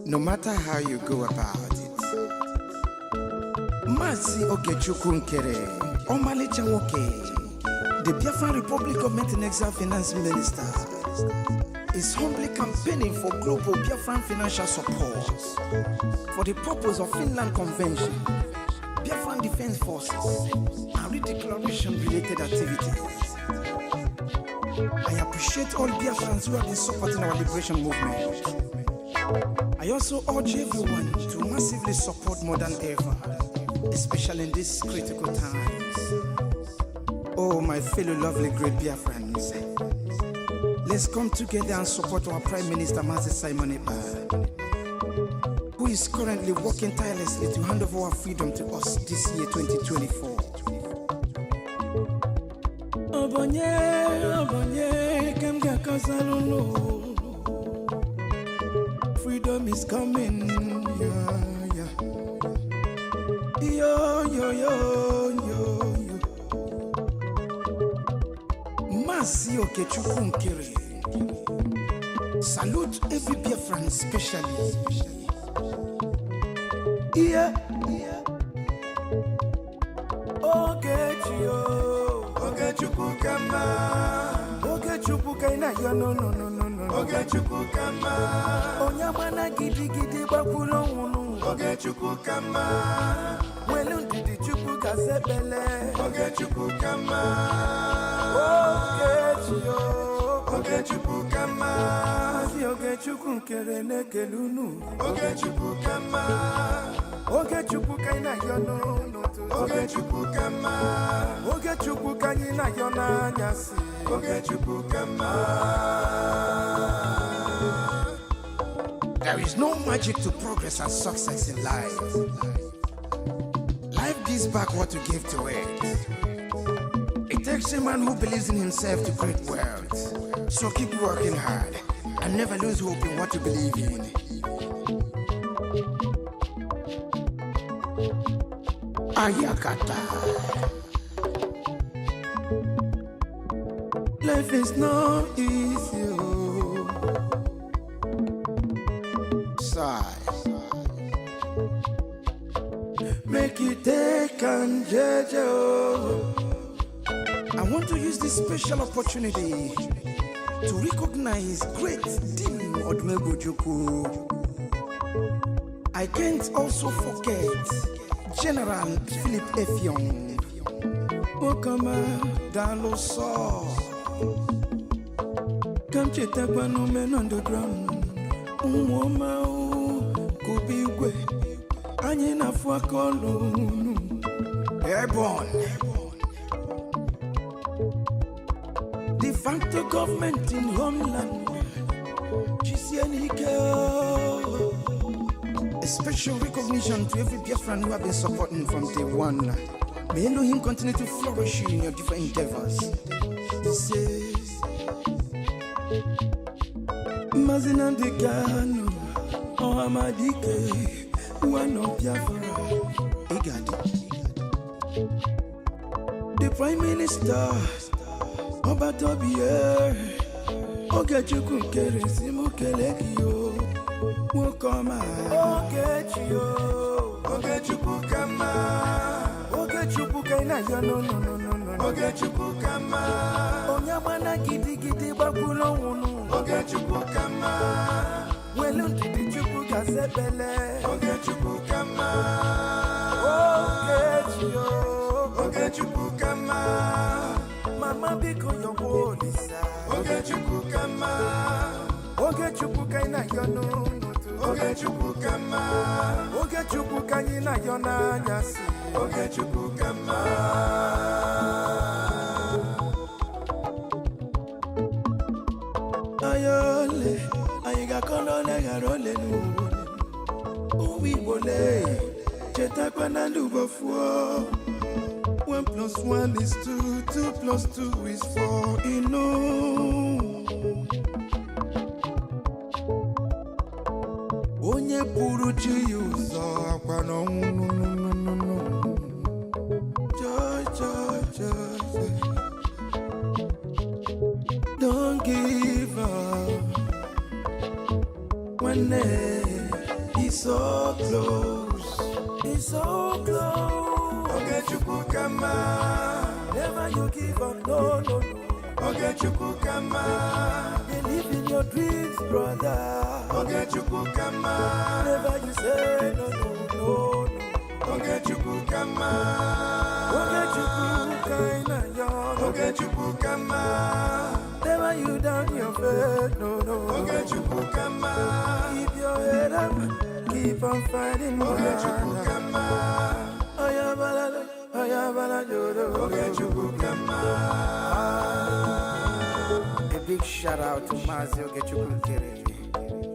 no matter how you go about it. Mazi Ogechukwu Nkere, Omalicha Nwoke, the Biafran Republic Government and Exile Finance Minister, is humbly campaigning for global Biafran financial support for the purpose of Finland Convention, Biafran Defense Forces, and redeclaration-related activities. I appreciate all Biafrans who have been supporting our liberation movement. I also urge everyone to massively support more than ever, especially in these critical times. Oh, my fellow lovely great Biafrans, let's come together and support our Prime Minister, Mazi Simon Ekpa, who is currently working tirelessly to hand over our freedom to us this year, 2024. Freedom is coming, yeah. Yo. Mazi Ogechukwu Nkere. Salute every Biafran especially. Yeah. Ogechukwu kama. Ogechukwu kaina yo no. Ogechukwu kama. Onyamana gidi bakulo wunu. Ogechukwu kama. Welu didi chukwu kasebele. Ogechukwu kama. Ogechukwu kama. Mazi Ogechukwu Nkere nekelunu. Ogechukwu kama. Ogechukwu kaina yo no. Ogechukwu kama. Ogechukwu kanyina yo na nyasi. Ogechukwu kama. There is no magic to progress and success in life. Life gives back what you give to it. It takes a man who believes in himself to create wealth. So keep working hard and never lose hope in what you believe in. Ayakata. Life is not easy. Sigh. Make it take and judge. I want to use this special opportunity to recognize great Dim Odumegwu. I can't also forget General Philip Effiong, Okama Daloso, Kamcheta Kwanumen underground, Umwoma Kubigwe, Anyina Fuakolunu, Airborne. De facto government in homeland, a special recognition to every Biafran who have been supporting from day one. May Elohim continue to flourish in your different endeavors. He says, Mazina Dekano, Ohamadike, one of Biafra, Egadi. The Prime Minister, Obatobie, Ogechukwu Nkere Simukelekio, Mukoma, Ogechukwu kama, Ogechukwu kaina yo no. Ogechukwu kama, Onyamana gidi bakulo wunu. Ogechukwu kama, Welu didi chukwu kasebele. Ogechukwu kama, Ogechukwu kama. Mama biko yo bolisa. Ogechukwu kama. Ogechukwu kaina yo no. Ogechukwu kama. Ogechukwu kanyina yo na nyasi. Ogechukwu kama. Ayole, ayiga kolone garole nu. Uwi bole, cheta kwa nandu bofuo. 1 + 1 is 2, 2 + 2 is 4, Onye puru chi uzo akwa no. Don't give up. One day It's so close. It's so close. Ogechukukama. Never you give up, no, no, no. Ogechukukama. Believe in your dreams, brother. Ogechukukama. Never you say no, no, no, no. Ogechukukama. Ogechukukama. Ogechukukama. Never you down your faith, no, no. Ogechukukama. Keep your head up, keep on fighting. Ogechukukama. Oyabala, oyabala, Ogechukukama. A big shout out to Mazi Ogechukukere.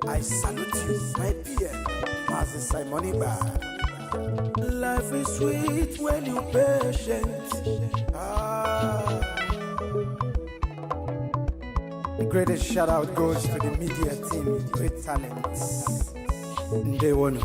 I salute you, my PM, Mazi Simoni Bar. Life is sweet when you're patient. The greatest shout out goes to the media team, great talents. They won.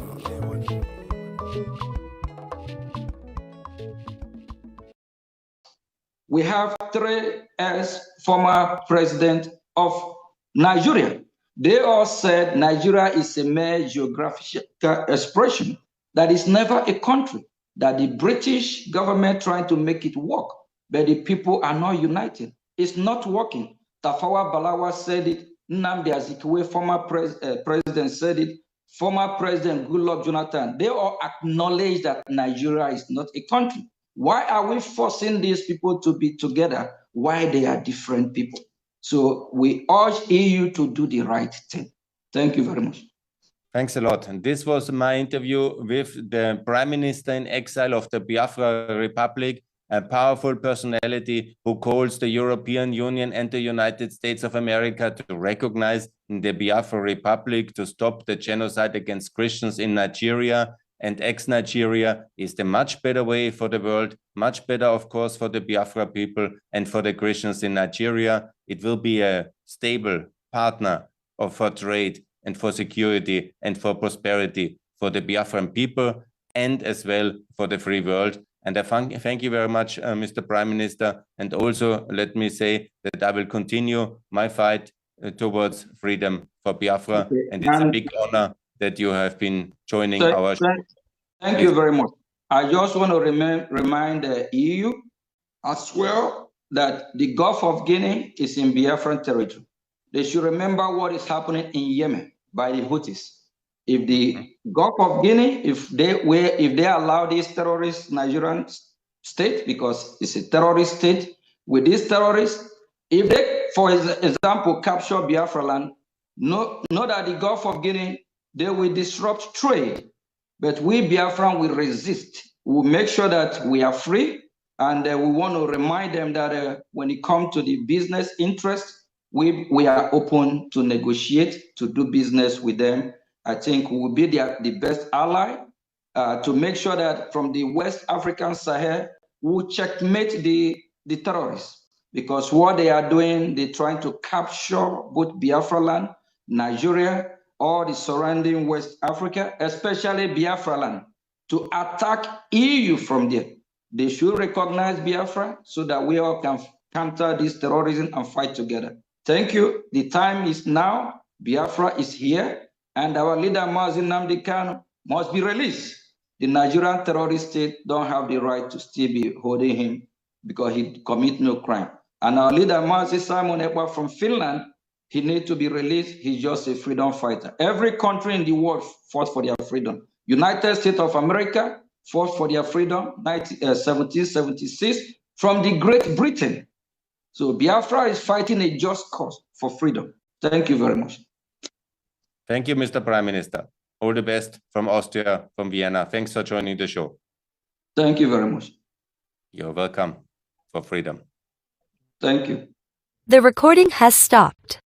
We have three ex-former presidents of Nigeria. They all said Nigeria is a mere geographical expression that is never a country, that the British government trying to make it work, but the people are not united. It's not working. Tafawa Balawa said it, Nnamdi Azikiwe, former president, said it, former President Goodluck Jonathan. They all acknowledge that Nigeria is not a country. Why are we forcing these people to be together? Why they are different people? So we urge EU to do the right thing. Thank you very much. Thanks a lot. And this was my interview with the Prime Minister in exile of the Biafra Republic, a powerful personality who calls the European Union and the United States of America to recognize the Biafra Republic, to stop the genocide against Christians in Nigeria. And ex-Nigeria is the much better way for the world, much better, of course, for the Biafra people and for the Christians in Nigeria. It will be a stable partner for trade and for security and for prosperity for the Biafran people and as well for the free world. And I thank you very much, Mr. Prime Minister. And also let me say that I will continue my fight towards freedom for Biafra. Okay. And it's a big honor that you have been joining our show. Thank you very much. I just want to remind the EU as well that the Gulf of Guinea is in Biafran territory. They should remember what is happening in Yemen by the Houthis. If the Gulf of Guinea, if they allow this terrorist Nigerian state, because it's a terrorist state, with these terrorists, if they, for example, capture Biafra land, know that the Gulf of Guinea, they will disrupt trade, but we Biafran will resist. We'll make sure that we are free, and we want to remind them that when it comes to the business interest, we are open to negotiate, to do business with them. I think we will be the best ally to make sure that from the West African Sahel, we'll checkmate the terrorists, because what they are doing, they're trying to capture both Biafra land, Nigeria, or the surrounding West Africa, especially Biafra land, to attack EU from there. They should recognize Biafra so that we all can counter this terrorism and fight together. Thank you. The time is now. Biafra is here, and our leader, Mazi Nnamdi Kanu, must be released. The Nigerian terrorist state don't have the right to still be holding him because he commit no crime. And our leader, Mazi Simon Ekpa from Finland, he needs to be released. He's just a freedom fighter. Every country in the world fought for their freedom. United States of America fought for their freedom, 1776, from the Great Britain. So Biafra is fighting a just cause for freedom. Thank you very much. Thank you, Mr. Prime Minister. All the best from Austria, from Vienna. Thanks for joining the show. Thank you very much. You're welcome for freedom. Thank you. The recording has stopped.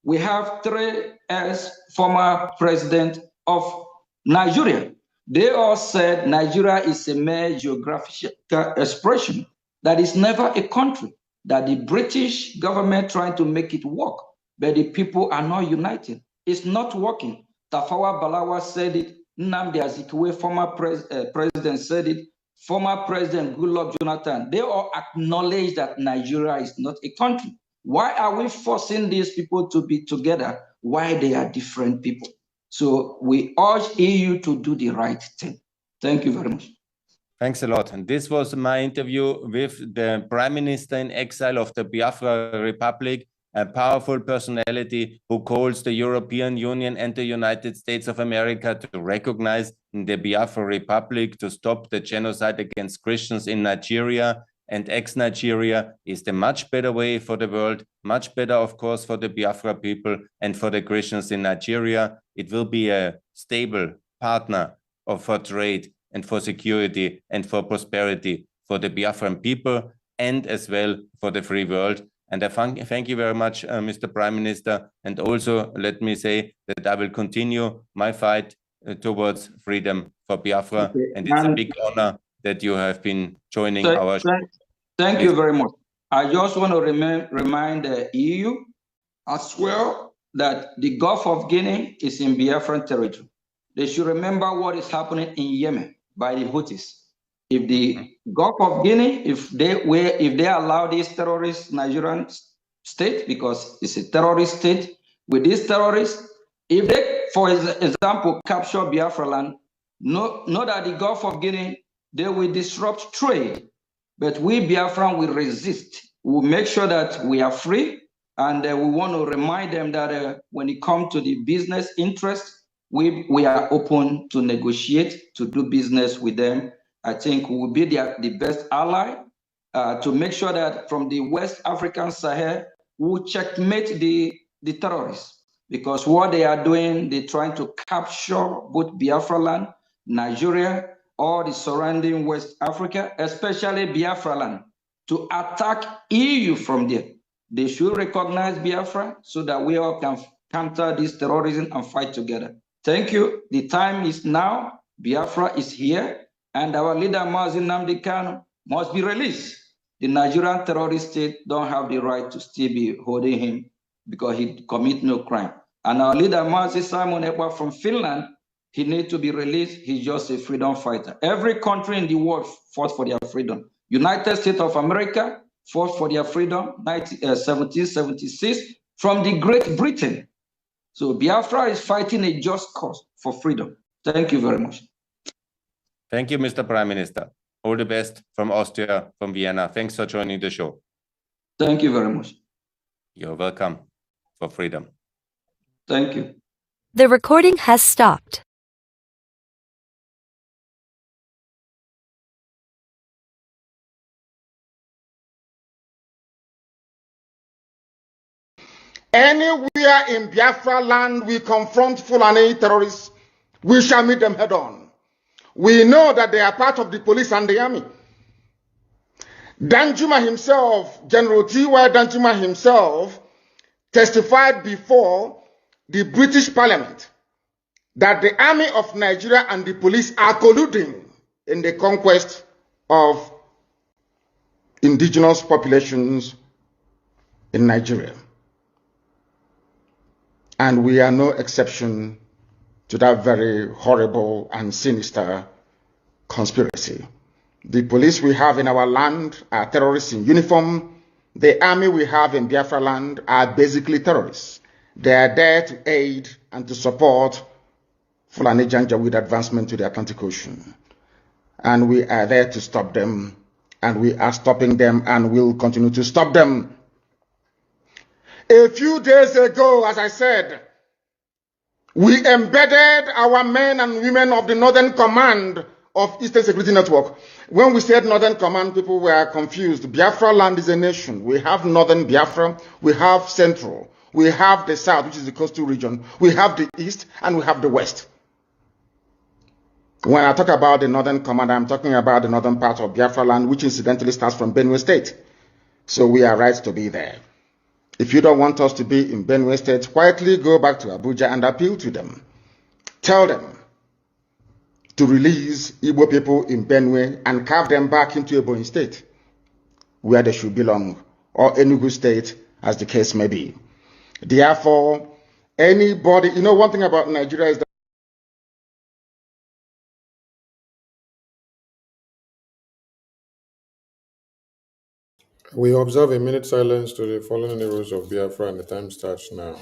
We have three ex-former presidents of Nigeria. They all said Nigeria is a mere geographical expression that is never a country, that the British government trying to make it work, but the people are not united. It's not working. Tafawa Balawa said it, Nnamdi Azikiwe, former president, said it, former President Goodluck Jonathan. They all acknowledge that Nigeria is not a country. Why are we forcing these people to be together? why they are different people. So we urge EU to do the right thing. Thank you very much. Thanks a lot. And this was my interview with the Prime Minister in exile of the Biafra Republic, a powerful personality who calls the European Union and the United States of America to recognize the Biafra Republic, to stop the genocide against Christians in Nigeria and ex-Nigeria is the much better way for the world, much better, of course, for the Biafra people and for the Christians in Nigeria. It will be a stable partner for trade and for security and for prosperity for the Biafran people and as well for the free world. And I thank you very much, Mr. Prime Minister. And also let me say that I will continue my fight towards freedom for Biafra. Okay. And it's a big honor that you have been joining our show. Thank you very much. I just want to remind the EU as well that the Gulf of Guinea is in Biafran territory. They should remember what is happening in Yemen by the Houthis. If the Gulf of Guinea, if they allow this terrorist Nigerian state, because it's a terrorist state, with these terrorists, if they, for example, capture Biafra land, know that the Gulf of Guinea, they will disrupt trade. But we Biafran will resist. We'll make sure that we are free. And we want to remind them that when it comes to the business interest, we are open to negotiate, to do business with them. I think we will be the best ally to make sure that from the West African Sahel, we will checkmate the terrorists. Because what they are doing, they're trying to capture both Biafra land, Nigeria, or the surrounding West Africa, especially Biafra land, to attack EU from there. They should recognize Biafra so that we all can counter this terrorism and fight together. Thank you. The time is now. Biafra is here, and our leader, Mazi Nnamdi Kanu, must be released. The Nigerian terrorist state don't have the right to still be holding him because he commit no crime. And our leader, Mazi Simon Ekpa from Finland, he needs to be released. He's just a freedom fighter. Every country in the world fought for their freedom. United States of America fought for their freedom, 1776, from the Great Britain. So Biafra is fighting a just cause for freedom. Thank you very much. Thank you, Mr. Prime Minister. All the best from Austria, from Vienna. Thanks for joining the show. Thank you very much. You're welcome for freedom. Thank you. The recording has stopped. Anywhere in Biafra land we confront Fulani terrorists, we shall meet them head on. We know that they are part of the police and the army. Danjuma himself, General T.Y. Danjuma himself, testified before the British Parliament that the army of Nigeria and the police are colluding in the conquest of indigenous populations in Nigeria. And we are no exception to that very horrible and sinister conspiracy. The police we have in our land are terrorists in uniform. The army we have in Biafra land are basically terrorists. They are there to aid and to support Fulani Janjaweed advancement to the Atlantic Ocean. And we are there to stop them. And we are stopping them and will continue to stop them. A few days ago, as I said, we embedded our men and women of the Northern Command of Eastern Security Network. When we said Northern Command, people were confused. Biafra land is a nation. We have Northern Biafra, we have Central, we have the South, which is the coastal region, we have the East, and we have the West. When I talk about the Northern Command, I'm talking about the northern part of Biafra land, which incidentally starts from Benue State. So we are right to be there. If you don't want us to be in Benue State, quietly go back to Abuja and appeal to them. Tell them to release Igbo people in Benue and carve them back into Ebonyi State, where they should belong, or Enugu State, as the case may be. Therefore, anybody, you know, one thing about Nigeria is that we observe a minute silence to the fallen heroes of Biafra, and the time starts now.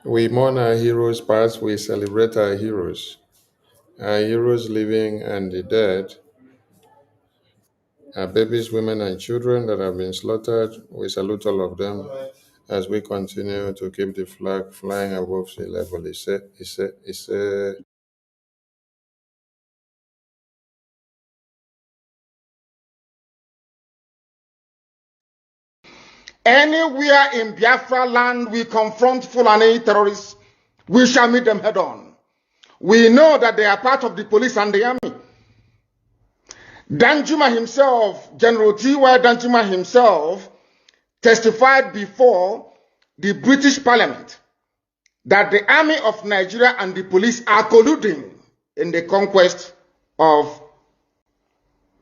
We mourn our heroes past, we celebrate our heroes living and the dead, our babies, women, and children that have been slaughtered. We salute all of them as we continue to keep the flag flying above sea level. It's a Anywhere in Biafra land we confront Fulani terrorists, we shall meet them head on. We know that they are part of the police and the army. Danjuma himself, General T.Y. Danjuma himself, testified before the British Parliament that the army of Nigeria and the police are colluding in the conquest of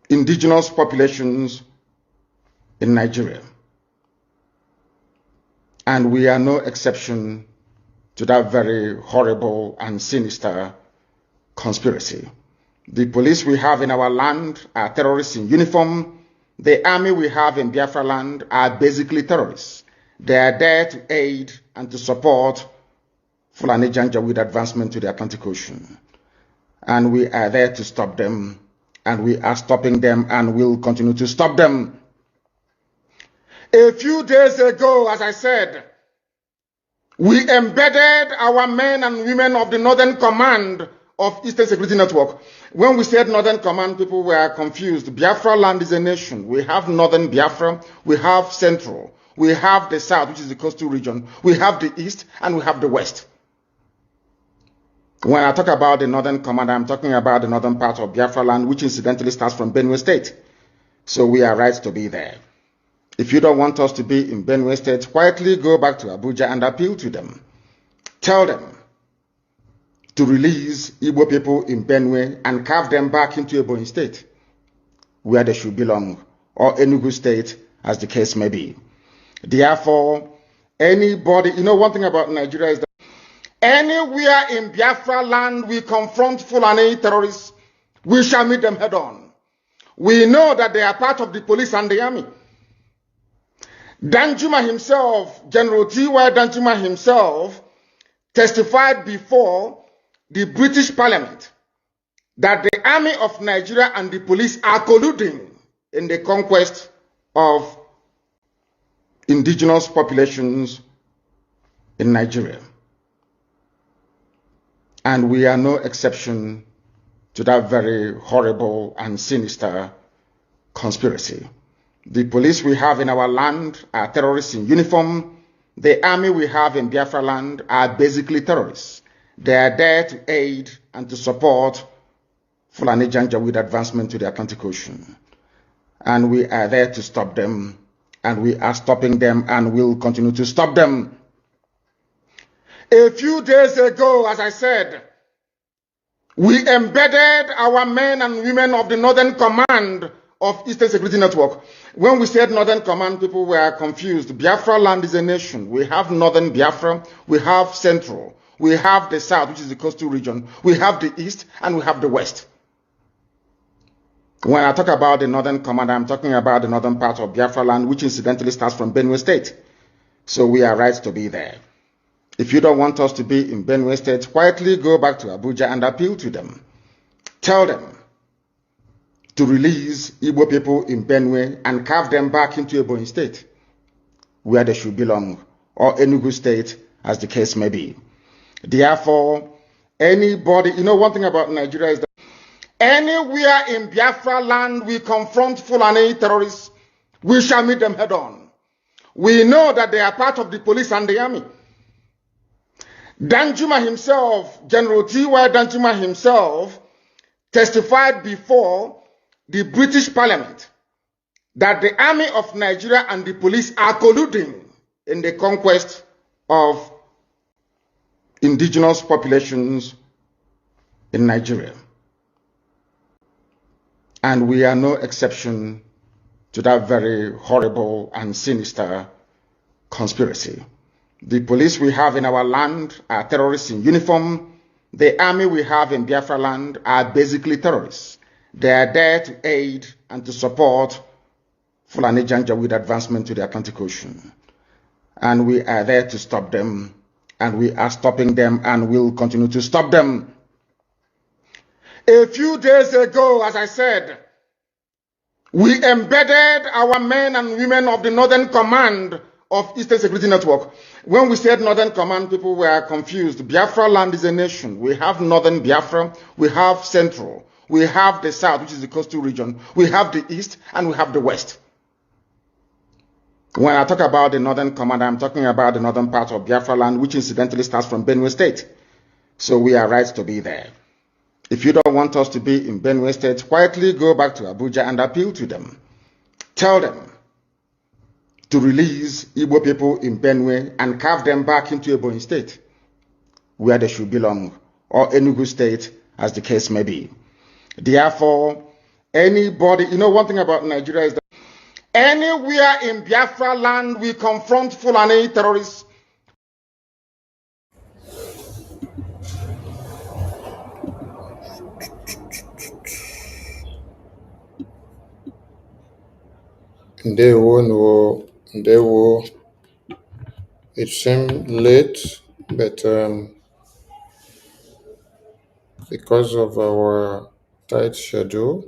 indigenous populations in Nigeria. And we are no exception to that very horrible and sinister conspiracy. The police we have in our land are terrorists in uniform. The army we have in Biafra land are basically terrorists. They are there to aid and to support Fulani Janjaweed advancement to the Atlantic Ocean. And we are there to stop them, and we are stopping them and will continue to stop them. A few days ago, as I said, we embedded our men and women of the Northern Command of Eastern Security Network. When we said Northern Command, people were confused. Biafra land is a nation. We have Northern Biafra, we have Central, we have the South, which is the coastal region, we have the East, and we have the West. When I talk about the Northern Command, I'm talking about the northern part of Biafra land, which incidentally starts from Benue State. So we are right to be there. If you don't want us to be in Benue State, quietly go back to Abuja and appeal to them. Tell them to release Igbo people in Benue and carve them back into Ebonyi State, where they should belong, or Enugu State, as the case may be. Therefore, anybody, one thing about Nigeria is that anywhere in Biafra land we confront Fulani terrorists, we shall meet them head on. We know that they are part of the police and the army. Danjuma himself, General T.Y. Danjuma himself, testified before the British Parliament that the army of Nigeria and the police are colluding in the conquest of indigenous populations in Nigeria. And we are no exception to that very horrible and sinister conspiracy. The police we have in our land are terrorists in uniform. The army we have in Biafra land are basically terrorists. They are there to aid and to support Fulani Janjaweed advancement to the Atlantic Ocean. And we are there to stop them, and we are stopping them and will continue to stop them. A few days ago, as I said, we embedded our men and women of the Northern Command of Eastern Security Network. When we said Northern Command, people were confused. Biafra land is a nation. We have Northern Biafra, we have Central, we have the South, which is the coastal region, we have the East, and we have the West. When I talk about the Northern Command, I'm talking about the northern part of Biafra land, which incidentally starts from Benue State. So we are right to be there. If you don't want us to be in Benue State, quietly go back to Abuja and appeal to them. Tell them to release Igbo people in Benue and carve them back into Ebonyi State, where they should belong, or Enugu State, as the case may be. Therefore, anybody, one thing about Nigeria is that anywhere in Biafra land we confront Fulani terrorists, we shall meet them head on. We know that they are part of the police and the army. Danjuma himself, General T.Y. Danjuma himself, testified before the British Parliament that the army of Nigeria and the police are colluding in the conquest of indigenous populations in Nigeria. And we are no exception to that very horrible and sinister conspiracy. The police we have in our land are terrorists in uniform. The army we have in Biafra land are basically terrorists. They are there to aid and to support Fulani Janjaweed advancement to the Atlantic Ocean. And we are there to stop them, and we are stopping them and will continue to stop them. A few days ago, as I said, we embedded our men and women of the Northern Command of Eastern Security Network. When we said Northern Command, people were confused. Biafra land is a nation. We have Northern Biafra, we have Central, we have the South, which is the coastal region, we have the East, and we have the West. When I talk about the Northern Command, I'm talking about the northern part of Biafra land, which incidentally starts from Benue State. So we are right to be there. If you don't want us to be in Benue State, quietly go back to Abuja and appeal to them. Tell them to release Igbo people in Benue and carve them back into Ebonyi State, where they should belong, or Enugu State, as the case may be. Therefore, anybody, one thing about Nigeria is that anywhere in Biafra land we confront Fulani terrorists, Ndewo. It seemed late, but because of our tight schedule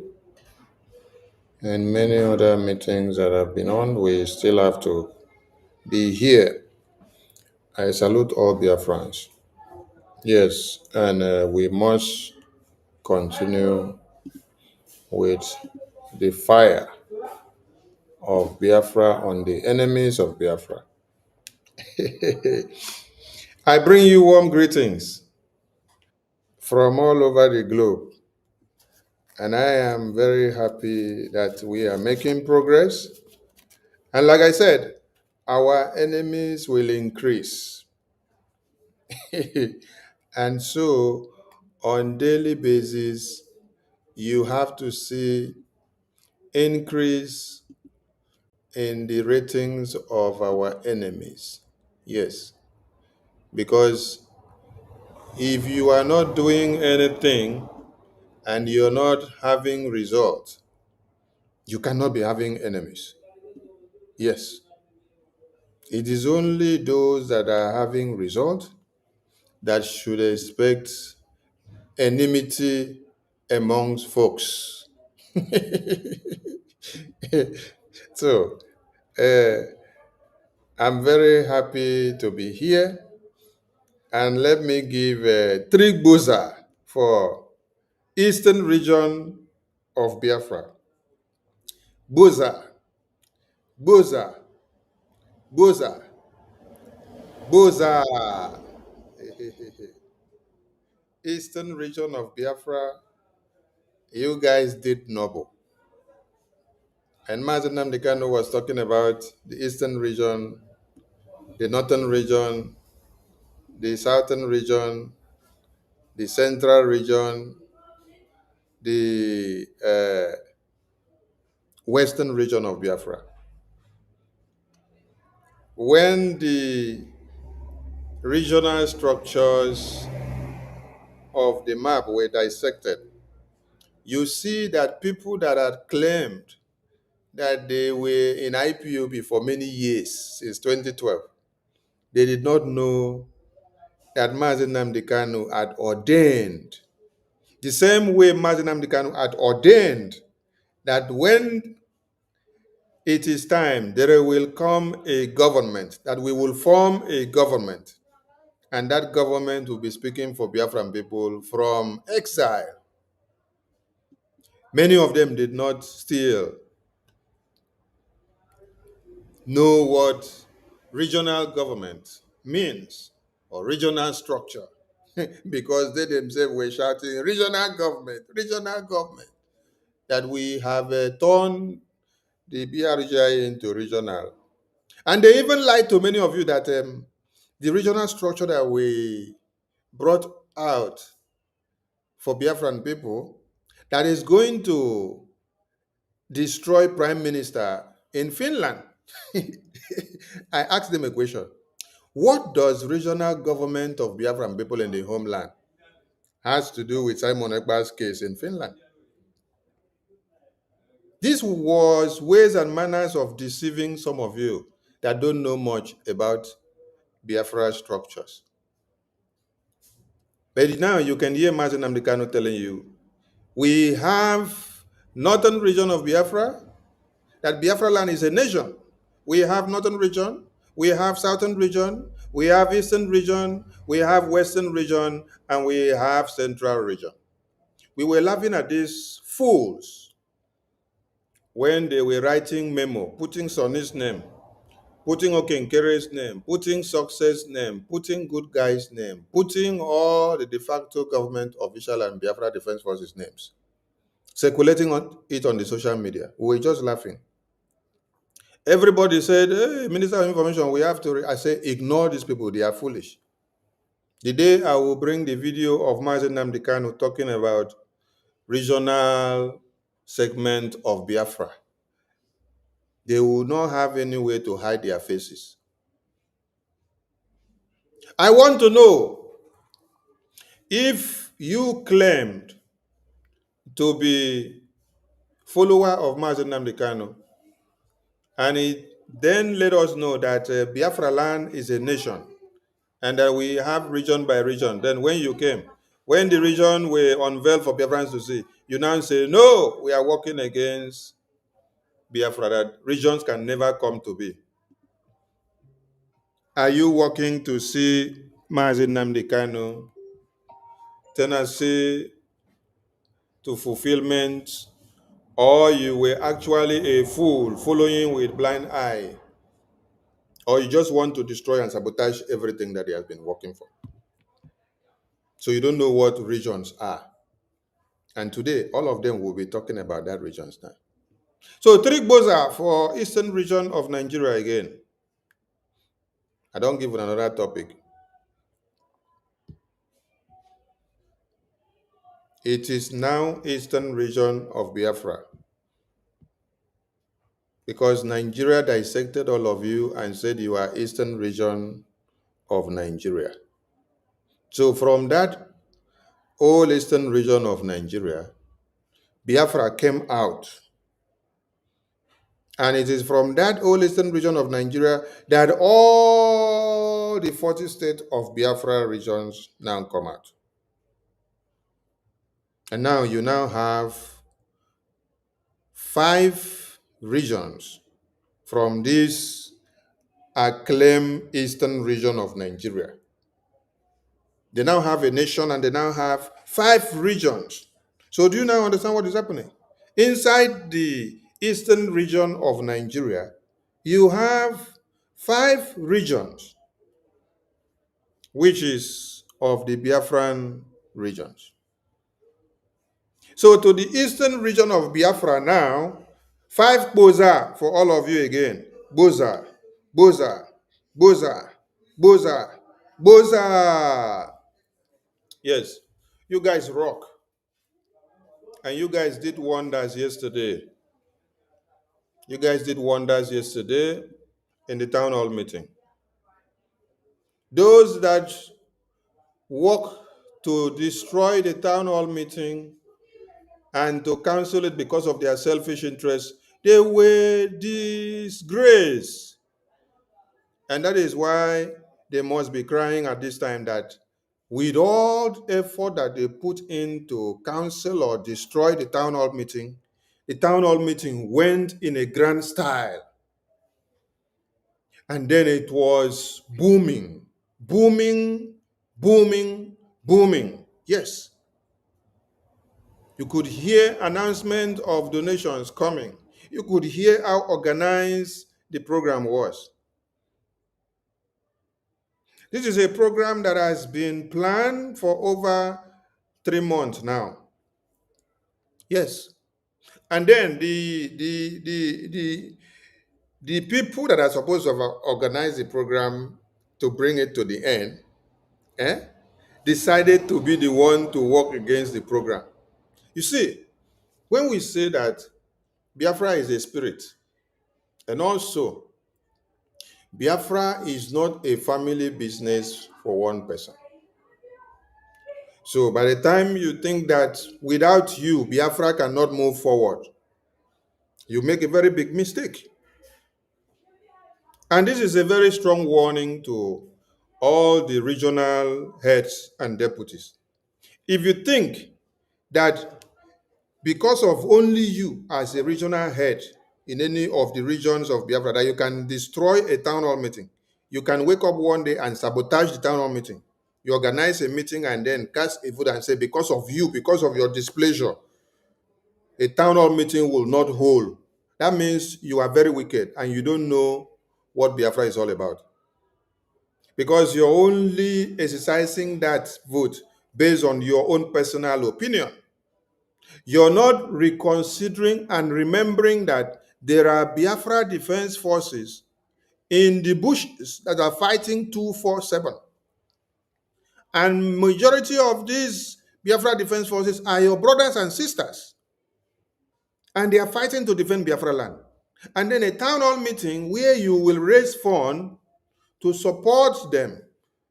and many other meetings that have been on, we still have to be here. I salute all Biafrans. Yes, and we must continue with the fire of Biafra on the enemies of Biafra. I bring you warm greetings from all over the globe, and I am very happy that we are making progress. And like I said, our enemies will increase. And so, on daily basis, you have to see increase in the ratings of our enemies. Yes, because if you are not doing anything and you're not having results, you cannot be having enemies. Yes. It is only those that are having results that should expect enmity amongst folks. So, I'm very happy to be here. And let me give three boza for Eastern region of Biafra. Boza, boza, boza, boza. Eastern region of Biafra, you guys did noble. And Mazen Nnamdi Kanu was talking about the eastern region, the northern region, the southern region, the central region, the western region of Biafra. When the regional structures of the map were dissected, you see that people that had claimed that they were in IPOB for many years, since 2012, they did not know that Mazen Nnamdi Kanu had ordained, the same way Mazen Nnamdi Kanu had ordained that when it is time, there will come a government, that we will form a government, and that government will be speaking for Biafran people from exile. Many of them did not still know what regional government means or regional structure because they themselves were shouting regional government, that we have turned the BRGI into regional. And they even lied to many of you that the regional structure that we brought out for Biafran people, that is going to destroy Prime Minister in Finland. I asked them a question. What does regional government of Biafran people in the homeland has to do with Simon Ekpa's case in Finland? This was ways and manners of deceiving some of you that don't know much about Biafra structures. But now you can hear Mazen Namdekano telling you, we have northern region of Biafra, that Biafra land is a nation. We have northern region, we have southern region, we have eastern region, we have western region, and we have central region. We were laughing at these fools when they were writing memo, putting Sonny's name, putting Okenkere's name, putting Success' name, putting Good Guy's name, putting all the de facto government official and Biafra Defense Forces names, circulating it on the social media. We were just laughing. Everybody said, hey, Minister of Information, we have to. I say, ignore these people. They are foolish. The day I will bring the video of Mazen Namdekano talking about regional segment of Biafra, they will not have any way to hide their faces. I want to know if you claimed to be follower of Mazen Namdekano, and it then let us know that Biafra land is a nation, and that we have region by region. Then when you came, when the region were unveiled for Biafrans to see, you now say, no, we are working against Biafra, that regions can never come to be. Are you working to see Mazen Namdekano, Tennessee to fulfillment, or you were actually a fool following with blind eye, or you just want to destroy and sabotage everything that he has been working for? So you don't know what regions are. And today, all of them will be talking about that regions now. So Trik Boza for Eastern region of Nigeria again. I don't give another topic. It is now Eastern region of Biafra, because Nigeria dissected all of you and said you are Eastern region of Nigeria. So from that whole Eastern region of Nigeria, Biafra came out. And it is from that whole Eastern region of Nigeria that all the 40 states of Biafra regions now come out. And now you now have 5 regions from this acclaimed Eastern region of Nigeria. They now have a nation and they now have 5 regions. So do you now understand what is happening? Inside the Eastern region of Nigeria, you have 5 regions, which is of the Biafran regions. So to the Eastern region of Biafra now, 5 Boza for all of you again. Boza, Boza, Boza, Boza, Boza. Yes, you guys rock. And you guys did wonders yesterday. You guys did wonders yesterday in the town hall meeting. Those that work to destroy the town hall meeting and to cancel it because of their selfish interests, they were disgraced. And that is why they must be crying at this time that with all the effort that they put in to cancel or destroy the town hall meeting went in a grand style. And then it was booming, booming, booming, booming. Yes. You could hear announcements of donations coming. You could hear how organized the program was. This is a program that has been planned for over 3 months now. Yes. And then the people that are supposed to organize the program to bring it to the end, decided to be the one to work against the program. You see, when we say that Biafra is a spirit, and also Biafra is not a family business for one person. So by the time you think that without you, Biafra cannot move forward, you make a very big mistake. And this is a very strong warning to all the regional heads and deputies. If you think that because of only you as a regional head in any of the regions of Biafra that you can destroy a town hall meeting, you can wake up one day and sabotage the town hall meeting. You organize a meeting and then cast a vote and say, because of you, because of your displeasure, a town hall meeting will not hold. That means you are very wicked and you don't know what Biafra is all about. Because you're only exercising that vote based on your own personal opinion. You're not reconsidering and remembering that there are Biafra Defense Forces in the bushes that are fighting 247. And majority of these Biafra Defense Forces are your brothers and sisters. And they are fighting to defend Biafra land. And then a town hall meeting where you will raise funds to support them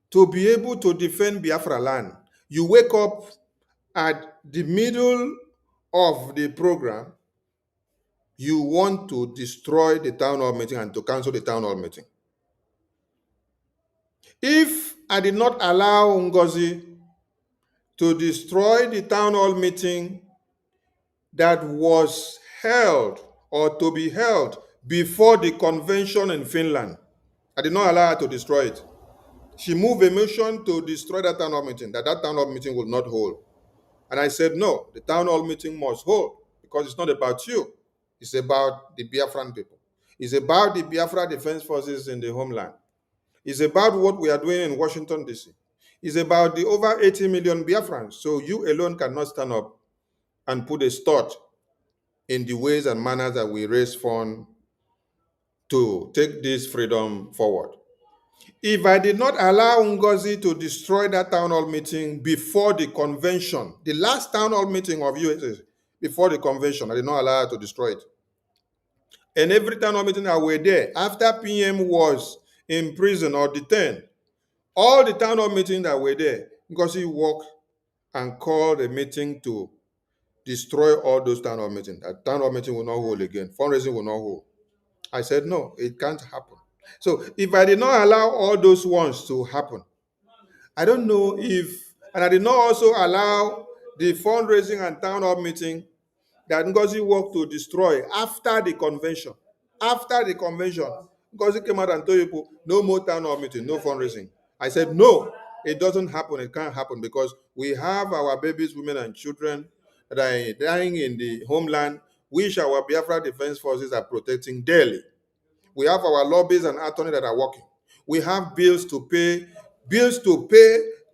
to be able to defend Biafra land. You wake up at the middle of the program, you want to destroy the town hall meeting and to cancel the town hall meeting. If I did not allow Ngozi to destroy the town hall meeting that was held or to be held before the convention in Finland, I did not allow her to destroy it. She moved a motion to destroy that town hall meeting, that town hall meeting will not hold. And I said, no, the town hall meeting must hold because it's not about you. It's about the Biafran people. It's about the Biafra Defense Forces in the homeland. It's about what we are doing in Washington, D.C. It's about the over 80 million Biafrans. So you alone cannot stand up and put a start in the ways and manners that we raise funds to take this freedom forward. If I did not allow Ngozi to destroy that town hall meeting before the convention, the last town hall meeting of USA, before the convention, I did not allow her to destroy it. And every town hall meeting that were there, after PM was in prison or detained, all the town hall meetings that were there, Ngozi walked and called a meeting to destroy all those town hall meetings. That town hall meeting will not hold again. Fundraising will not hold. I said, no, it can't happen. So if I did not allow all those ones to happen, I don't know if, and I did not also allow the fundraising and town hall meeting that Ngozi worked to destroy after the convention. After the convention, Ngozi came out and told people, no more town hall meeting, no fundraising. I said, no, it doesn't happen. It can't happen because we have our babies, women, and children that are dying in the homeland, which our Biafra Defense Forces are protecting daily. We have our lobbies and attorneys that are working. We have bills to pay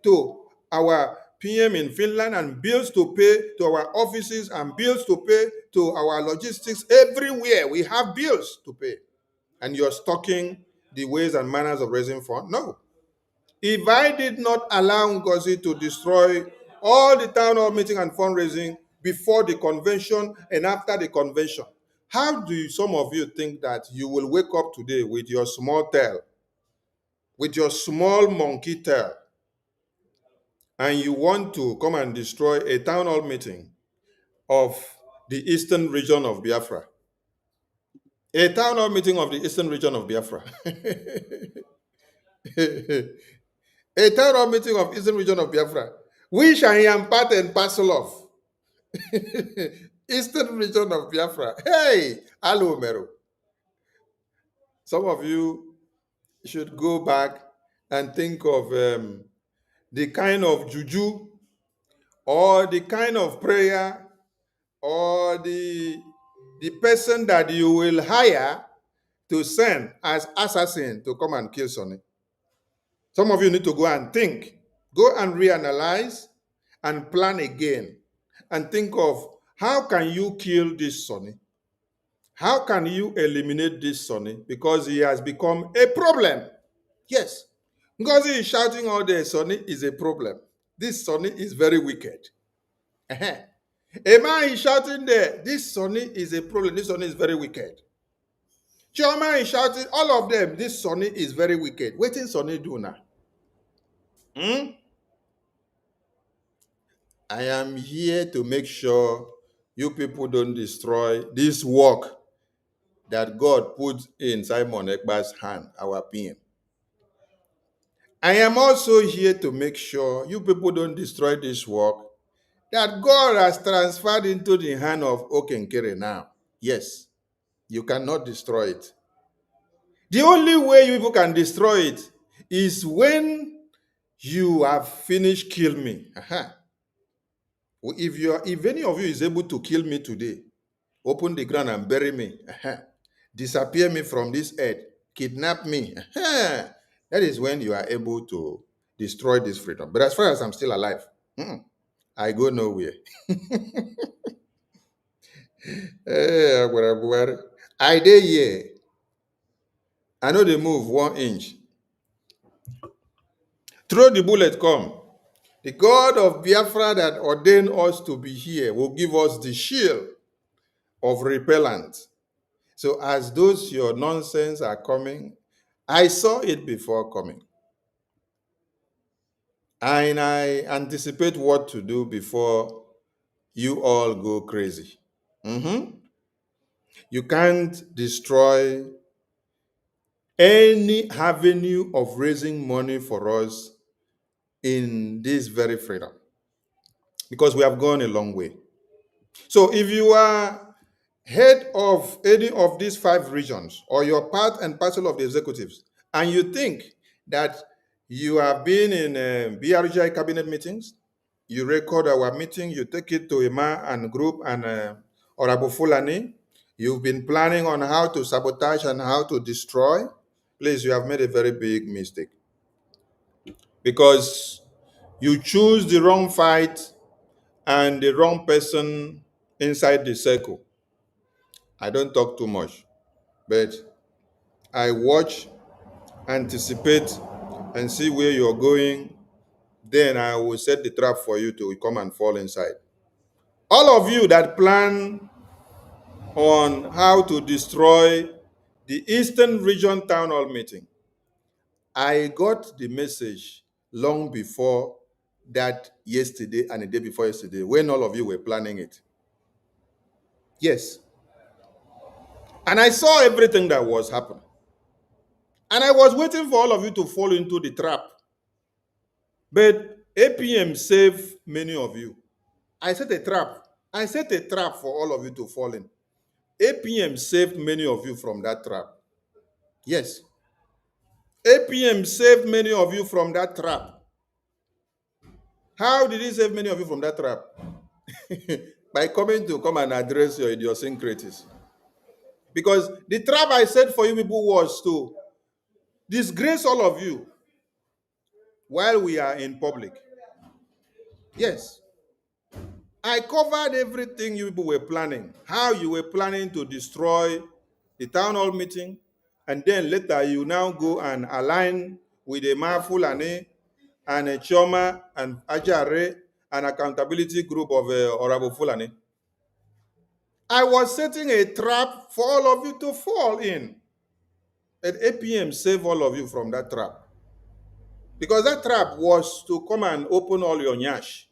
to our PM in Finland and bills to pay to our offices and bills to pay to our logistics. Everywhere we have bills to pay. And you're stalking the ways and manners of raising funds? No. If I did not allow Ngozi to destroy all the town hall meeting and fundraising before the convention and after the convention, how do some of you think that you will wake up today with your small tail, with your small monkey tail, and you want to come and destroy a town hall meeting of the eastern region of Biafra? A town hall meeting of the eastern region of Biafra. A town hall meeting of eastern region of Biafra, which I am part and parcel of. Eastern region of Biafra. Hey, hello, Mero. Some of you should go back and think of the kind of juju or the kind of prayer or the person that you will hire to send as assassin to come and kill Sonny. Some of you need to go and think, go and reanalyze and plan again and think of how can you kill this Sonny? How can you eliminate this Sonny? Because he has become a problem. Yes. Ngozi is shouting all day, Sonny is a problem. This Sonny is very wicked. A man is shouting there, this Sonny is a problem. This Sonny is very wicked. Chioma is shouting, all of them, this Sonny is very wicked. What is Sonny do now? I am here to make sure you people don't destroy this work that God put in Simon Ekba's hand, our PM. I am also here to make sure you people don't destroy this work that God has transferred into the hand of Okenkere now. Yes, you cannot destroy it. The only way you people can destroy it is when you have finished killing me. If any of you is able to kill me today, open the ground and bury me, disappear me from this earth, kidnap me, that is when you are able to destroy this freedom. But as far as I'm still alive, I go nowhere. I dey here. I know they move 1 inch. Throw the bullet come. The God of Biafra that ordained us to be here will give us the shield of repellent. So as those your nonsense are coming, I saw it before coming. And I anticipate what to do before you all go crazy. You can't destroy any avenue of raising money for us in this very freedom, because we have gone a long way. So if you are head of any of these 5 regions, or you're part and parcel of the executives, and you think that you have been in BRGI cabinet meetings, you record our meeting, you take it to Ima and group and Honorable Fulani, you've been planning on how to sabotage and how to destroy, please, you have made a very big mistake. Because you choose the wrong fight and the wrong person inside the circle. I don't talk too much, but I watch, anticipate, and see where you're going. Then I will set the trap for you to come and fall inside. All of you that plan on how to destroy the Eastern Region Town Hall meeting, I got the message long before that yesterday and the day before yesterday, when all of you were planning it. Yes. And I saw everything that was happening. And I was waiting for all of you to fall into the trap. But APM saved many of you. I set a trap. I set a trap for all of you to fall in. APM saved many of you from that trap. Yes. APM saved many of you from that trap. How did he save many of you from that trap? By coming to come and address your idiosyncrasies. Because the trap I set for you people was to disgrace all of you while we are in public. Yes. I covered everything you people were planning. How you were planning to destroy the town hall meeting, and then later you now go and align with a Fulani and a Choma and Ajare and accountability group of Honorable Fulani. I was setting a trap for all of you to fall in. At APM, save all of you from that trap. Because that trap was to come and open all your nyash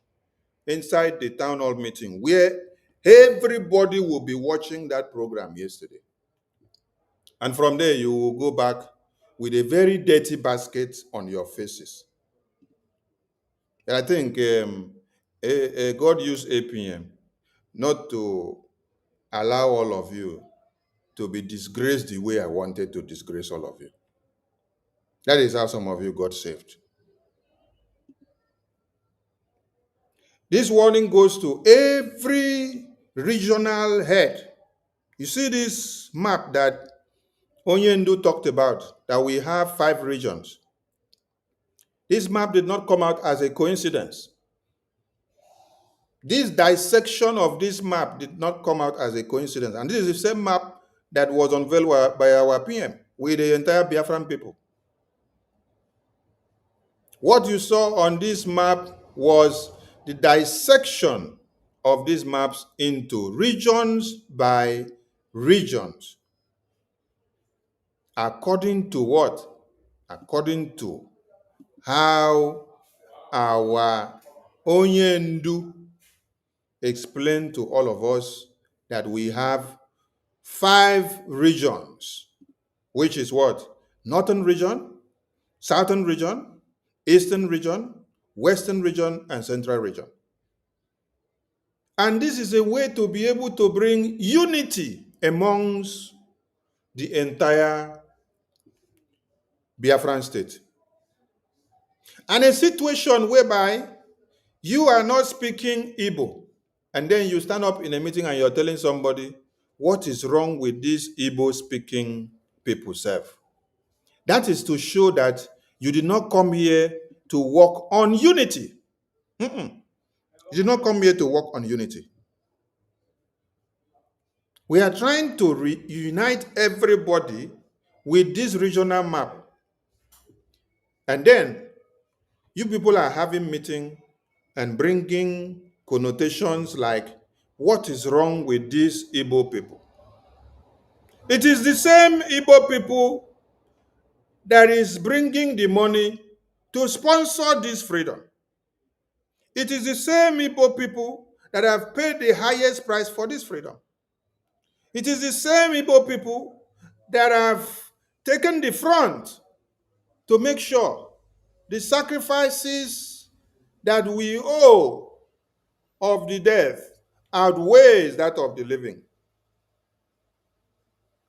inside the town hall meeting, where everybody will be watching that program yesterday. And from there, you will go back with a very dirty basket on your faces. And I think God used APM not to allow all of you to be disgraced the way I wanted to disgrace all of you. That is how some of you got saved. This warning goes to every regional head. You see this map that Onyendu talked about, that we have 5 regions. This map did not come out as a coincidence. This dissection of this map did not come out as a coincidence. And this is the same map that was unveiled by our PM with the entire Biafran people. What you saw on this map was the dissection of these maps into regions by regions. According to what? According to how our Onyendu explained to all of us that we have 5 regions, which is what? Northern region, Southern region, Eastern region, Western region, and Central region. And this is a way to be able to bring unity amongst the entire Biafran state. And a situation whereby you are not speaking Igbo, and then you stand up in a meeting and you're telling somebody, what is wrong with these Igbo speaking people, self? That is to show that you did not come here to work on unity. You did not come here to work on unity. We are trying to reunite everybody with this regional map. And then you people are having meeting and bringing connotations like, what is wrong with these Igbo people? It is the same Igbo people that is bringing the money to sponsor this freedom. It is the same Igbo people that have paid the highest price for this freedom. It is the same Igbo people that have taken the front to make sure the sacrifices that we owe of the death outweighs that of the living.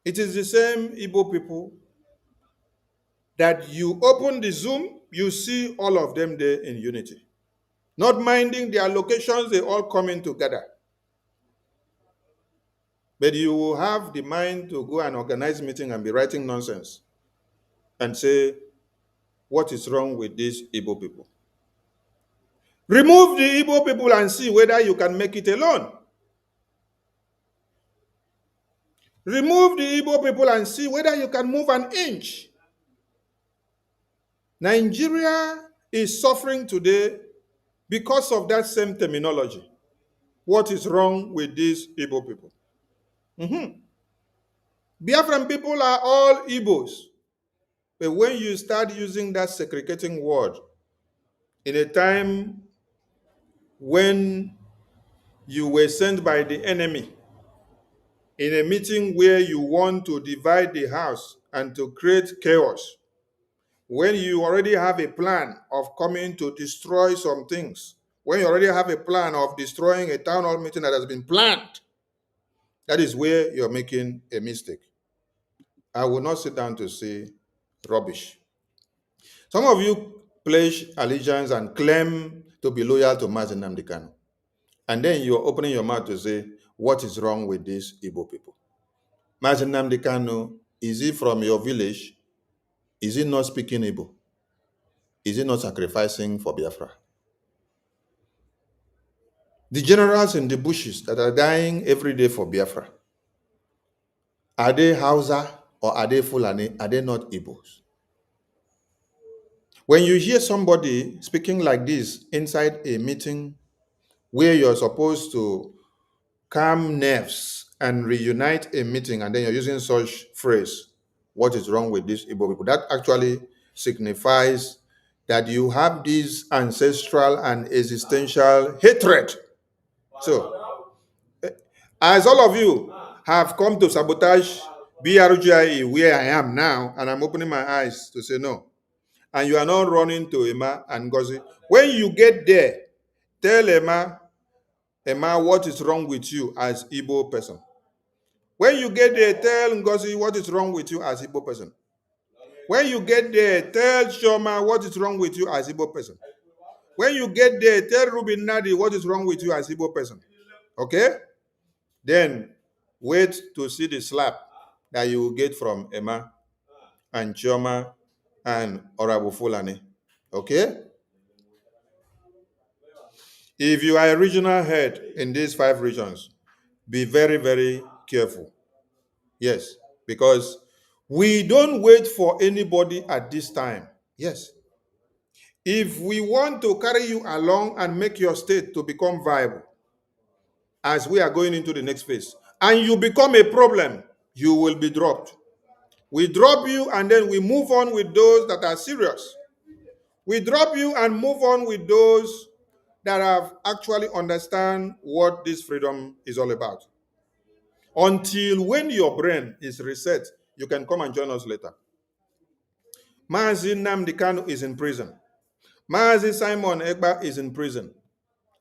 It is the same Igbo people that you open the Zoom, you see all of them there in unity. Not minding their locations, they all coming together. But you will have the mind to go and organize meeting and be writing nonsense and say, what is wrong with these Igbo people? Remove the Igbo people and see whether you can make it alone. Remove the Igbo people and see whether you can move an inch. Nigeria is suffering today because of that same terminology. What is wrong with these Igbo people? Biafran people are all Igbos. But when you start using that segregating word in a time when you were sent by the enemy in a meeting where you want to divide the house and to create chaos, when you already have a plan of coming to destroy some things, when you already have a plan of destroying a town hall meeting that has been planned, that is where you're making a mistake. I will not sit down to say rubbish. Some of you pledge allegiance and claim to be loyal to Mazi Nnamdi Kanu. And then you're opening your mouth to say, what is wrong with these Igbo people? Mazi Nnamdi Kanu, is he from your village? Is he not speaking Igbo? Is he not sacrificing for Biafra? The generals in the bushes that are dying every day for Biafra, are they Hausa or are they Fulani? Are they not Igbos? When you hear somebody speaking like this inside a meeting where you're supposed to calm nerves and reunite a meeting, and then you're using such phrase, what is wrong with these Igbo people? That actually signifies that you have this ancestral and existential hatred. So, as all of you have come to sabotage BRGIE where I am now, and I'm opening my eyes to say no, and you are not running to Emma and Ngozi, when you get there, tell Emma, what is wrong with you as Igbo person? When you get there, tell Ngozi what is wrong with you as Igbo person. When you get there, tell Shoma what is wrong with you as Igbo person. When you get there, tell Ruben Nadi what is wrong with you as Igbo person. Okay? Then wait to see the slap that you will get from Emma and Chioma and Orabu Fulani. Okay? If you are a regional head in these 5 regions, be very, very careful. Yes, because we don't wait for anybody at this time. Yes. If we want to carry you along and make your state to become viable, as we are going into the next phase, and you become a problem, you will be dropped. We drop you and then we move on with those that are serious. We drop you and move on with those that have actually understand what this freedom is all about. Until when your brain is reset, you can come and join us later. Mazi Nnamdi Kanu is in prison. Mazi Simon Ekpa is in prison.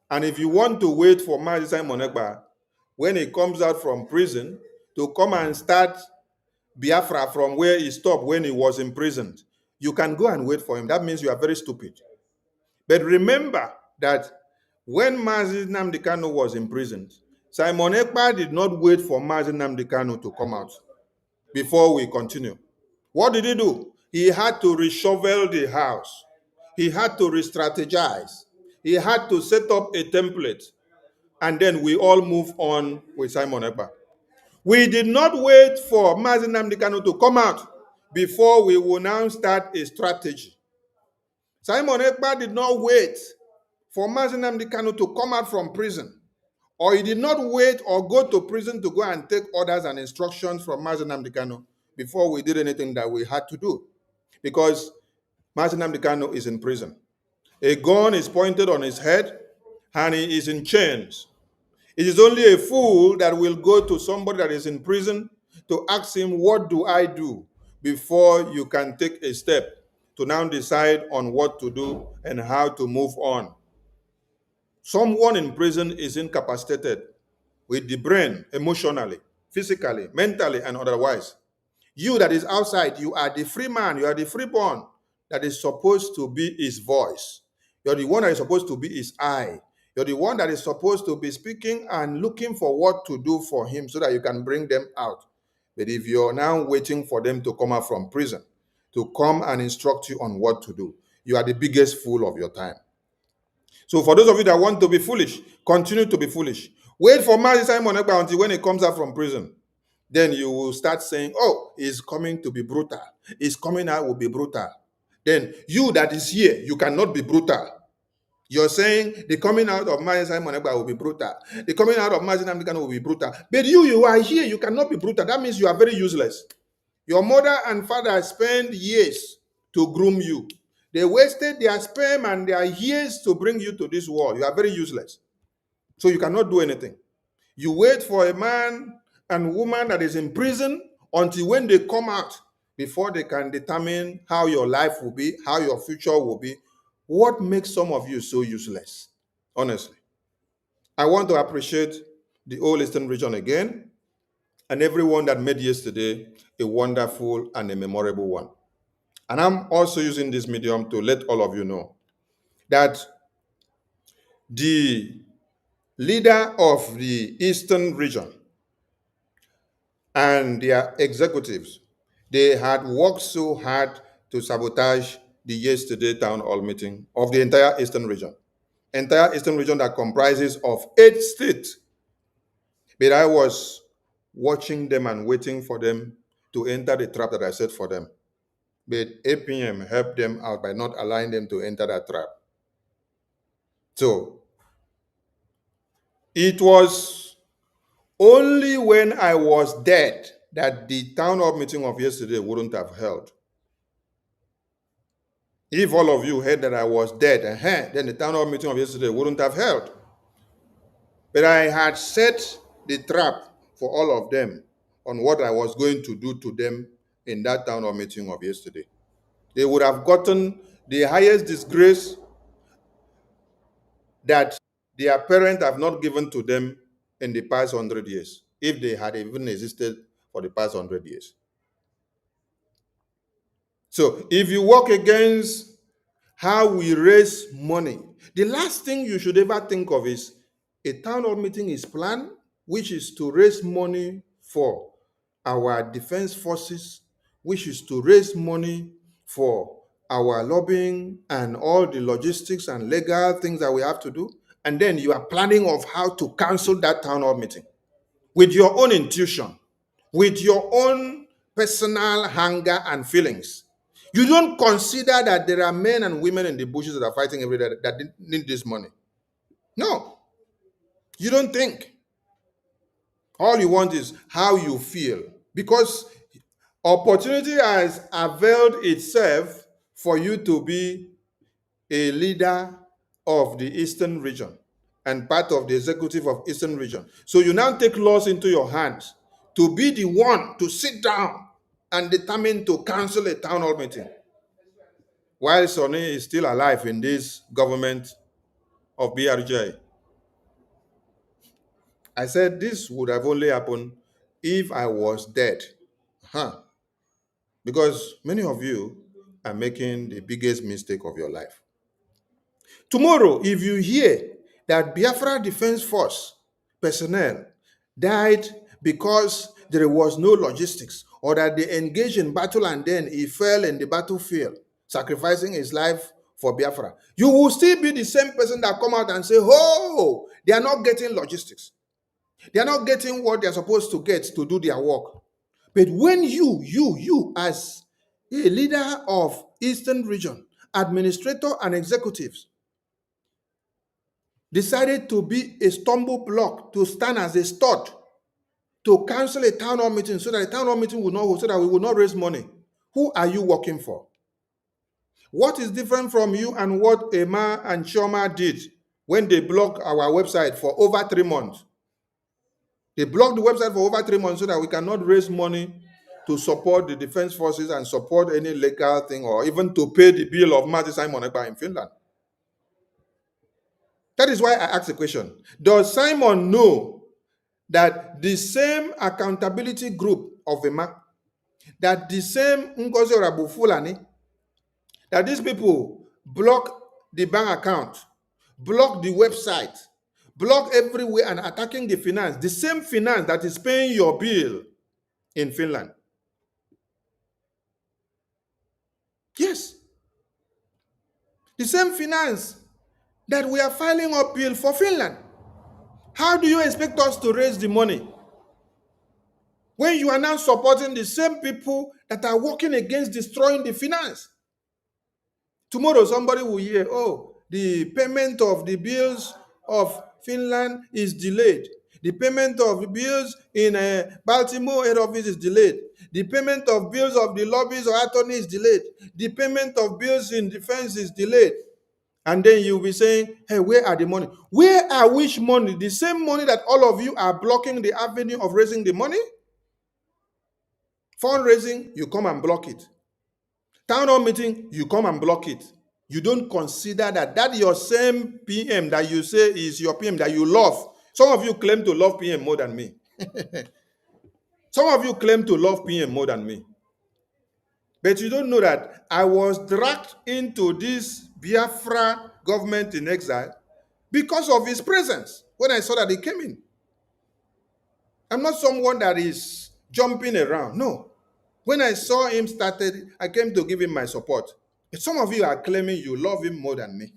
And if you want to wait for Mazi Simon Ekpa, when he comes out from prison, to come and start Biafra from where he stopped when he was imprisoned, you can go and wait for him. That means you are very stupid. But remember that when Mazi Nnamdi Kanu was imprisoned, Simon Ekpa did not wait for Mazi Nnamdi Kanu to come out before we continue. What did he do? He had to reshovel the house. He had to re-strategize. He had to set up a template. And then we all move on with Simon Ekpa. We did not wait for Mazi Nnamdi Kanu to come out before we will now start a strategy. Simon Ekpa did not wait for Mazi Nnamdi Kanu to come out from prison, or he did not wait or go to prison to go and take orders and instructions from Mazi Nnamdi Kanu before we did anything that we had to do. Because Mazi Nnamdi Kanu is in prison. A gun is pointed on his head and he is in chains. It is only a fool that will go to somebody that is in prison to ask him, what do I do, before you can take a step to now decide on what to do and how to move on. Someone in prison is incapacitated with the brain, emotionally, physically, mentally, and otherwise. You that is outside, you are the free man, you are the freeborn that is supposed to be his voice. You're the one that is supposed to be his eye. You're the one that is supposed to be speaking and looking for what to do for him so that you can bring them out. But if you're now waiting for them to come out from prison, to come and instruct you on what to do, you are the biggest fool of your time. So for those of you that want to be foolish, continue to be foolish. Wait for Mazi Simon Ekpa until when he comes out from prison. Then you will start saying, oh, he's coming to be brutal. He's coming out will be brutal. Then you that is here, you cannot be brutal. You're saying the coming out of Mazi Simon Ekpa will be brutal. The coming out of Mazi Nnamdi Kanu will be brutal. But you are here, you cannot be brutal. That means you are very useless. Your mother and father spent years to groom you. They wasted their sperm and their years to bring you to this world. You are very useless. So you cannot do anything. You wait for a man and woman that is in prison until when they come out before they can determine how your life will be, how your future will be. What makes some of you so useless? Honestly. I want to appreciate the whole Eastern region again and everyone that made yesterday a wonderful and a memorable one. And I'm also using this medium to let all of you know that the leader of the Eastern region and their executives, they had worked so hard to sabotage the yesterday town hall meeting of the entire Eastern region. Entire Eastern region that comprises of 8 states. But I was watching them and waiting for them to enter the trap that I set for them. But APM helped them out by not allowing them to enter that trap. So it was only when I was dead that the town hall meeting of yesterday wouldn't have held. If all of you heard that I was dead, then the town hall meeting of yesterday wouldn't have held. But I had set the trap for all of them on what I was going to do to them in that town hall meeting of yesterday. They would have gotten the highest disgrace that their parents have not given to them in the past 100 years, if they had even existed for the past 100 years. So if you work against how we raise money, the last thing you should ever think of is a town hall meeting is planned, which is to raise money for our defense forces, which is to raise money for our lobbying and all the logistics and legal things that we have to do. And then you are planning of how to cancel that town hall meeting with your own intuition, with your own personal hunger and feelings. You don't consider that there are men and women in the bushes that are fighting every day that need this money. No, you don't think. All you want is how you feel, because opportunity has availed itself for you to be a leader of the Eastern region and part of the executive of Eastern region. So you now take laws into your hands to be the one to sit down and determine to cancel a town hall meeting, while Sonny is still alive in this government of BRJ. I said this would have only happened if I was dead. Because many of you are making the biggest mistake of your life. Tomorrow, if you hear that Biafra Defense Force personnel died because there was no logistics, or that they engaged in battle and then he fell in the battlefield, sacrificing his life for Biafra, you will still be the same person that come out and say, oh, they are not getting logistics. They are not getting what they are supposed to get to do their work. But when you as a leader of Eastern Region, administrator and executives, decided to be a stumble block, to stand as a stud, to cancel a town hall meeting so that the town hall meeting will not hold, so that we will not raise money, who are you working for? What is different from you and what Emma and Chioma did when they blocked our website for over 3 months? They blocked the website for over 3 months so that we cannot raise money to support the defense forces and support any legal thing, or even to pay the bill of Marty Simon Ekpa in Finland. That is why I asked the question. Does Simon know that the same accountability group of Emma, that the same Ngozi Orabu Fulani, that these people block the bank account, block the website, block everywhere and attacking the finance, the same finance that is paying your bill in Finland? Yes. The same finance that we are filing up bill for Finland. How do you expect us to raise the money when you are now supporting the same people that are working against destroying the finance? Tomorrow somebody will hear, oh, the payment of the bills of Finland is delayed. The payment of the bills in Baltimore head office is delayed. The payment of bills of the lobbies or attorney is delayed. The payment of bills in defense is delayed. And then you'll be saying, hey, where are the money? Where are which money? The same money that all of you are blocking the avenue of raising the money? Fundraising, you come and block it. Town hall meeting, you come and block it. You don't consider that your same PM that you say is your PM that you love. Some of you claim to love PM more than me. Some of you claim to love PM more than me. But you don't know that I was dragged into this Biafra government in exile because of his presence when I saw that he came in. I'm not someone that is jumping around. No. When I saw him started, I came to give him my support. But some of you are claiming you love him more than me.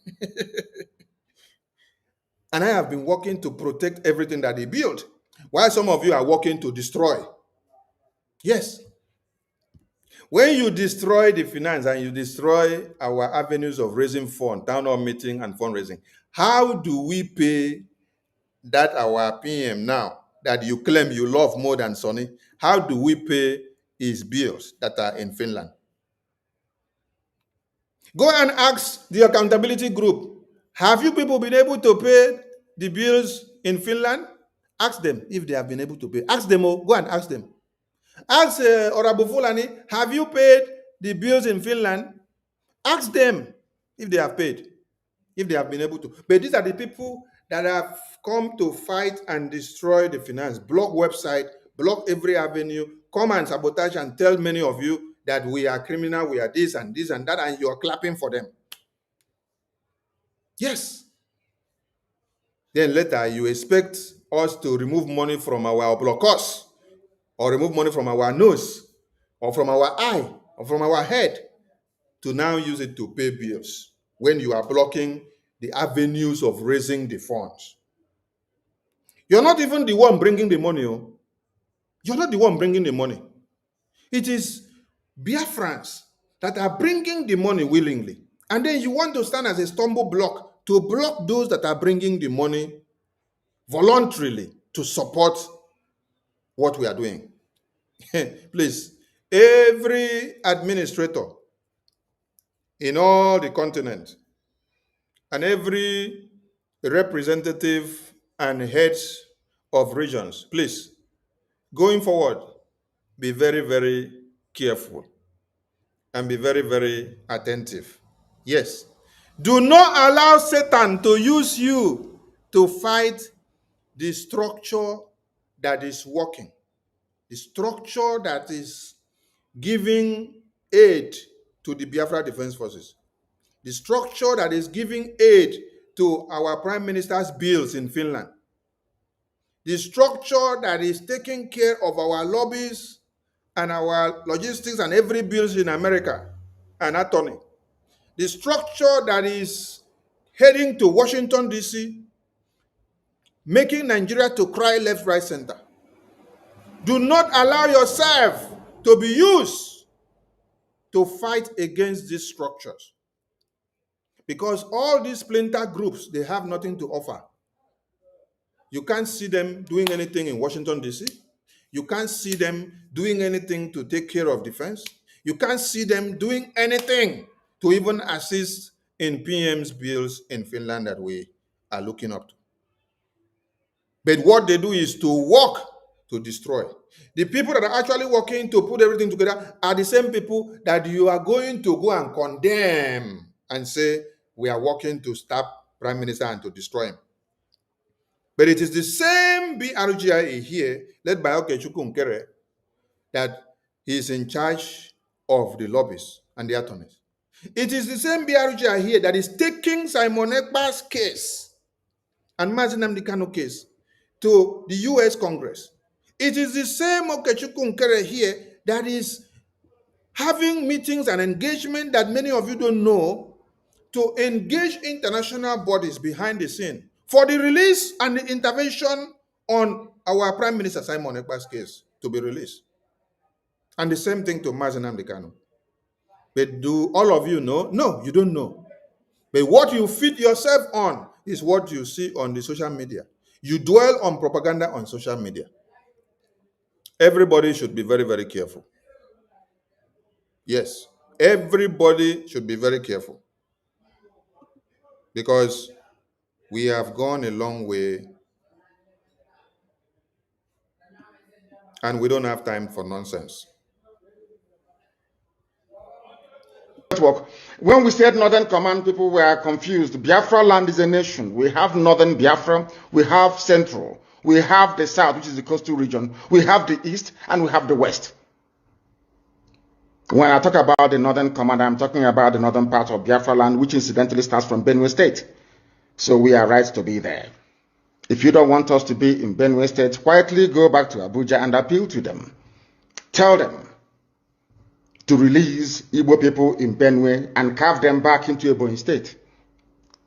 And I have been working to protect everything that he built, while some of you are working to destroy. Yes. When you destroy the finance and you destroy our avenues of raising funds, town hall meeting and fundraising, how do we pay that our PM now that you claim you love more than Sonny? How do we pay his bills that are in Finland? Go and ask the accountability group, have you people been able to pay the bills in Finland? Ask them if they have been able to pay. Ask them, go and ask them. Ask Orabu Fulani, have you paid the bills in Finland? Ask them if they have paid, if they have been able to. But these are the people that have come to fight and destroy the finance, block website, block every avenue, come and sabotage and tell many of you that we are criminal, we are this and that, and you are clapping for them. Yes. Then later you expect us to remove money from our blockers, or remove money from our nose, or from our eye, or from our head, to now use it to pay bills when you are blocking the avenues of raising the funds. You're not even the one bringing the money. Oh. You're not the one bringing the money. It is Biafrans that are bringing the money willingly. And then you want to stand as a stumble block to block those that are bringing the money voluntarily to support what we are doing. Please, every administrator in all the continent and every representative and heads of regions, please, going forward, be very, very careful and be very, very attentive. Yes. Do not allow Satan to use you to fight the structure that is working, the structure that is giving aid to the Biafra Defense Forces, the structure that is giving aid to our Prime Minister's bills in Finland, the structure that is taking care of our lobbies and our logistics and every bills in America and attorney, the structure that is heading to Washington, D.C., making Nigeria to cry left, right, center. Do not allow yourself to be used to fight against these structures. Because all these splinter groups, they have nothing to offer. You can't see them doing anything in Washington, D.C. You can't see them doing anything to take care of defense. You can't see them doing anything to even assist in PM's bills in Finland that we are looking up to. But what they do is to work to destroy. The people that are actually working to put everything together are the same people that you are going to go and condemn and say, we are working to stop Prime Minister and to destroy him. But it is the same BRGIA here, led by Okechukwu Nkere, that he is in charge of the lobbies and the attorneys. It is the same BRGIA here that is taking Simon Ekpa's case and Mazi Nnamdi Kanu case to the US Congress. It is the same Okechukwu Nkere here that is having meetings and engagement that many of you don't know to engage international bodies behind the scene for the release and the intervention on our Prime Minister Simon Ekpa's case to be released. And the same thing to Mazi Nnamdi Kanu. But do all of you know? No, you don't know. But what you feed yourself on is what you see on the social media. You dwell on propaganda on social media. Everybody should be very, very careful. Yes, everybody should be very careful. Because we have gone a long way and we don't have time for nonsense. Network. When we said Northern Command, people were confused. Biafra land is a nation. We have Northern Biafra, we have Central, we have the South, which is the coastal region, we have the East, and we have the West. When I talk about the Northern Command, I'm talking about the northern part of Biafra land, which incidentally starts from Benue State. So we are right to be there. If you don't want us to be in Benue State, quietly go back to Abuja and appeal to them. Tell them to release Igbo people in Benue and carve them back into Ebonyi State.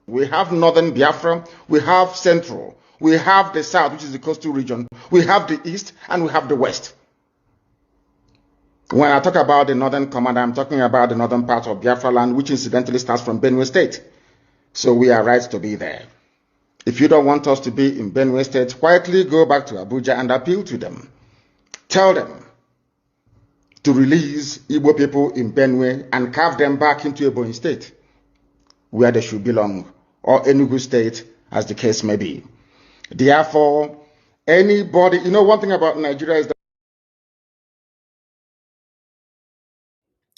We have Northern Biafra, we have Central, we have the South, which is the coastal region, we have the East, and we have the West. When I talk about the Northern Command, I'm talking about the northern part of Biafra land, which incidentally starts from Benue State. So we are right to be there. If you don't want us to be in Benue State, quietly go back to Abuja and appeal to them. Tell them to release Igbo people in Benue and carve them back into Ebonyi State, where they should belong, or Enugu State, as the case may be. Therefore, anybody, one thing about Nigeria is that.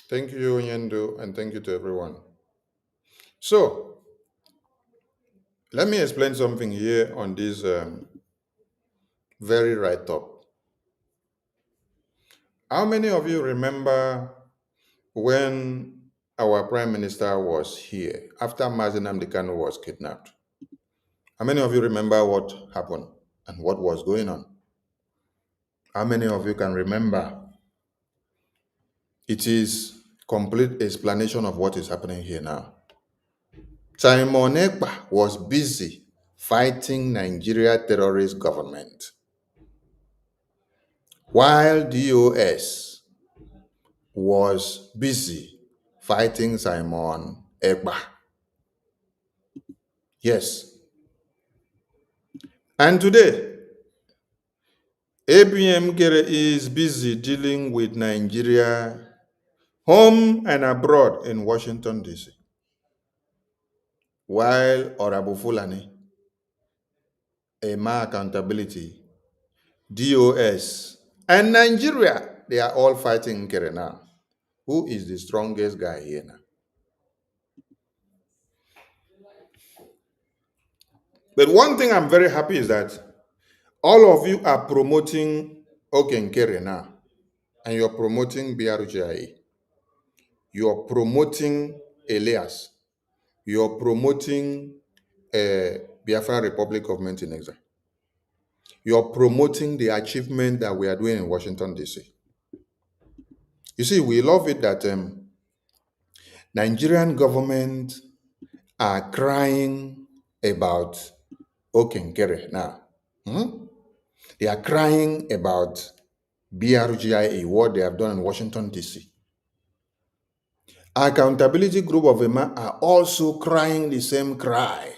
Thank you, Nyendo, and thank you to everyone. So, let me explain something here on this very right top. How many of you remember when our Prime Minister was here, after Mazi Nnamdi Kanu was kidnapped? How many of you remember what happened and what was going on? How many of you can remember? It is complete explanation of what is happening here now. Simon Ekpa was busy fighting Nigeria terrorist government, while DOS was busy fighting Simon Ekpa. Yes. And today, APM Kere is busy dealing with Nigeria home and abroad in Washington, D.C. While Honorable Fulani, Ema Accountability, DOS, and Nigeria, they are all fighting Nkere now. Who is the strongest guy here now? But one thing I'm very happy is that All of you are promoting Okenkere now, and you're promoting BRGIA. You're promoting Elias. You're promoting Biafra Republic Government in Exile. You're promoting the achievement that we are doing in Washington, D.C. You see, we love it that Nigerian government are crying about Okenkere now. They are crying about BRGIA, what they have done in Washington, D.C. Accountability Group of Emma are also crying the same cry.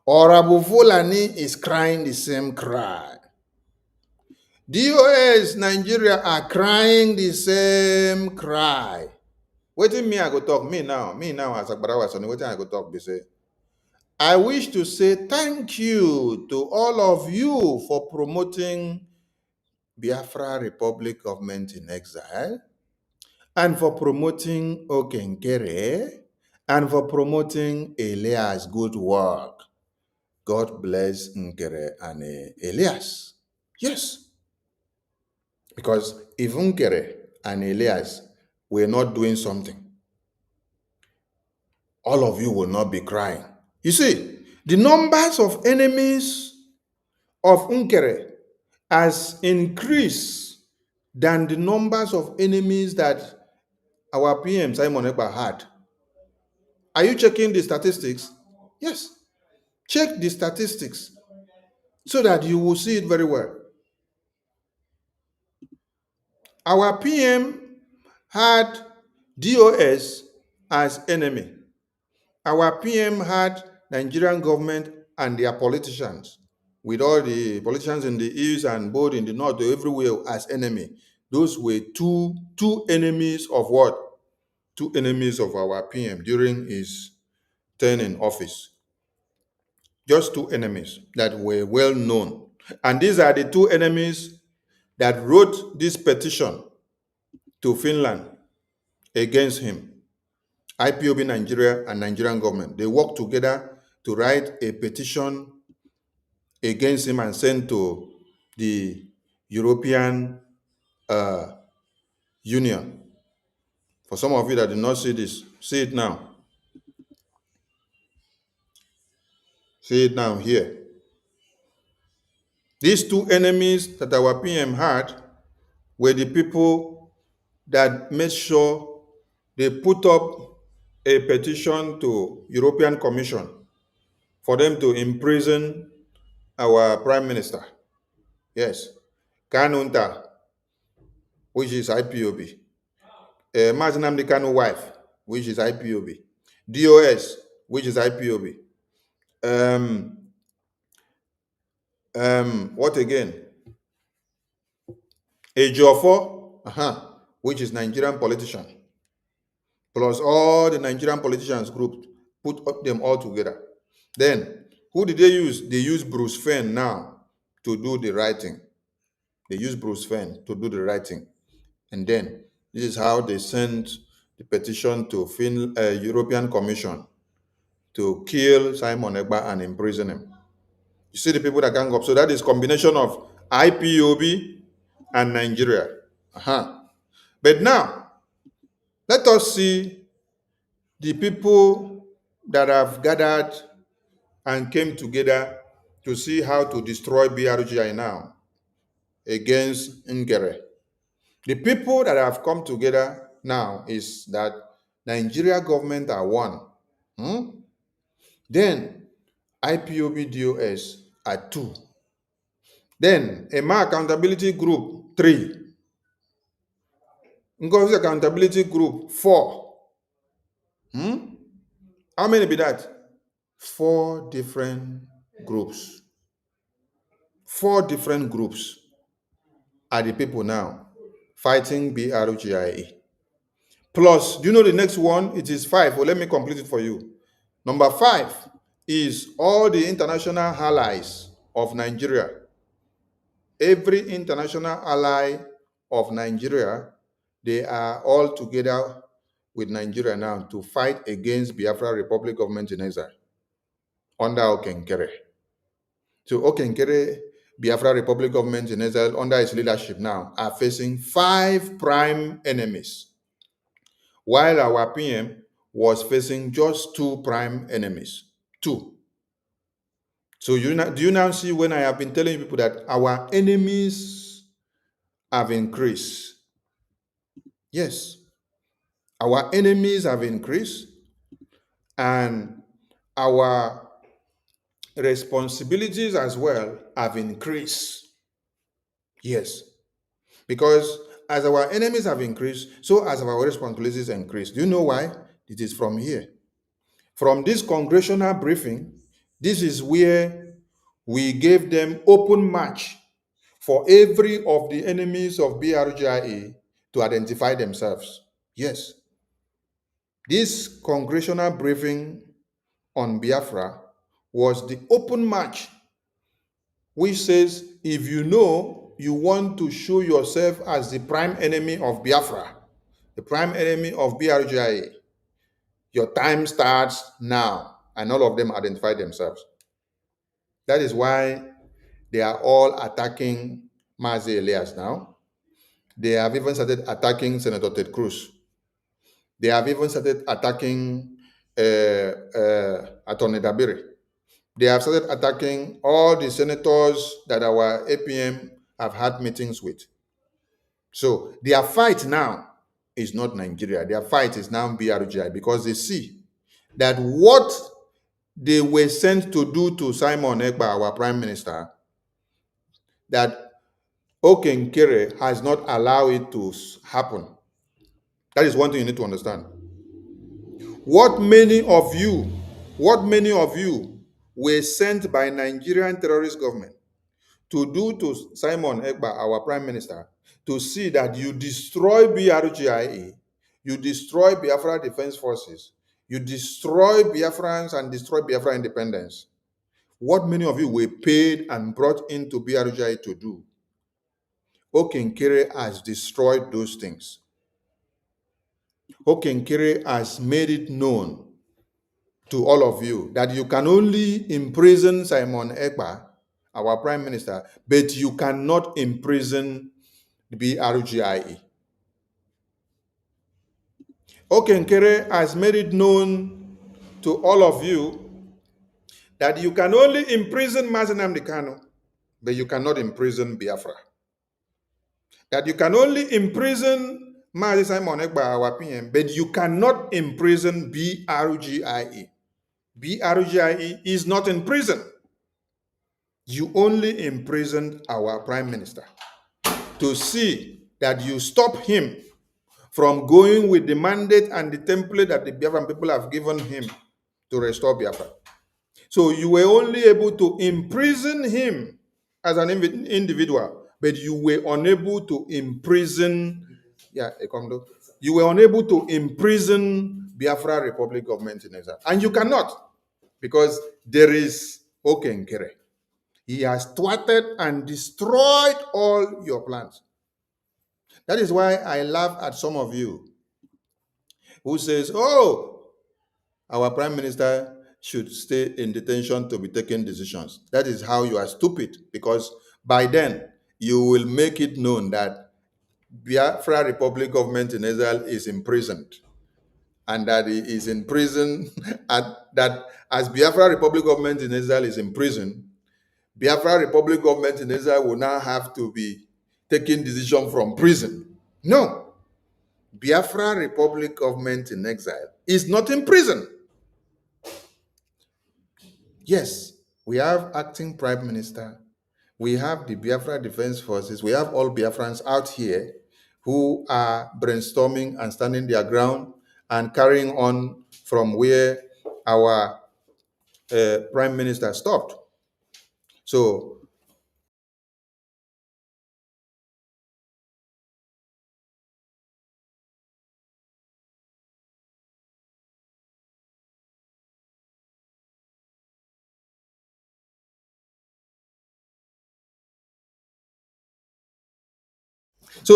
Honorable Fulani is crying the same cry. DOS Nigeria are crying the same cry. Wetin me I go talk? Me now as Agbarawa Sonny, wetin I go talk be say, I wish to say thank you to all of you for promoting Biafra Republic Government in Exile, and for promoting Okenkere, and for promoting Elias' good work. God bless Nkere and Elias. Yes. Because if Nkere and Elias were not doing something, all of you will not be crying. You see, the numbers of enemies of Nkere has increased than the numbers of enemies that our PM Simon Ekpa had. Are you checking the statistics? Yes. Check the statistics so that you will see it very well. Our PM had DOS as enemy. Our PM had Nigerian government and their politicians, with all the politicians in the east and both in the north, everywhere as enemy. Those were two enemies of what? Two enemies of our PM during his term in office. Just two enemies that were well known. And these are the two enemies that wrote this petition to Finland against him. IPOB Nigeria and Nigerian government. They worked together to write a petition against him and send to the European Union. For some of you that did not see this, see it now. See it now here. These two enemies that our PM had were the people that made sure they put up a petition to European Commission for them to imprison our Prime Minister. Yes. Kanunta, which is IPOB. Mazinam Kanu wife, which is IPOB. DOS, which is IPOB. What again? Ejiofor, which is Nigerian politician. Plus all the Nigerian politicians group, put them all together. Then, who did they use? They used Bruce Fenn now to do the writing. They used Bruce Fenn to do the writing. And then, this is how they sent the petition to European Commission to kill Simon Ekpa and imprison him. You see the people that gang up. So that is combination of IPOB and Nigeria. But now, let us see the people that have gathered and came together to see how to destroy BRGI now against Ngere. The people that have come together now is that Nigeria government are one. Then IPOB DOS are 2. Then EMA Accountability Group 3. Ngozi Accountability Group 4. How many be that? 4 different groups. 4 different groups are the people now fighting BRGIA. Plus, do you know the next one? It is 5. Well, let me complete it for you. Number 5 is all the international allies of Nigeria. Every international ally of Nigeria, they are all together with Nigeria now to fight against Biafra Republic Government in Exile under Okenkere. So Okenkere, Biafra Republic government in Israel under its leadership now are facing 5 prime enemies, while our PM was facing just 2 prime enemies. 2. So do you now see when I have been telling people that our enemies have increased? Yes, our enemies have increased, and our responsibilities as well have increased. Yes, because as our enemies have increased, so as our responsibilities increase. Do you know why? It is from here. From this congressional briefing, this is where we gave them open march for every of the enemies of BRGIA to identify themselves. Yes. This congressional briefing on Biafra was the open march, which says if you know you want to show yourself as the prime enemy of Biafra, the prime enemy of BRGIA, your time starts now. And all of them identify themselves. That is why they are all attacking Mazi Elias now. They have even started attacking Senator Ted Cruz. They have even started attacking Attorney Dabiri. They have started attacking all the senators that our APM have had meetings with. So their fight now is not Nigeria. Their fight is now BRGI, because they see that what they were sent to do to Simon Ekpa, our prime minister, that Okenkere has not allowed it to happen. That is one thing you need to understand. What many of you were sent by Nigerian terrorist government to do to Simon Ekpa, our prime minister, to see that you destroy BRGIA, you destroy Biafra Defense Forces, you destroy Biafrans and destroy Biafra independence. What many of you were paid and brought into BRGIA to do, Okenkere has destroyed those things. Okenkere has made it known to all of you that you can only imprison Simon Ekpa, our prime minister, but you cannot imprison the BRGIA. Okenkere has made it known to all of you that you can only imprison Mazi Nnamdi Kanu, but you cannot imprison Biafra. That you can only imprison Mazi Simon Ekpa, our PM, but you cannot imprison BRGIA. BRGIE is not in prison. You only imprisoned our prime minister to see that you stop him from going with the mandate and the template that the Biafran people have given him to restore Biafra. So you were only able to imprison him as an individual, but you were unable to imprison, you were unable to imprison Biafra Republic government in exile. And you cannot, because there is Okenkere. He has thwarted and destroyed all your plans. That is why I laugh at some of you who says, oh, our prime minister should stay in detention to be taking decisions. That is how you are stupid, because by then you will make it known that Biafra Republic government in Israel is imprisoned, and that he is in prison, and that as Biafra Republic government in Israel is in prison, Biafra Republic government in Israel will now have to be taking decision from prison. No. Biafra Republic government in exile is not in prison. Yes, we have acting prime minister. We have the Biafra Defense Forces. We have all Biafrans out here who are brainstorming and standing their ground and carrying on from where our prime minister stopped. So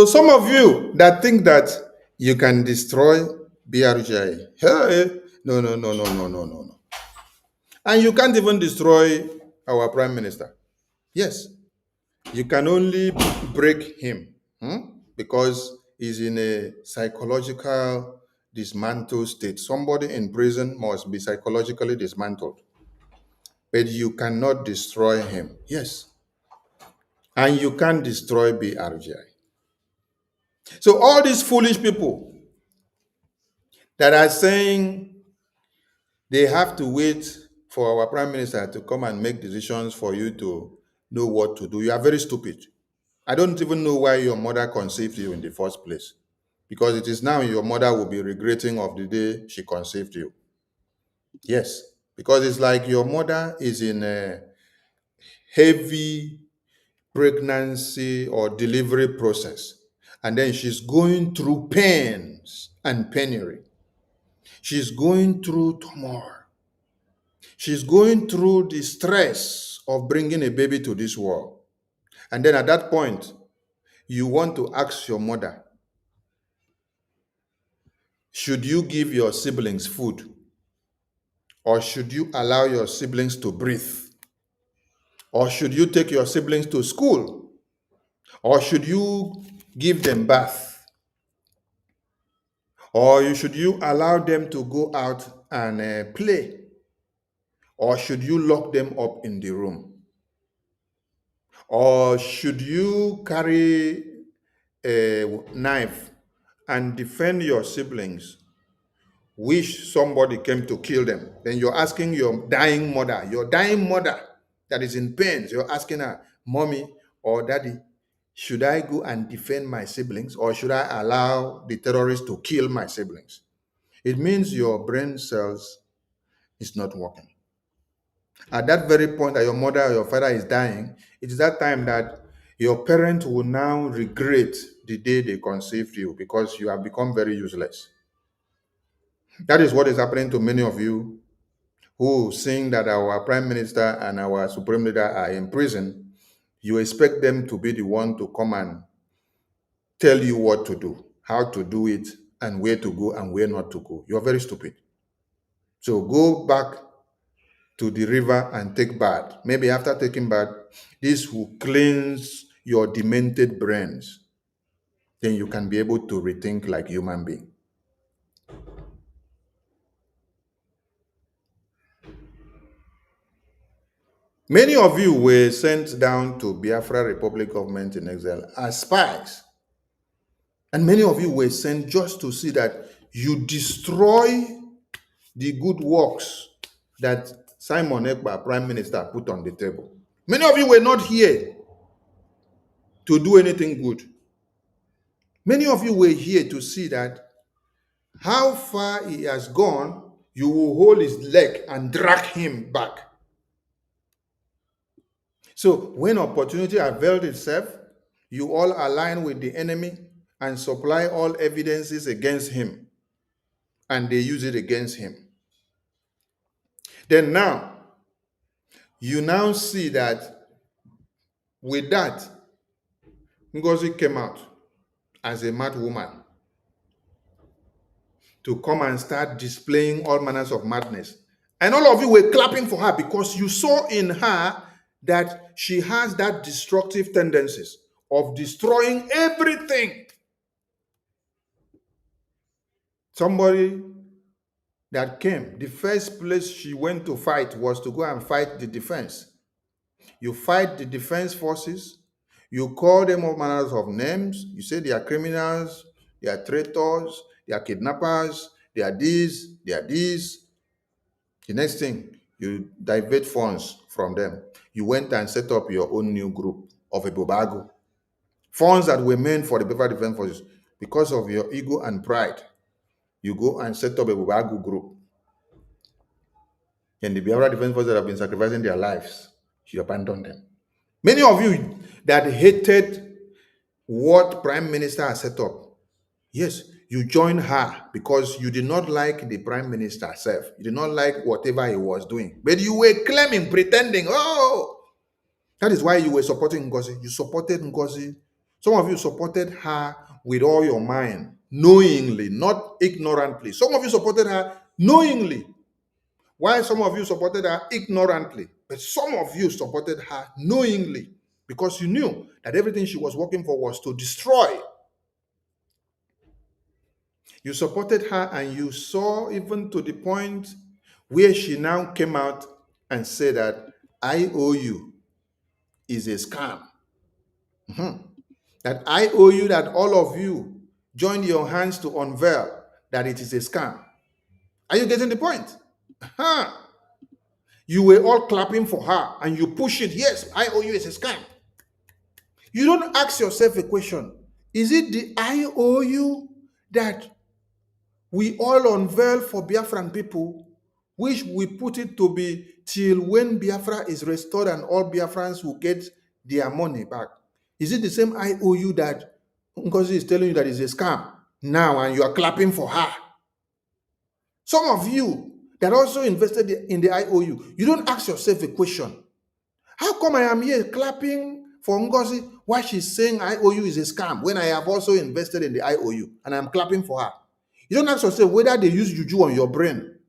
some of you that think that you can destroy BRGI, hey, no. And you can't even destroy our prime minister. Yes, you can only break him because he's in a psychological dismantled state. Somebody in prison must be psychologically dismantled, but you cannot destroy him. Yes, and you can't destroy BRGI. So all these foolish people that are saying they have to wait for our prime minister to come and make decisions for you to know what to do, you are very stupid. I don't even know why your mother conceived you in the first place, because it is now your mother will be regretting of the day she conceived you. Yes, because it's like your mother is in a heavy pregnancy or delivery process, and then she's going through pains and penury. She's going through turmoil. She's going through the stress of bringing a baby to this world. And then at that point, you want to ask your mother, should you give your siblings food? Or should you allow your siblings to breathe? Or should you take your siblings to school? Or should you give them bath? Or should you allow them to go out and play? Or should you lock them up in the room? Or should you carry a knife and defend your siblings, wish somebody came to kill them? Then you're asking your dying mother that is in pain, you're asking her, mommy or daddy, should I go and defend my siblings, or should I allow the terrorists to kill my siblings? It means your brain cells is not working. At that very point that your mother or your father is dying, it is that time that your parent will now regret the day they conceived you, because you have become very useless. That is what is happening to many of you who, seeing that our prime minister and our supreme leader are in prison, you expect them to be the one to come and tell you what to do, how to do it, and where to go and where not to go. You're very stupid. So go back to the river and take bath. Maybe after taking bath, this will cleanse your demented brains. Then you can be able to rethink like human being. Many of you were sent down to Biafra Republic government in exile as spies. And many of you were sent just to see that you destroy the good works that Simon Ekpa, Prime Minister, put on the table. Many of you were not here to do anything good. Many of you were here to see that how far he has gone, you will hold his leg and drag him back. So when opportunity availed itself, you all align with the enemy and supply all evidences against him, and they use it against him. Then now, you now see that with that, Ngozi came out as a mad woman to come and start displaying all manners of madness. And all of you were clapping for her because you saw in her that she has that destructive tendencies of destroying everything. Somebody that came, the first place she went to fight was to go and fight the defense. You fight the defense forces, you call them all manners of names, you say they are criminals, they are traitors, they are kidnappers, they are this, they are this. The next thing, you divert funds from them. You went and set up your own new group of a Bobago. Funds that were meant for the Biafra Defense Forces. Because of your ego and pride, you go and set up a Bobago group. And the Biafra Defense Forces that have been sacrificing their lives, you abandon them. Many of you that hated what Prime Minister has set up, yes, you joined her because you did not like the Prime Minister herself. You did not like whatever he was doing. But you were claiming, pretending, oh, that is why you were supporting Ngozi. You supported Ngozi. Some of you supported her with all your mind, knowingly, not ignorantly. Some of you supported her knowingly. Why some of you supported her ignorantly? But some of you supported her knowingly because you knew that everything she was working for was to destroy. You supported her and you saw even to the point where she now came out and said that IOU is a scam. That IOU, that all of you joined your hands to unveil that it is a scam. Are you getting the point? Huh. You were all clapping for her and you push it. Yes, IOU is a scam. You don't ask yourself a question. Is it the IOU that we all unveil for Biafran people, which we put it to be till when Biafra is restored and all Biafrans will get their money back? Is it the same IOU that Ngozi is telling you that is a scam now and you are clapping for her? Some of you that also invested in the IOU, you don't ask yourself a question. How come I am here clapping for Ngozi while she's saying IOU is a scam when I have also invested in the IOU and I'm clapping for her? You don't ask yourself whether they use juju on your brain.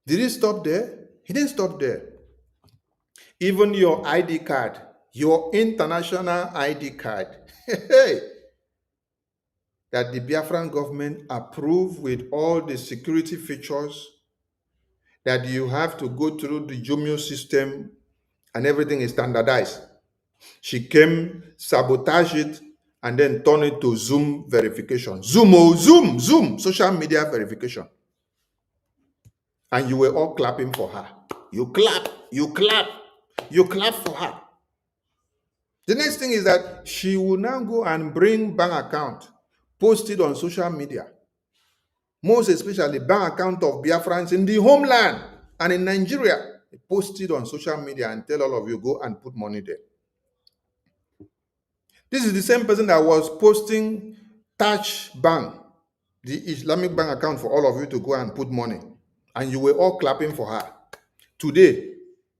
Did he stop there? He didn't stop there. Even your ID card, your international ID card, that the Biafran government approved with all the security features that you have to go through the Jumio system and everything is standardized. She came, sabotage it, and then turn it to Zoom verification. Zoom, social media verification. And you were all clapping for her. You clap for her. The next thing is that she will now go and bring bank account, post it on social media. Most especially bank account of Biafrans in the homeland and in Nigeria. Post it on social media and tell all of you, go and put money there. This is the same person that was posting Touch Bank, the Islamic bank account for all of you to go and put money. And you were all clapping for her. Today,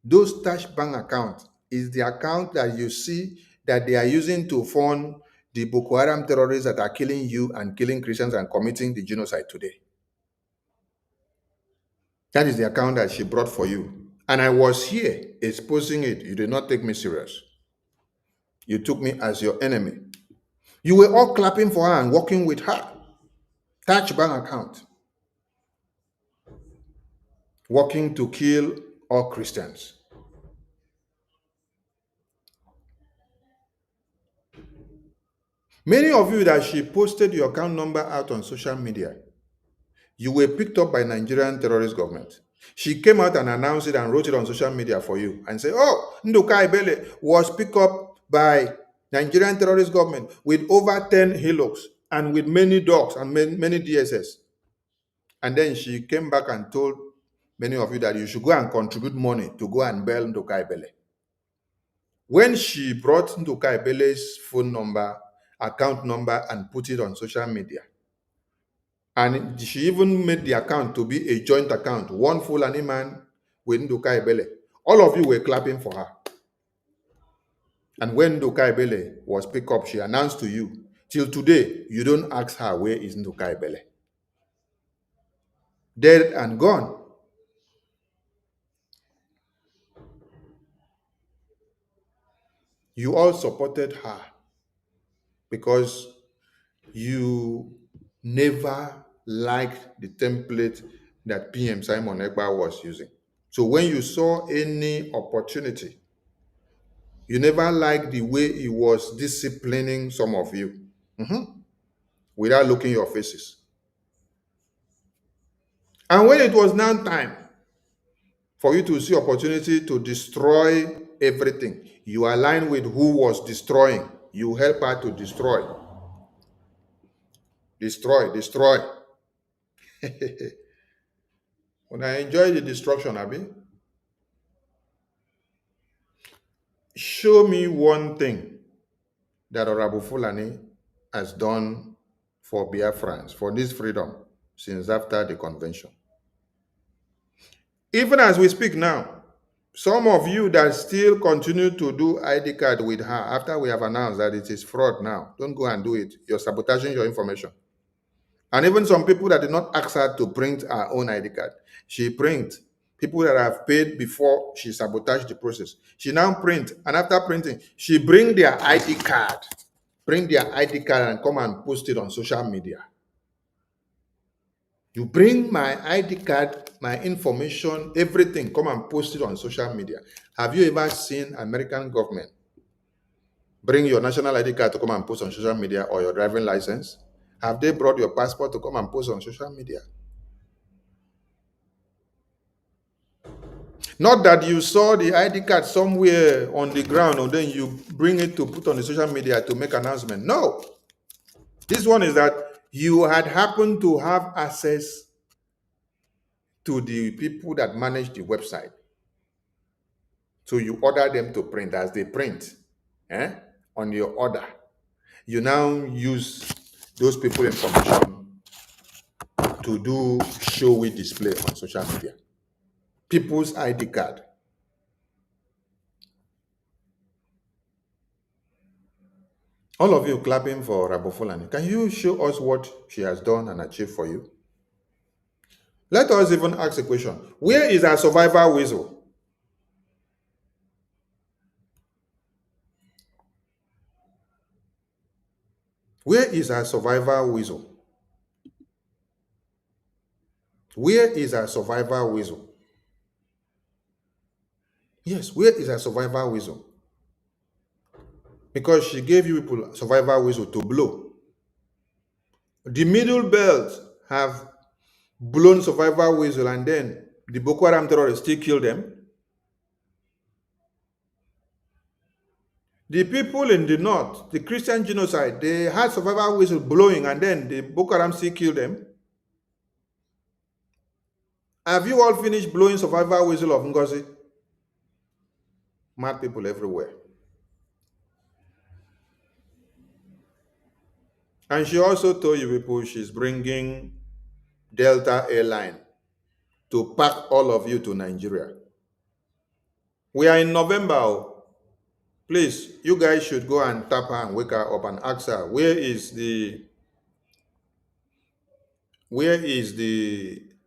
those Touch Bank account is the account that you see that they are using to fund the Boko Haram terrorists that are killing you and killing Christians and committing the genocide today. That is the account that she brought for you. And I was here exposing it. You did not take me serious. You took me as your enemy. You were all clapping for her and working with her. Touch Bank account. Working to kill all Christians. Many of you that she posted your account number out on social media, you were picked up by Nigerian terrorist government. She came out and announced it and wrote it on social media for you and said, oh, Nduka Ibele was picked up by Nigerian terrorist government with over 10 hillocks and with many dogs and many DSS. And then she came back and told many of you that you should go and contribute money to go and bail Nduka Ibele. When she brought Nduka Ibele's phone number, account number, and put it on social media, and she even made the account to be a joint account, one Fulani man with Nduka Ibele. All of you were clapping for her. And when Nduka Ibele was picked up, she announced to you, till today, you don't ask her where is Nduka Ibele. Dead and gone. You all supported her because you never liked the template that PM Simon Ekpa was using. So when you saw any opportunity, you never liked the way he was disciplining some of you without looking your faces. And when it was now time for you to see opportunity to destroy everything, you align with who was destroying. You help her to destroy. Destroy. When I enjoy the destruction, Abi, show me one thing that Honorable Fulani has done for Biafrans, for this freedom, since after the convention. Even as we speak now, some of you that still continue to do ID card with her after we have announced that it is fraud now, don't go and do it. You're sabotaging your information. And even some people that did not ask her to print her own ID card, she print. People that have paid before she sabotaged the process. She now print, and after printing, she bring their ID card. Bring their ID card and come and post it on social media. You bring my ID card, my information, everything, come and post it on social media. Have you ever seen American government bring your national ID card to come and post on social media, or your driving license? Have they brought your passport to come and post on social media? Not that you saw the ID card somewhere on the ground and then you bring it to put on the social media to make announcement. No. This one is that you had happened to have access to the people that manage the website. So you order them to print. As they print on your order, you now use those people information to do showy display on social media. People's ID card. All of you clapping for Rabo Fulani. Can you show us what she has done and achieved for you? Let us even ask a question. Where is our survivor whistle? Where is our survivor whistle? Where is our survivor whistle? Yes, where is our survivor whistle? Because she gave you people survivor whistle to blow. The middle belt have blown survivor whistle, and then the Boko Haram terrorists still kill them. The people in the north, the Christian genocide, they had survivor whistle blowing, and then the Boko Haram still killed them. Have you all finished blowing survivor whistle of Ngozi? Mad people everywhere. And she also told you people she's bringing Delta Airline to pack all of you to Nigeria. We are in November. Please, you guys should go and tap her and wake her up and ask her, where is the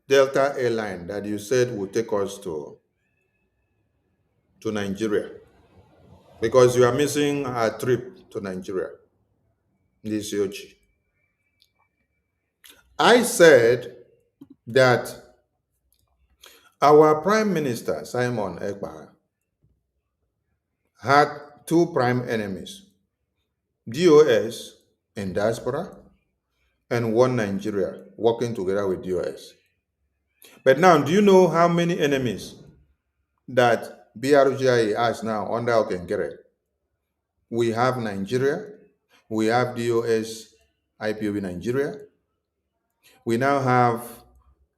Delta Airline that you said would take us to Nigeria? Because you are missing a trip to Nigeria. This Yochi. I said that our Prime Minister, Simon Ekpa, had two prime enemies, DOS in diaspora and one Nigeria working together with DOS. But now, do you know how many enemies that BRGI has now under Okenkere? We have Nigeria, we have DOS IPOB Nigeria, we now have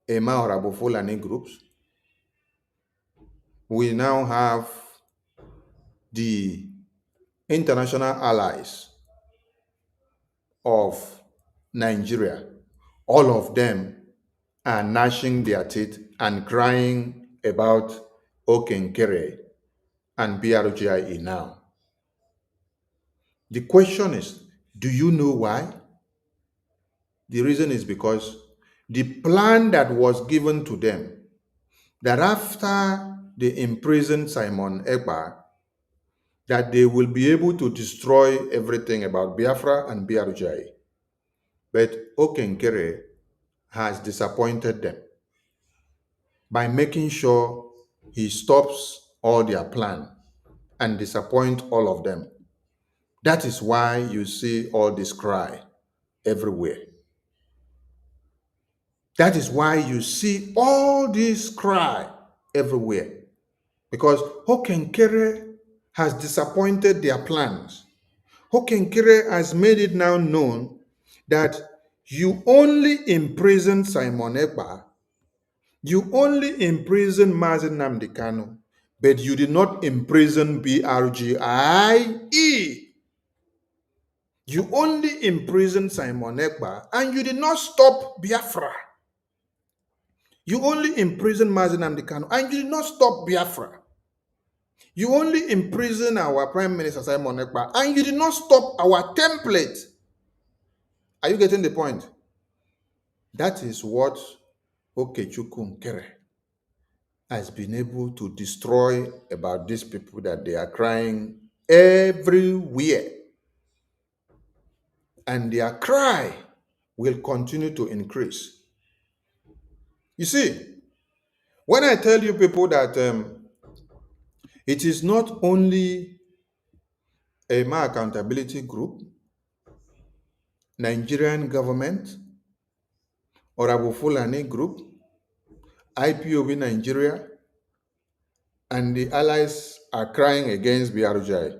Emma or Rabo Fulani groups, we now have the international allies of Nigeria. All of them are gnashing their teeth and crying about Okenkere and BRGIE now. The question is, do you know why? The reason is because the plan that was given to them, that after they imprison Simon Ekpa, that they will be able to destroy everything about Biafra and BRGIE. But Okenkere has disappointed them by making sure he stops all their plan and disappoint all of them. That is why you see all this cry everywhere. That is why you see all this cry everywhere. Because Okenkere has disappointed their plans. Okenkere has made it now known that you only imprison Simon Ekpa, you only imprison Mazi Nnamdi Kanu, but you did not imprison BRGIE. You only imprisoned Simon Ekpa and you did not stop Biafra. You only imprisoned Mazi Nnamdi Kanu and you did not stop Biafra. You only imprisoned our Prime Minister Simon Ekpa and you did not stop our template. Are you getting the point? That is what Okechukwu Nkere has been able to destroy about these people, that they are crying everywhere. And their cry will continue to increase. You see, when I tell you people that it is not only a Emma Accountability Group, Nigerian government, or Abu Fulani Group, IPOB Nigeria, and the allies are crying against BRJ.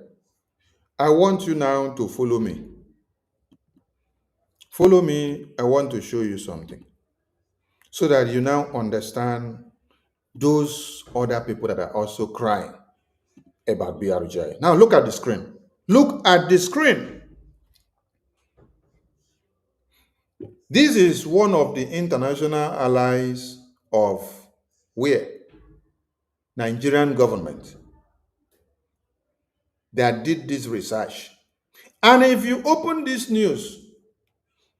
I want you now to follow me. Follow me, I want to show you something, so that you now understand those other people that are also crying about BRJ. Now look at the screen. Look at the screen. This is one of the international allies of where? Nigerian government that did this research. And if you open this news,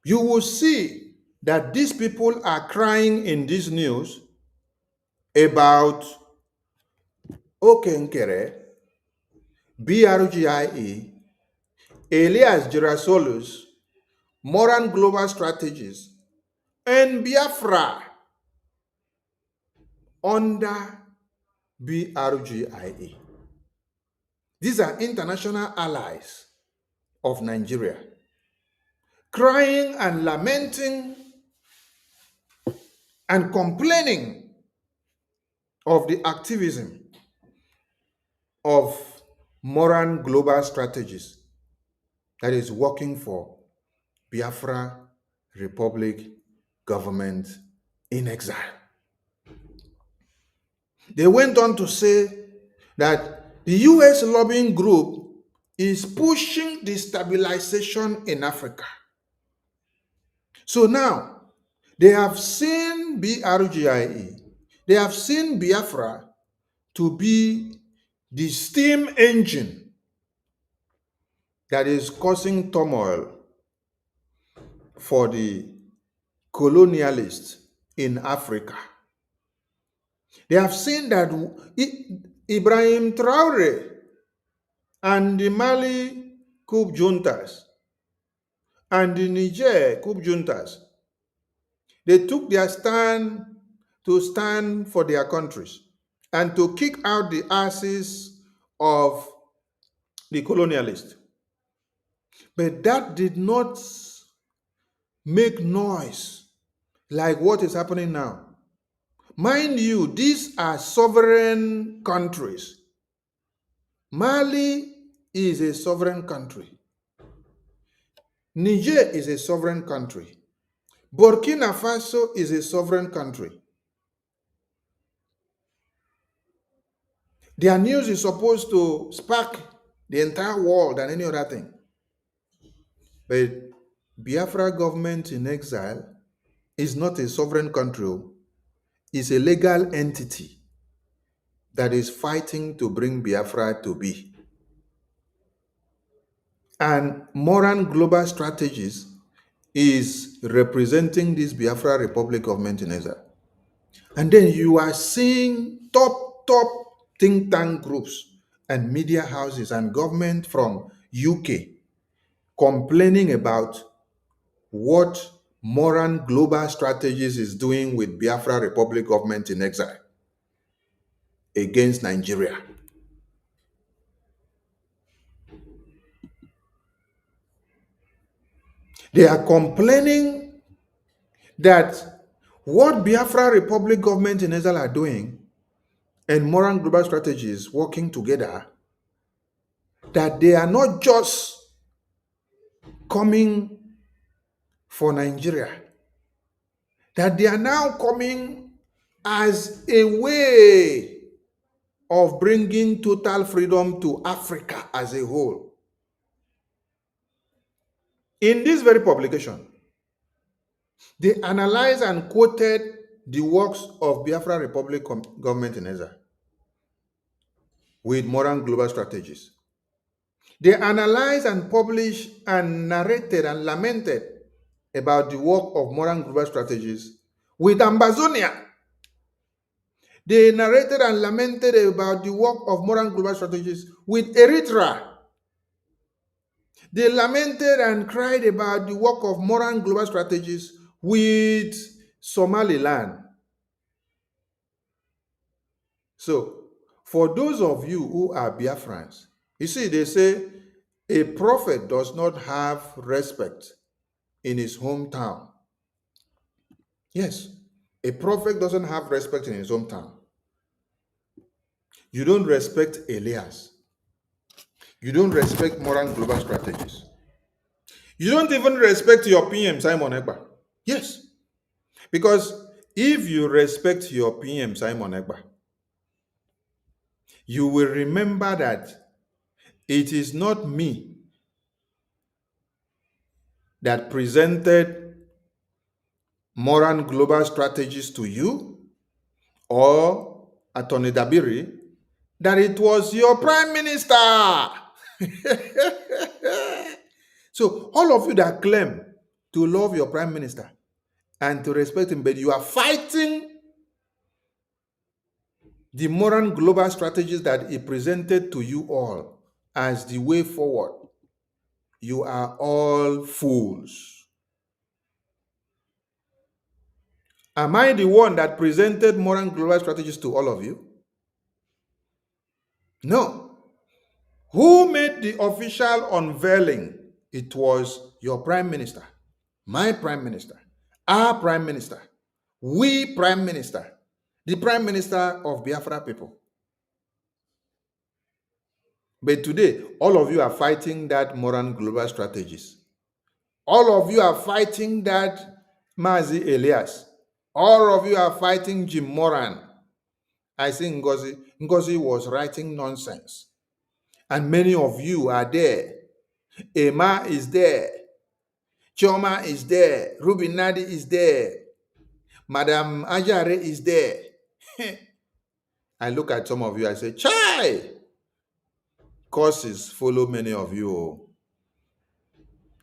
you will see that these people are crying in this news about Okenkere, BRGIE, Elias Girasolus, Moran Global Strategies, and Biafra under BRGIE. These are international allies of Nigeria, crying and lamenting and complaining of the activism of Moran Global Strategies that is working for Biafra Republic government in exile. They went on to say that the US lobbying group is pushing destabilization in Africa. So now, they have seen BRGIE, they have seen Biafra to be the steam engine that is causing turmoil for the colonialists in Africa. They have seen that Ibrahim Traore and the Mali coup juntas and the Niger coup juntas, they took their stand to stand for their countries and to kick out the asses of the colonialists. But that did not make noise like what is happening now. Mind you, these are sovereign countries. Mali is a sovereign country. Niger is a sovereign country. Burkina Faso is a sovereign country. Their news is supposed to spark the entire world and any other thing. But Biafra government in exile is not a sovereign country. It's a legal entity that is fighting to bring Biafra to be. And Moran Global Strategies is representing this Biafra Republic government in exile. And then you are seeing top think tank groups and media houses and government from UK complaining about what Moran Global Strategies is doing with Biafra Republic government in exile against Nigeria. They are complaining that what Biafra Republic government in exile are doing and Moran Global Strategies working together, that they are not just coming for Nigeria, that they are now coming as a way of bringing total freedom to Africa as a whole. In this very publication, they analyzed and quoted the works of Biafra Republic government in exile with Moran Global Strategies. They analyzed and published and narrated and lamented about the work of modern global strategies with Ambazonia. They narrated and lamented about the work of modern global strategies with Eritrea. They lamented and cried about the work of modern global strategies with Somaliland. So, for those of you who are Biafrans, you see, they say a prophet does not have respect in his hometown. Yes, a prophet doesn't have respect in his hometown. You don't respect Elias. You don't respect modern global strategies. You don't even respect your PM, Simon Ekpa. Yes, because if you respect your PM, Simon Ekpa, you will remember that it is not me that presented modern global strategies to you or Attorney Dabiri, that it was your prime minister. So all of you that claim to love your prime minister and to respect him, but you are fighting the modern global strategies that he presented to you all as the way forward, you are all fools. Am I the one that presented modern global strategies to all of you? No. Who made the official unveiling? It was your prime minister, my prime minister, our prime minister, we prime minister, the prime minister of Biafra people. But today, all of you are fighting that modern global strategies. All of you are fighting that Mazi Elias. All of you are fighting Jim Moran. I think Ngozi was writing nonsense. And many of you are there. Emma is there. Choma is there. Ruby Nadi is there. Madam Ajare is there. I look at some of you, I say, Chai! Curses follow many of you.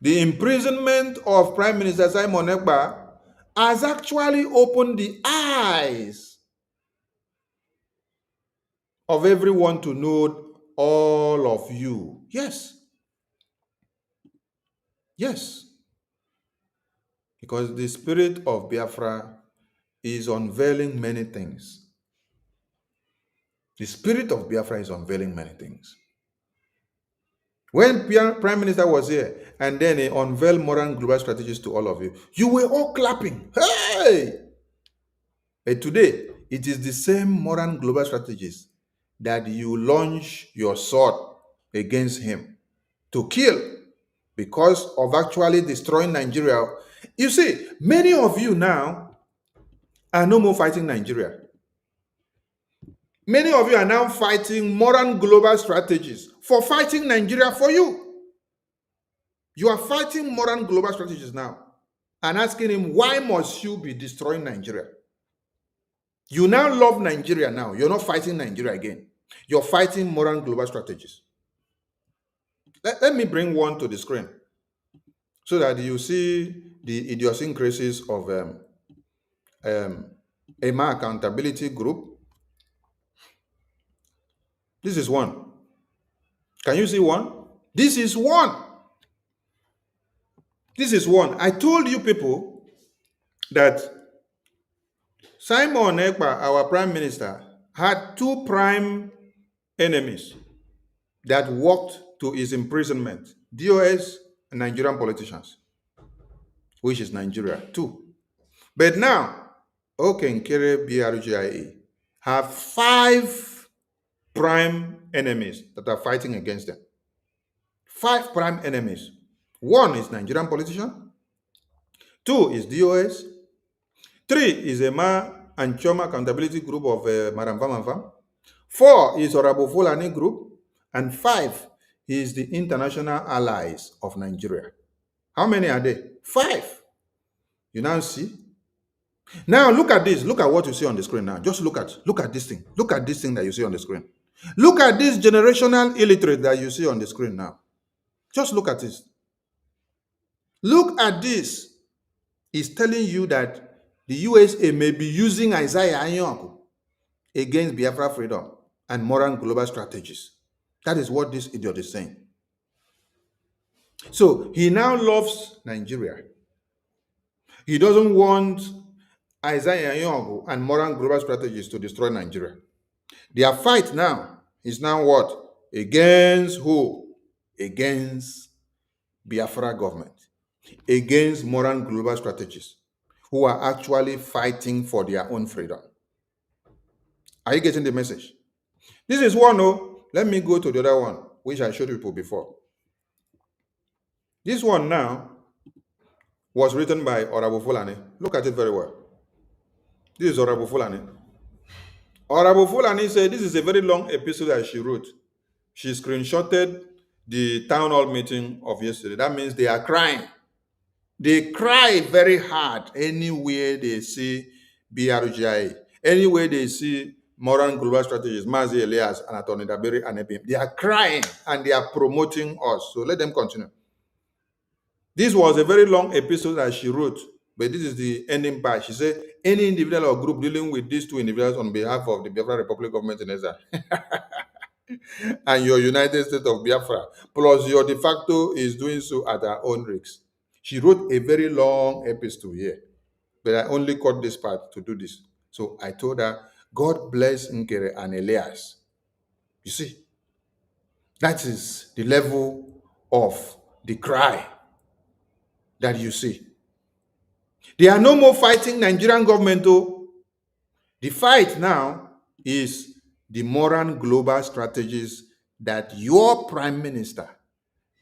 The imprisonment of Prime Minister Simon Ekpa has actually opened the eyes of everyone to know all of you. Yes. Yes. Because the spirit of Biafra is unveiling many things. The spirit of Biafra is unveiling many things. When Prime Minister was here and then he unveiled modern global strategies to all of you, you were all clapping. Hey! But today, it is the same modern global strategies that you launch your sword against him to kill because of actually destroying Nigeria. You see, many of you now are no more fighting Nigeria. Many of you are now fighting modern global strategies for fighting Nigeria for you. You are fighting modern global strategies now and asking him, why must you be destroying Nigeria? You now love Nigeria now. You're not fighting Nigeria again. You're fighting modern global strategies. Let me bring one to the screen so that you see the idiosyncrasies of EMA Accountability Group. This is one. Can you see one? This is one. This is one. I told you people that Simon Ekpa, our prime minister, had two prime enemies that walked to his imprisonment, DOS and Nigerian politicians, which is Nigeria too. But now, Okenkere BRGIA have 5 prime enemies that are fighting against them. 5 prime enemies. 1 is Nigerian politician. 2 is DOS. 3 is EMA and Choma Accountability Group of Madam Vamamvam. 4 is Orabo Fulani Group. And 5 is the international allies of Nigeria. How many are they? 5. You now see? Now look at this. Look at what you see on the screen now. Just look at this thing. Look at this thing that you see on the screen. Look at this generational illiterate that you see on the screen now. Just look at this. Look at this. is telling you that the USA may be using Isaiah Anyonku against Biafra freedom and moral global strategies. That is what this idiot is saying. So he now loves Nigeria. He doesn't want Isaiah Anyonku and moral global strategies to destroy Nigeria. Their fight now is now what? Against who? Against Biafra government, against moral global strategies, who are actually fighting for their own freedom. Are you getting the message? This is one. Oh, let me go to the other one, which I showed people before. This one now was written by Honorable Fulani. Look at it very well. This is Honorable Fulani. Honorable Fulani said this is a very long episode that she wrote. She screenshotted the town hall meeting of yesterday. That means they are crying. They cry very hard anywhere they see BRGI, anywhere they see moral global strategies, Mazi Elias and Attorney Dabiri and Ebim. They are crying and they are promoting us. So let them continue. This was a very long episode that she wrote, but this is the ending part. She said, any individual or group dealing with these two individuals on behalf of the Biafra Republic government in Israel and your United States of Biafra, plus your de facto is doing so at our own risk. She wrote a very long epistle here, but I only cut this part to do this. So I told her, God bless Nkere and Elias. You see, that is the level of the cry that you see. They are no more fighting Nigerian government, though. The fight now is the moral global strategies that your prime minister,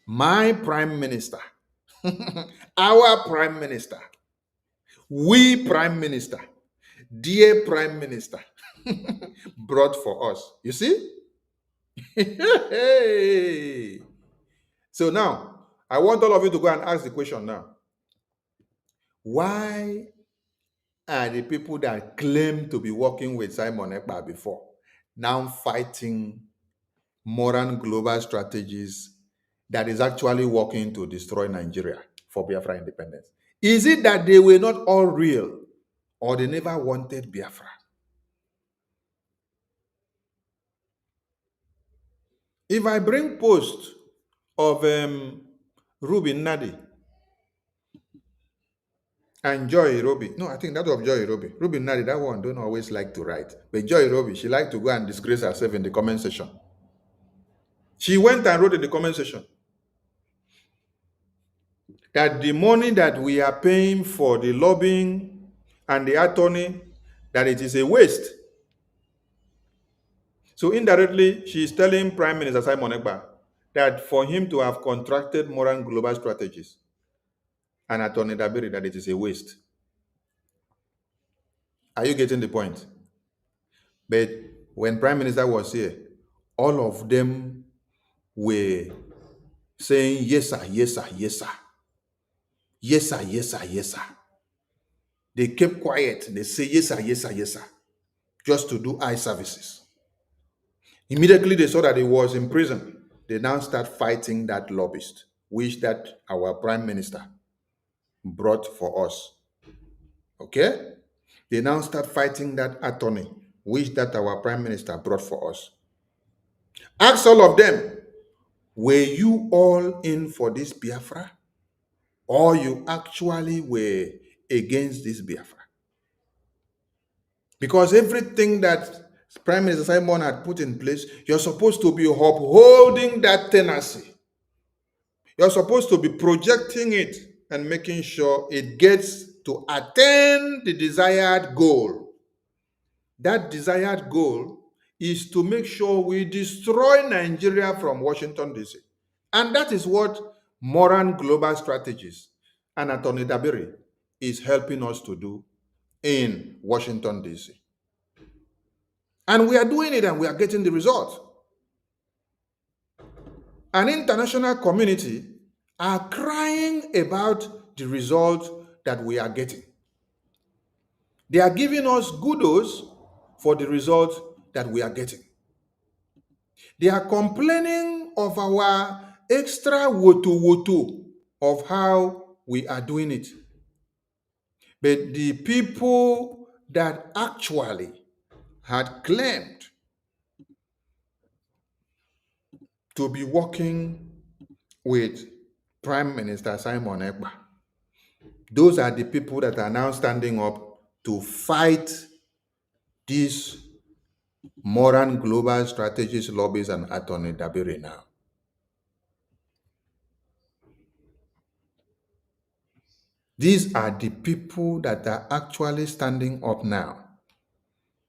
my prime minister, our prime minister, we prime minister, dear prime minister, brought for us. You see? So now, I want all of you to go and ask the question now. Why are the people that claim to be working with Simon Ekpa before now fighting moral global strategies that is actually working to destroy Nigeria for Biafra independence? Is it that they were not all real or they never wanted Biafra? If I bring post of Ruby Nadi and Joy Roby, no, I think that was Joy Roby. Ruby Nadi, that one don't always like to write. But Joy Roby, she liked to go and disgrace herself in the comment section. She went and wrote in the comment section that the money that we are paying for the lobbying and the attorney, that it is a waste. So indirectly, she is telling Prime Minister Simon Ekpa that for him to have contracted moral global strategies and Attorney Dabiri, that it is a waste. Are you getting the point? But when Prime Minister was here, all of them were saying, yes, sir, yes, sir, yes, sir. Yes, sir, yes, sir, yes, sir. They kept quiet. They say, yes, sir, yes, sir, yes, sir, just to do eye services. Immediately they saw that he was in prison. They now start fighting that lobbyist, which that our Prime Minister brought for us. Okay? They now start fighting that attorney, which that our Prime Minister brought for us. Ask all of them, were you all in for this Biafra? Or you actually were against this Biafra? Because everything that Prime Minister Simon had put in place, you're supposed to be upholding that tenacity. You're supposed to be projecting it and making sure it gets to attain the desired goal. That desired goal is to make sure we destroy Nigeria from Washington, D.C. And that is what Moran Global Strategies and Attorney Dabiri is helping us to do in Washington, D.C. And we are doing it and we are getting the result. An international community are crying about the result that we are getting. They are giving us kudos for the result that we are getting. They are complaining of our extra woto of how we are doing it. But the people that actually had claimed to be working with Prime Minister Simon Ekpa, those are the people that are now standing up to fight these modern global strategies, lobbies, and Attorney Dabiri now. These are the people that are actually standing up now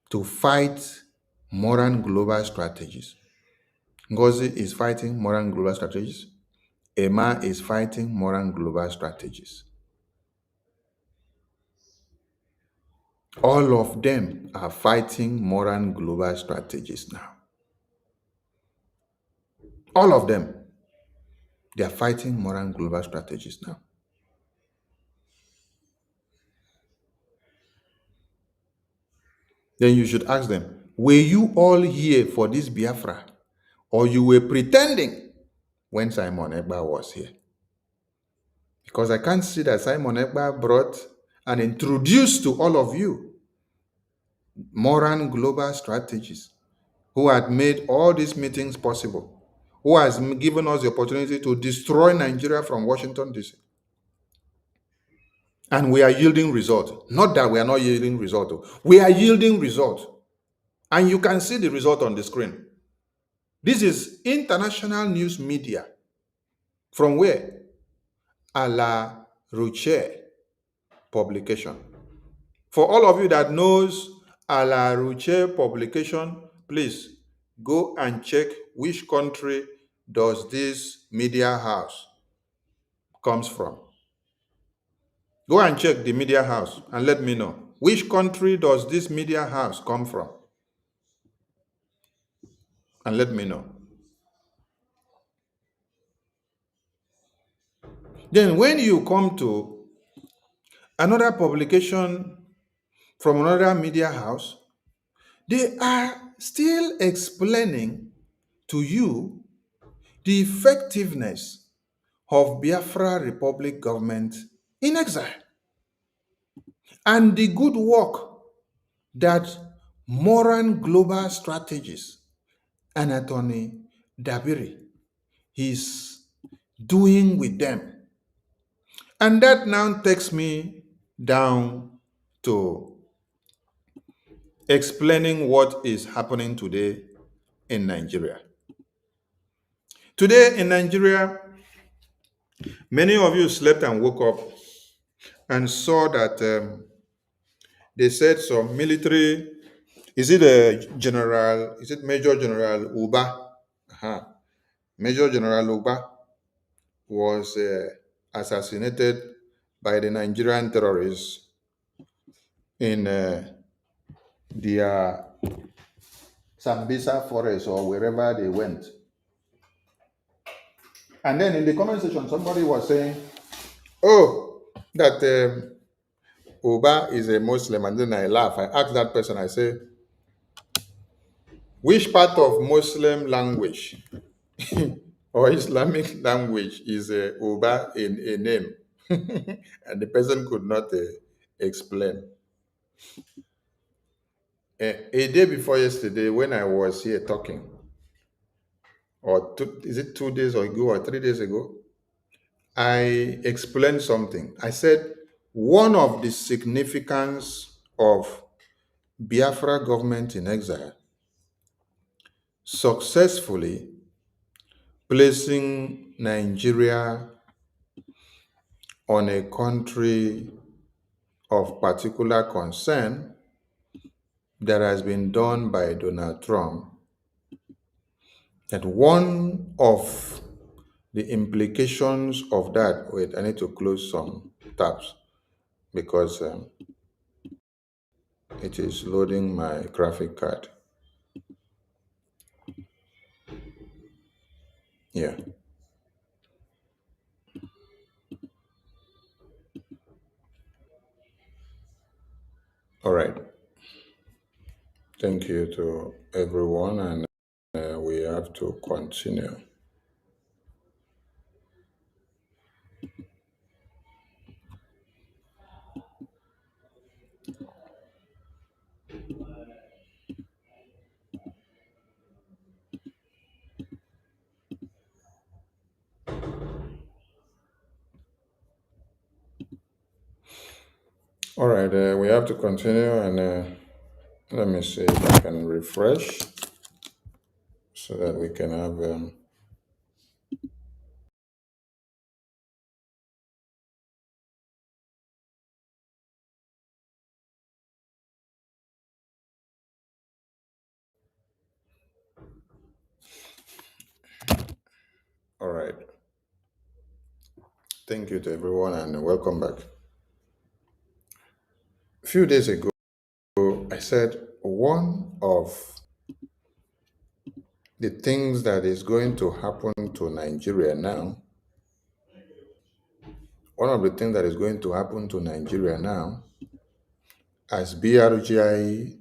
to fight modern global strategies. Ngozi is fighting modern global strategies. Emma is fighting modern global strategies. All of them are fighting modern global strategies now. All of them, they are fighting modern global strategies now. Then you should ask them, were you all here for this Biafra? Or you were pretending when Simon Ekpa was here? Because I can't see that Simon Ekpa brought and introduced to all of you modern global strategies, who had made all these meetings possible, who has given us the opportunity to destroy Nigeria from Washington, D.C. And we are yielding result. Not that we are not yielding result. We are yielding result. And you can see the result on the screen. This is international news media. From where? A la Roche publication. For all of you that knows A la Roche publication, please go and check which country does this media house comes from. Go and check the media house and let me know. Which country does this media house come from? And let me know. Then when you come to another publication from another media house, they are still explaining to you the effectiveness of Biafra Republic government in exile and the good work that modern global strategies and Attorney Dabiri is doing with them. And that now takes me down to explaining what is happening today in Nigeria. Today in Nigeria, many of you slept and woke up and saw that they said some military, is it Major General Uba? Major General Uba was assassinated by the Nigerian terrorists in their Sambisa forest or wherever they went. And then in the comment section, somebody was saying, oh, that Uba is a Muslim. And then I laugh. I asked that person, I say, which part of Muslim language or Islamic language is Uba in a name? And the person could not explain. A day before yesterday, when I was here talking, or is it 2 days ago or 3 days ago, I explained something. I said one of the significance of Biafra government in exile successfully placing Nigeria on a country of particular concern that has been done by Donald Trump, that one of the implications of that, wait, I need to close some tabs because it is loading my graphic card. Yeah. All right. Thank you to everyone, and we have to continue. All right, we have to continue, and let me see if I can refresh so that we can have. All right. Thank you to everyone, and welcome back. A few days ago, I said one of the things that is going to happen to Nigeria now, as BRGI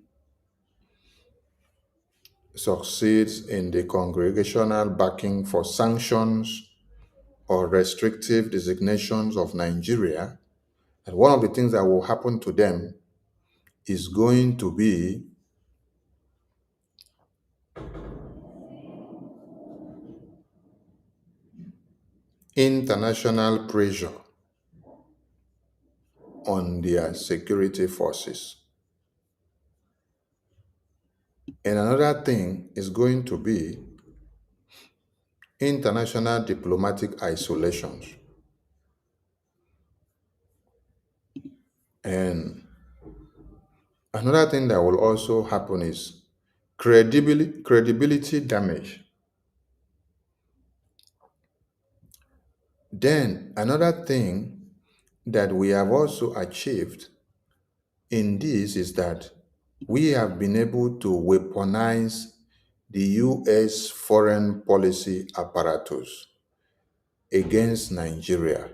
succeeds in the congregational backing for sanctions or restrictive designations of Nigeria, and one of the things that will happen to them is going to be international pressure on their security forces. And another thing is going to be international diplomatic isolations. And another thing that will also happen is credibility damage. Then another thing that we have also achieved in this is that we have been able to weaponize the US foreign policy apparatus against Nigeria.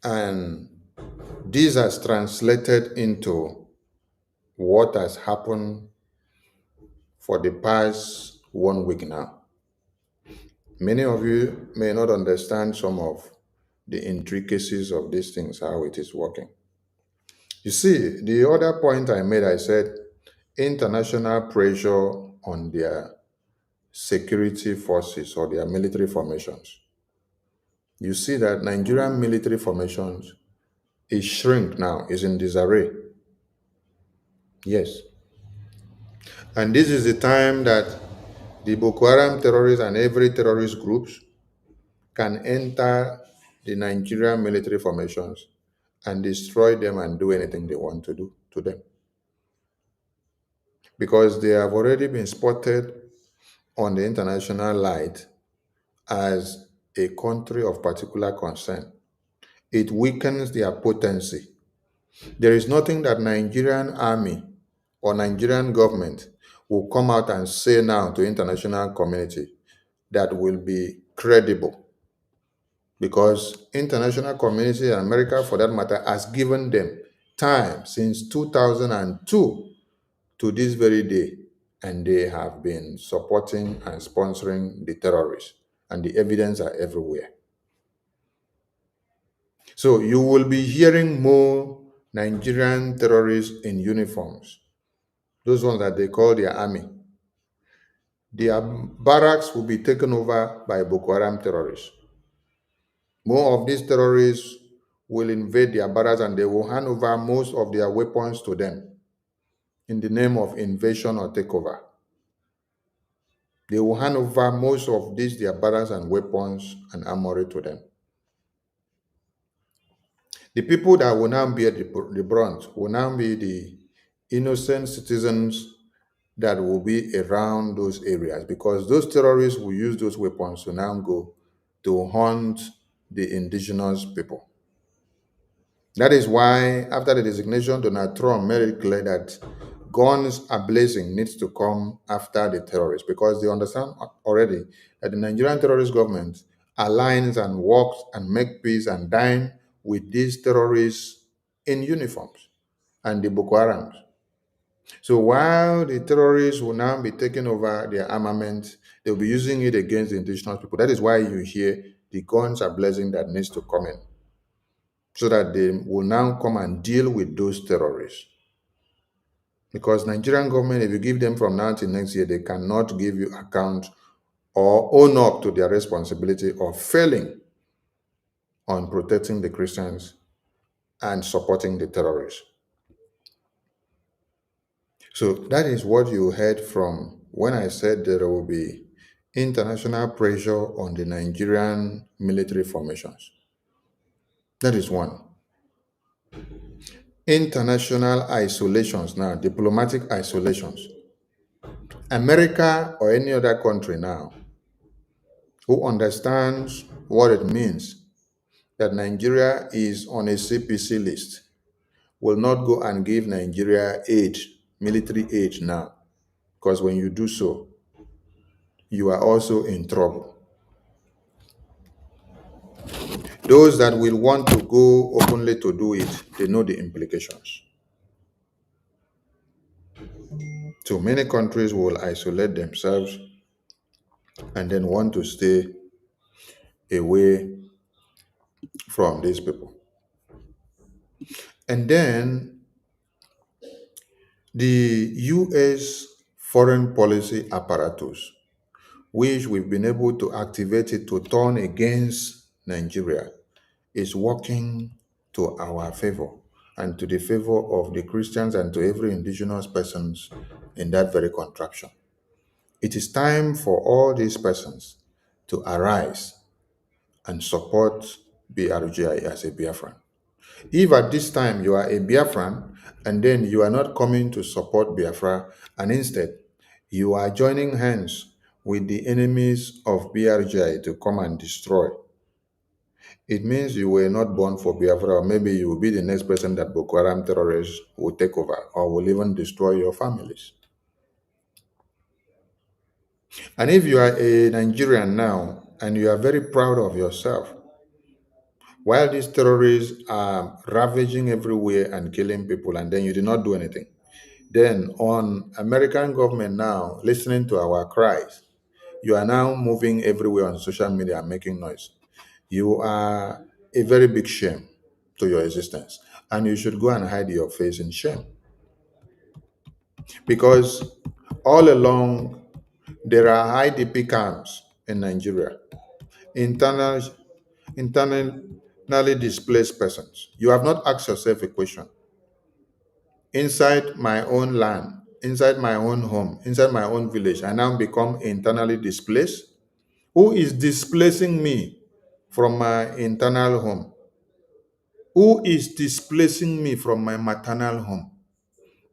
And this has translated into what has happened for the past 1 week now. Many of you may not understand some of the intricacies of these things, how it is working. You see, the other point I made, I said international pressure on their security forces or their military formations. You see that Nigerian military formations is shrink now, is in disarray. Yes. And this is the time that the Boko Haram terrorists and every terrorist groups can enter the Nigerian military formations and destroy them and do anything they want to do to them. Because they have already been spotted on the international light as a country of particular concern. It weakens their potency. There is nothing that Nigerian army or Nigerian government will come out and say now to international community that will be credible, because international community and America for that matter has given them time since 2002 to this very day, and they have been supporting and sponsoring the terrorists, and the evidence are everywhere. So you will be hearing more Nigerian terrorists in uniforms, those ones that they call their army. Their barracks will be taken over by Boko Haram terrorists. More of these terrorists will invade their barracks and they will hand over most of their weapons to them in the name of invasion or takeover. They will hand over most of these their barracks and weapons and armory to them. The people that will now bear the brunt will now be the innocent citizens that will be around those areas, because those terrorists will use those weapons to now go to hunt the indigenous people. That is why, after the designation, Donald Trump made it clear that guns are blazing needs to come after the terrorists, because they understand already that the Nigerian terrorist government aligns and works and make peace and dine with these terrorists in uniforms and the Boko Harams. So while the terrorists will now be taking over their armament, they'll be using it against the indigenous people. That is why you hear the guns are blazing that needs to come in, so that they will now come and deal with those terrorists. Because Nigerian government, if you give them from now till next year, they cannot give you account or own up to their responsibility of failing on protecting the Christians and supporting the terrorists. So that is what you heard from when I said there will be international pressure on the Nigerian military formations. That is one. International isolations now, diplomatic isolations. America or any other country now who understands what it means that Nigeria is on a CPC list will not go and give Nigeria aid, military aid now. Because when you do so, you are also in trouble. Those that will want to go openly to do it, they know the implications. So many countries will isolate themselves and then want to stay away from these people. And then the US foreign policy apparatus, which we've been able to activate it to turn against Nigeria, is working to our favor and to the favor of the Christians and to every indigenous persons in that very contraption. It is time for all these persons to arise and support BRGI as a Biafran. If at this time you are a Biafran and then you are not coming to support Biafra and instead you are joining hands with the enemies of BRGI to come and destroy, it means you were not born for Biafra, or maybe you will be the next person that Boko Haram terrorists will take over or will even destroy your families. And if you are a Nigerian now and you are very proud of yourself, while these terrorists are ravaging everywhere and killing people and then you did not do anything, then on American government now listening to our cries, you are now moving everywhere on social media and making noise. You are a very big shame to your existence, and you should go and hide your face in shame. Because all along, there are IDP camps in Nigeria, internally displaced persons. You have not asked yourself a question. Inside my own land, inside my own home, inside my own village, I now become internally displaced. Who is displacing me from my internal home? Who is displacing me from my maternal home?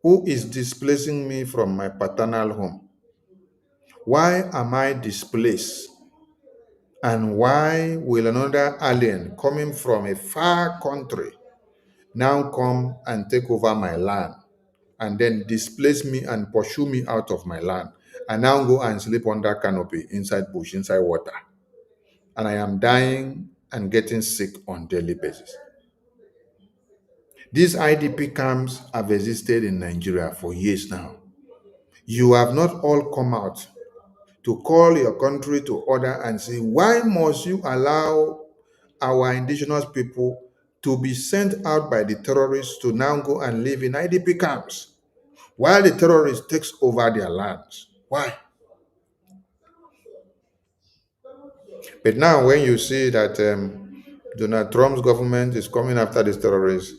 Who is displacing me from my paternal home? Why am I displaced? And why will another alien coming from a far country now come and take over my land and then displace me and pursue me out of my land and now go and sleep under canopy inside bush, inside water? And I am dying and getting sick on daily basis. These IDP camps have existed in Nigeria for years now. You have not all come out to call your country to order and say, why must you allow our indigenous people to be sent out by the terrorists to now go and live in IDP camps while the terrorists takes over their lands? Why? But now when you see that Donald Trump's government is coming after these terrorists,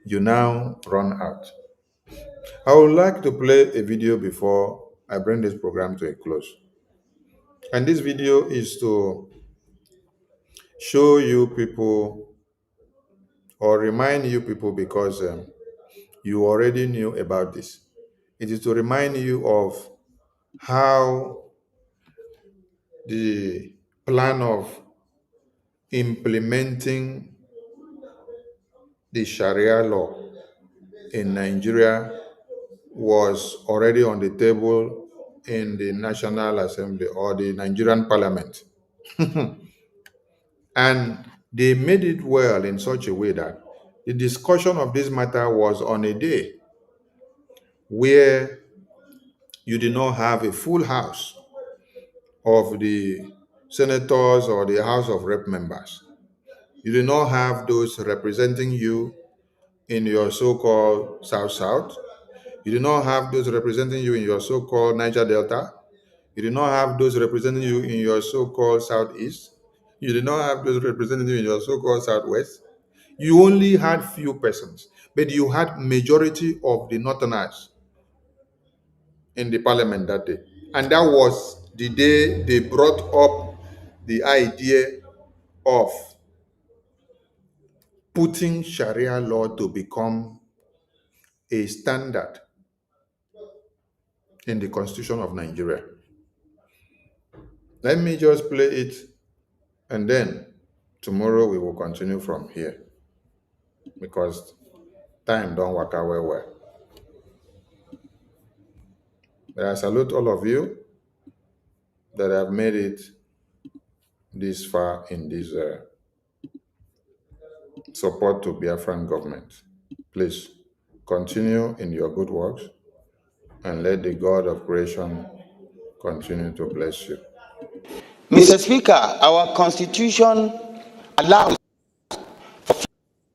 you now run out. I would like to play a video before I bring this program to a close. And this video is to show you people or remind you people, because you already knew about this. It is to remind you of how the plan of implementing the Sharia law in Nigeria was already on the table in the National Assembly or the Nigerian Parliament. And they made it well in such a way that the discussion of this matter was on a day where you did not have a full house of the senators or the House of Rep members. You did not have those representing you in your so-called South-South. You did not have those representing you in your so-called Niger Delta. You did not have those representing you in your so-called Southeast. You did not have those representing you in your so-called Southwest. You only had few persons, but you had majority of the Northerners in the parliament that day. And that was the day they brought up the idea of putting Sharia law to become a standard in the Constitution of Nigeria. Let me just play it, and then tomorrow we will continue from here, because time don't work out well. But I salute all of you that have made it this far in this support to Biafran government. Please continue in your good works, and let the God of creation continue to bless you. Mr. Speaker, our constitution allows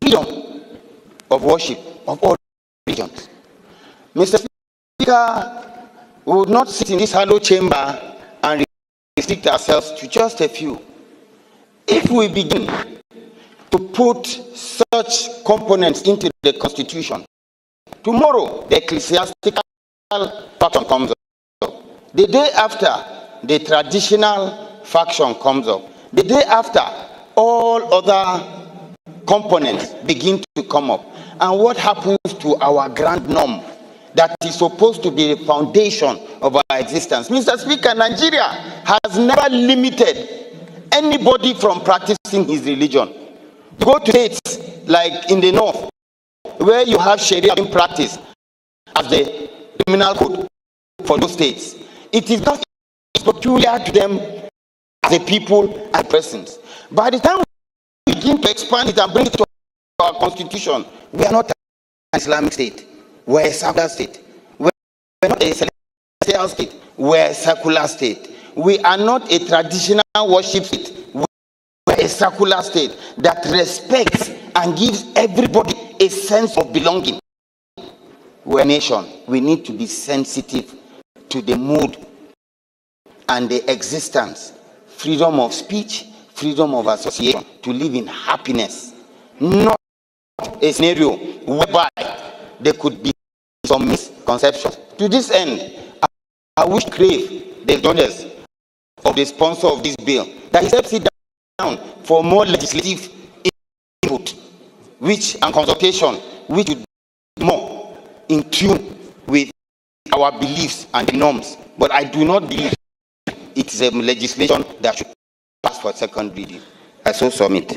freedom of worship of all religions. Mr. Speaker, we would not sit in this hollow chamber and restrict ourselves to just a few. If we begin to put such components into the constitution, tomorrow the ecclesiastical faction comes up. The day after, the traditional faction comes up. The day after, all other components begin to come up. And what happens to our grand norm that is supposed to be the foundation of our existence? Mr. Speaker, Nigeria has never limited anybody from practicing his religion. Go to states like in the north, where you have Sharia being practiced as the criminal code for those states. It is not peculiar to them as a people and persons. By the time we begin to expand it and bring it to our constitution, we are not an Islamic state. We're a secular state. We're not a celestial state. We're a secular state. We are not a traditional worship state. We're a secular state that respects and gives everybody a sense of belonging. We're a nation. We need to be sensitive to the mood and the existence, freedom of speech, freedom of association, to live in happiness, not a scenario whereby there could be some misconceptions. To this end, I wish to crave the indulgence of the sponsor of this bill that he steps it down for more legislative input, and consultation, which would be more in tune with our beliefs and the norms. But I do not believe it is a legislation that should pass for second reading. I so submit.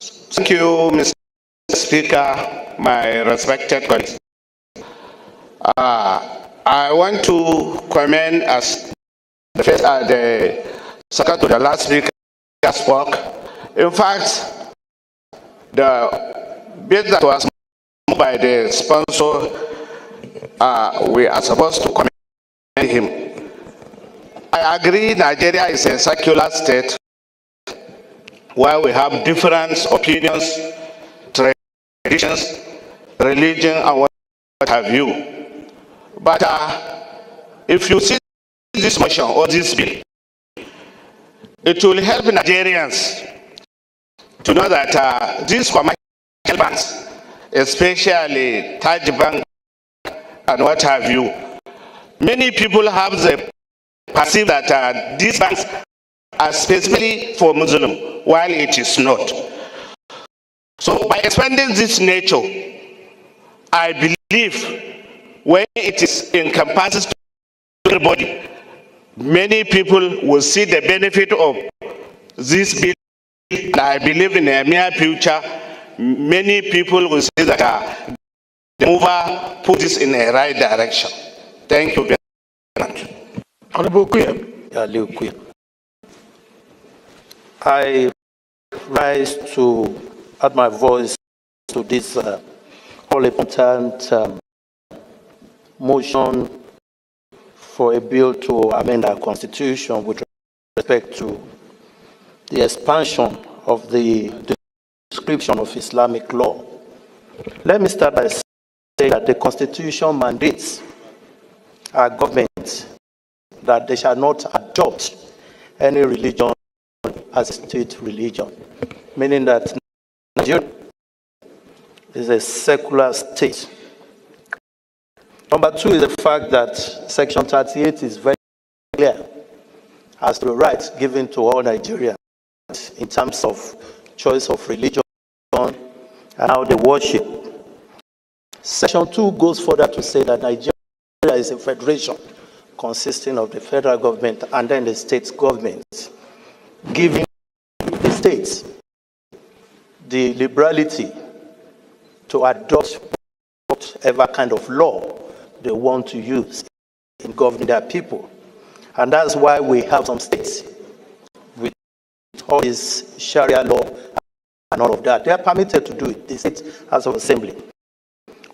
Thank you, Mr. Speaker, my respected colleagues. I want to comment as the second to the last speaker spoke. In fact, the bill that was moved by the sponsor, we are supposed to commend him. I agree Nigeria is a secular state where we have different opinions, traditions, religion, and what have you. But if you see this motion or this bill, it will help Nigerians to know that these commercial banks, especially Taj Bank and what have you, many people have the perceive that these banks are specifically for Muslim, while it is not. So by expanding this nature, I believe when it is encompasses to everybody, many people will see the benefit of this bill. And I believe in a near future, many people will see that the mover put this in a right direction. Thank you very much. Honorable Queen. I rise to add my voice to this all important motion for a bill to amend our constitution with respect to the expansion of the description of Islamic law. Let me start by saying that the constitution mandates our government that they shall not adopt any religion as a state religion. meaning that Nigeria is a secular state. Number two is the fact that Section 38 is very clear as to the rights given to all Nigerians in terms of choice of religion and how they worship. Section 2 goes further to say that Nigeria is a federation consisting of the federal government and then the state government, giving the states the liberality to adopt whatever kind of law they want to use in governing their people. And that's why we have some states with all this Sharia law and all of that. They are permitted to do it, the state House of Assembly.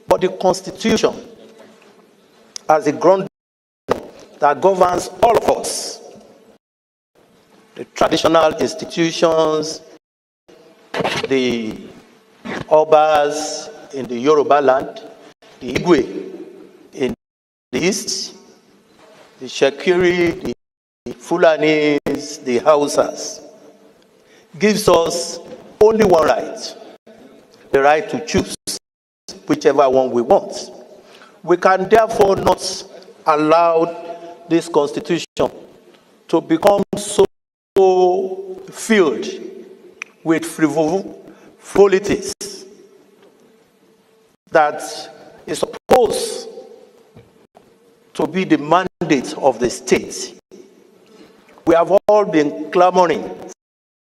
But the Constitution, as a ground that governs all of us, the traditional institutions, the Obas in the Yoruba land, the Igwe in the East, the Shekiri, the Fulanis, the Hausas, gives us only one right, the right to choose whichever one we want. We can therefore not allow this constitution to become so filled with frivolities that is supposed to be the mandate of the state. We have all been clamoring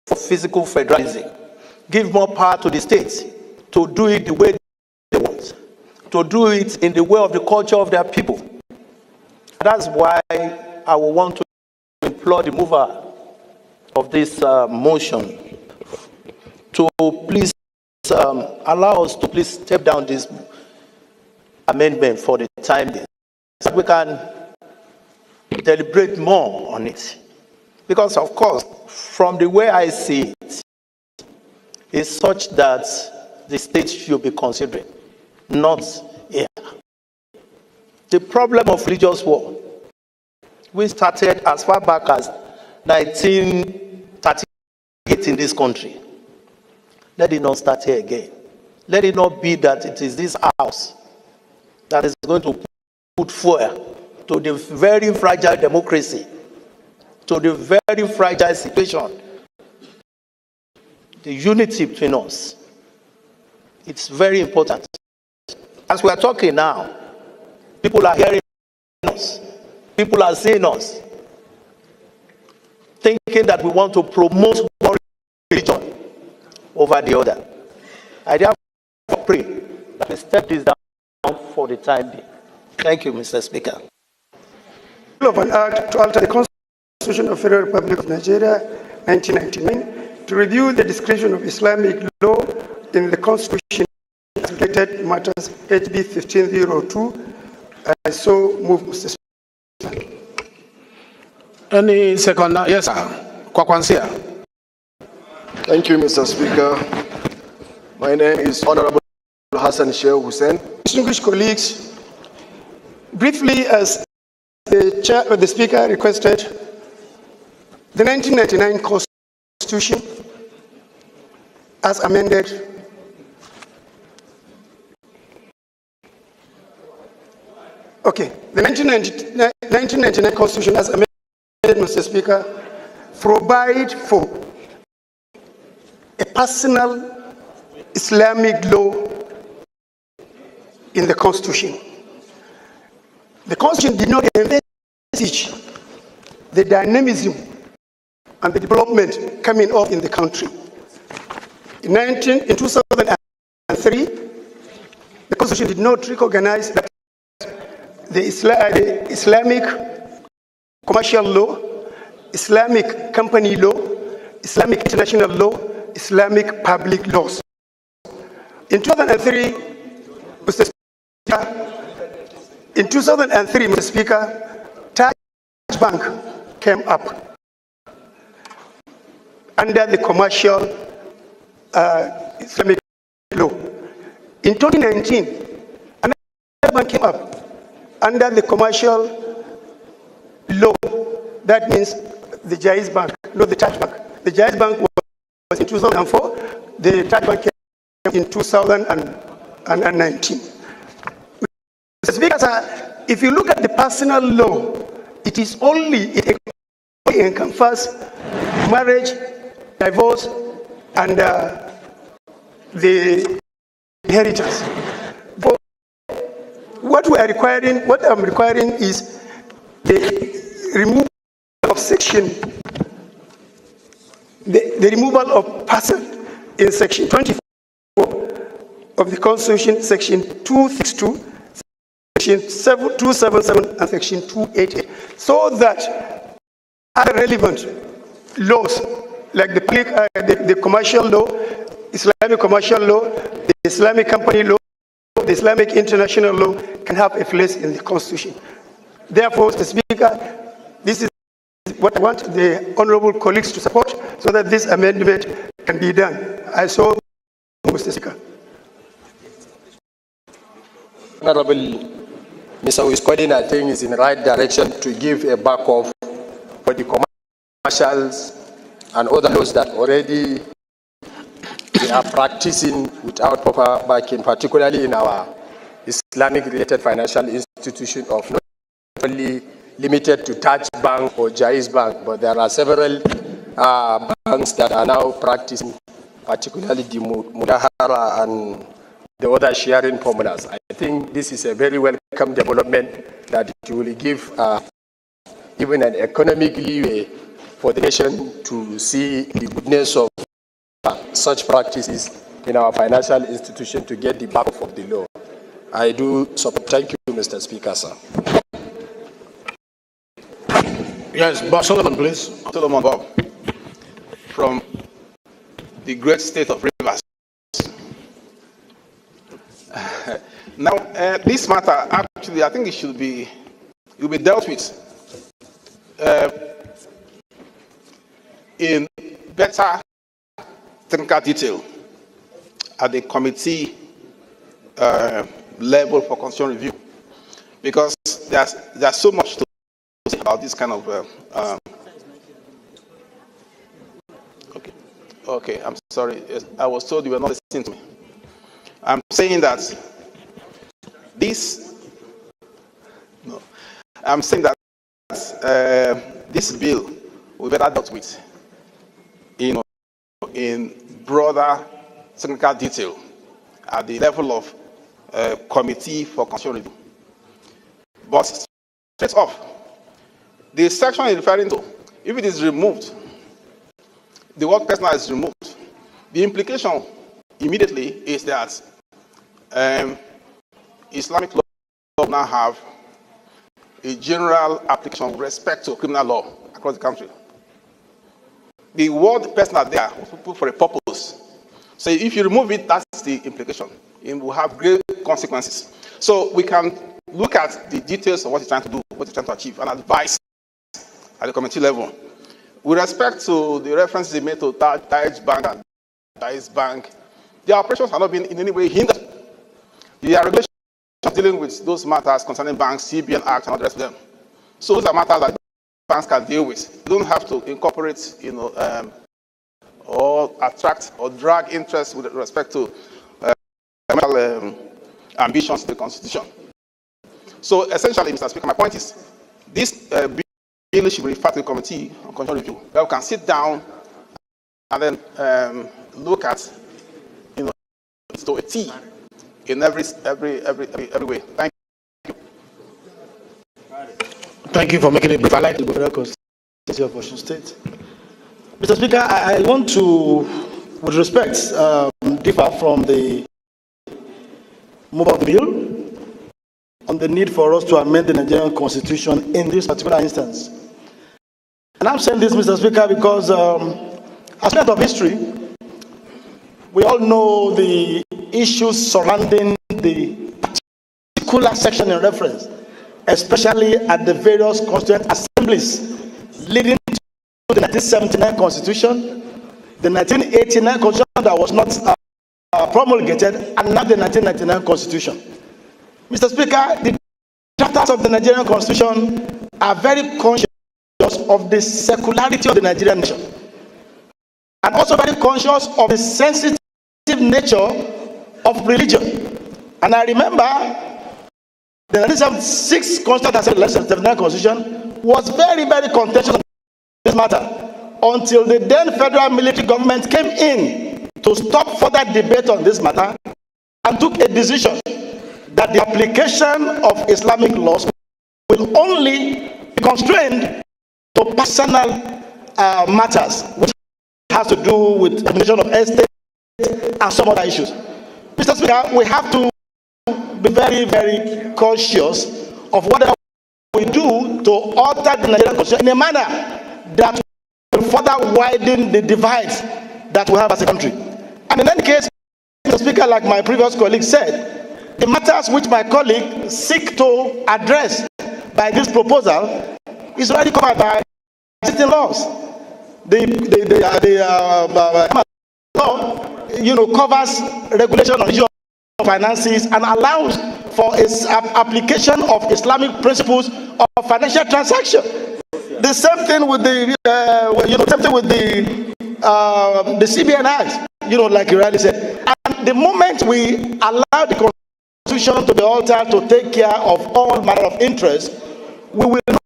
for physical federalism. Give more power to the states to do it the way they want, to do it in the way of the culture of their people. That's why I will want to implore the mover of this motion to please allow us to please step down this amendment for the time being, so we can deliberate more on it. Because, of course, from the way I see it, it's such that the state should be considering, not here. The problem of religious war, we started as far back as 1938 in this country. Let it not start here again. Let it not be that it is this house that is going to put fuel to the very fragile democracy, to the very fragile situation, the unity between us. It's very important. As we are talking now, people are hearing us. People are seeing us, thinking that we want to promote one religion over the other. I therefore pray that we step this down for the time being. Thank you, Mr. Speaker. Of an act to alter the Constitution of the Federal Republic of Nigeria, 1999, to review the description of Islamic law in the Constitution as related matters, HB 1502. I so move, Mr. Speaker. Any second? Yes, sir. Kwakwansia. Thank you, Mr. Speaker. My name is Honorable Hassan Sheikh Hussein. Distinguished colleagues, briefly, as the Speaker requested, the 1999 Constitution, as amended, the 1999 Constitution, as amended, Mr. Speaker, provide for a personal Islamic law in the Constitution. The Constitution did not envisage the dynamism and the development coming up in the country. In 2003, the Constitution did not recognize that the Islamic commercial law, Islamic company law, Islamic international law, Islamic public laws. In 2003, Mr. Speaker, Taj Bank came up under the commercial Islamic law. In 2019, another bank came up under the commercial law. That means the Jaiz Bank, not the Taj Bank. The Jaiz Bank was in 2004. the Taliban came in 2019. Mr. Speaker, sir, if you look at the personal law, it is only, it encompasses marriage, divorce, and the inheritance. But what I'm requiring is the removal of section, the removal of person in section 24 of the Constitution, section 262, section 277, and section 288, so that other relevant laws like the commercial law, Islamic commercial law, the Islamic company law, the Islamic international law can have a place in the Constitution. Therefore, Mr. Speaker, this is what I want the honorable colleagues to support so that this amendment can be done. I so, Mr. Speaker. Honorable Mr. Wiscodin, I think is in the right direction to give a backup for the commercials and other laws that already we are practicing without proper backing, particularly in our Islamic-related financial institution of not only limited to Taj Bank or Jaiz Bank, but there are several banks that are now practicing, particularly the Mudahara and the other sharing formulas. I think this is a very welcome development that it will give even an economic leeway for the nation to see the goodness of such practices in our financial institution to get the backup of the law. I do support. Thank you, Mr. Speaker, sir. Yes, Bob Solomon, please. Solomon Bob, from the great state of Rivers. Now, this matter, actually, I think it will be dealt with in better technical detail at the committee level for constitutional review, because there's so much to say about this kind of okay, I'm sorry, I was told you were not listening to me. I'm saying that this bill will be better dealt with in broader technical detail at the level of committee for constitutional review. But straight off, the section you're referring to, if it is removed, the word personal is removed, the implication immediately is that Islamic law now have a general application with respect to criminal law across the country. The word personal there was put for a purpose. So if you remove it, that's the implication. It will have great consequences. So we can look at the details of what you're trying to do, what you're trying to achieve, and advise at the committee level. With respect to the references made to Taj Bank and Jaiz Bank, their operations have not been in any way hindered. There are regulations dealing with those matters concerning banks, CBN Act, and all the rest of them. So those are matters that banks can deal with. You don't have to incorporate, or attract or drag interest with respect to ambitions to the Constitution. So essentially, Mr. Speaker, my point is this bill should be referred to the Committee on Constitutional Review, where we can sit down and then look at, to a T in every way. Thank you. Thank you for making it brief. I like the Federal Constitution of Washington State. Mr. Speaker, I want to, with respect, differ from the move of the bill on the need for us to amend the Nigerian Constitution in this particular instance. And I'm saying this, Mr. Speaker, because as part of history, we all know the issues surrounding the particular section in reference, especially at the various constituent assemblies leading to the 1979 Constitution, the 1989 Constitution that was not promulgated, and now the 1999 Constitution. Mr. Speaker, the drafters of the Nigerian Constitution are very conscious of the secularity of the Nigerian nation, and also very conscious of the sensitivity nature of religion. And I remember the 1976 Constitution, Constitution was very, very contentious on this matter until the then federal military government came in to stop further debate on this matter and took a decision that the application of Islamic laws will only be constrained to personal matters, which has to do with administration of estate and some other issues. Mr. Speaker, we have to be very, very cautious of whatever we do to alter the Nigerian constitution in a manner that will further widen the divides that we have as a country. And in any case, Mr. Speaker, like my previous colleague said, the matters which my colleague seek to address by this proposal is already covered by existing laws. The law, covers regulation on issue of finances and allows for its application of Islamic principles of financial transaction. The same thing with the, the CBN Act, like you rightly said. And the moment we allow the Constitution to be altered to take care of all manner of interests, we will no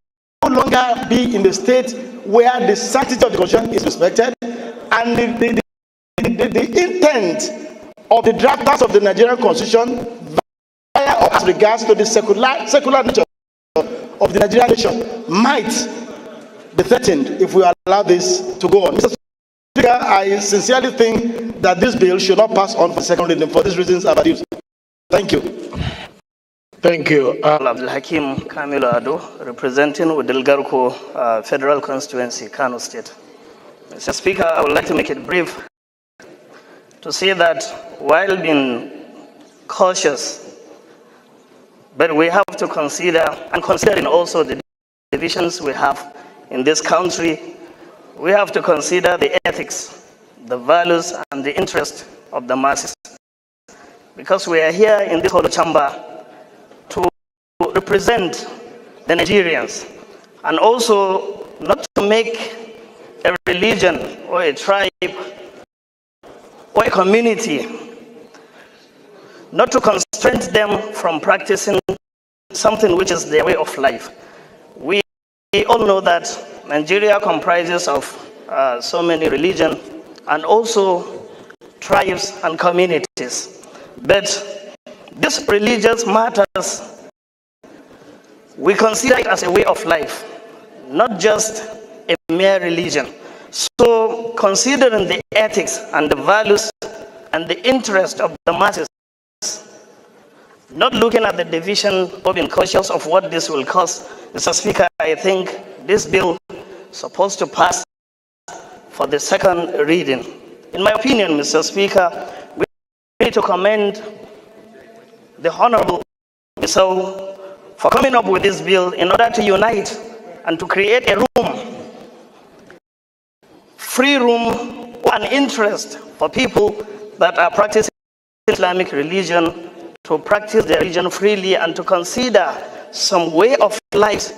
longer be in the state where the sanctity of the Constitution is respected and the intent of the drafters of the Nigerian Constitution via or as regards to the secular nature of the Nigerian nation might be threatened if we allow this to go on. Mr. Speaker, I sincerely think that this bill should not pass on for second reading. For these reasons I've adduced. Thank you. Thank you. Abdul Hakim Kamilu Ado, representing Udilgarko Federal Constituency, Kano State. Mr. Speaker, I would like to make it brief to say that while being cautious, but we have to consider, and considering also the divisions we have in this country, we have to consider the ethics, the values, and the interest of the masses. Because we are here in this hollow chamber to represent the Nigerians, and also not to make a religion or a tribe or a community, not to constrain them from practicing something which is their way of life. We all know that Nigeria comprises of so many religions and also tribes and communities. But these religious matters, we consider it as a way of life, not just a mere religion. So considering the ethics and the values and the interest of the masses, not looking at the division or being cautious of what this will cost, Mr. Speaker, I think this bill is supposed to pass for the second reading. In my opinion, Mr. Speaker, we need to commend the Honorable Misau for coming up with this bill in order to unite and to create a room, free room, and interest for people that are practicing Islamic religion to practice their religion freely and to consider some way of life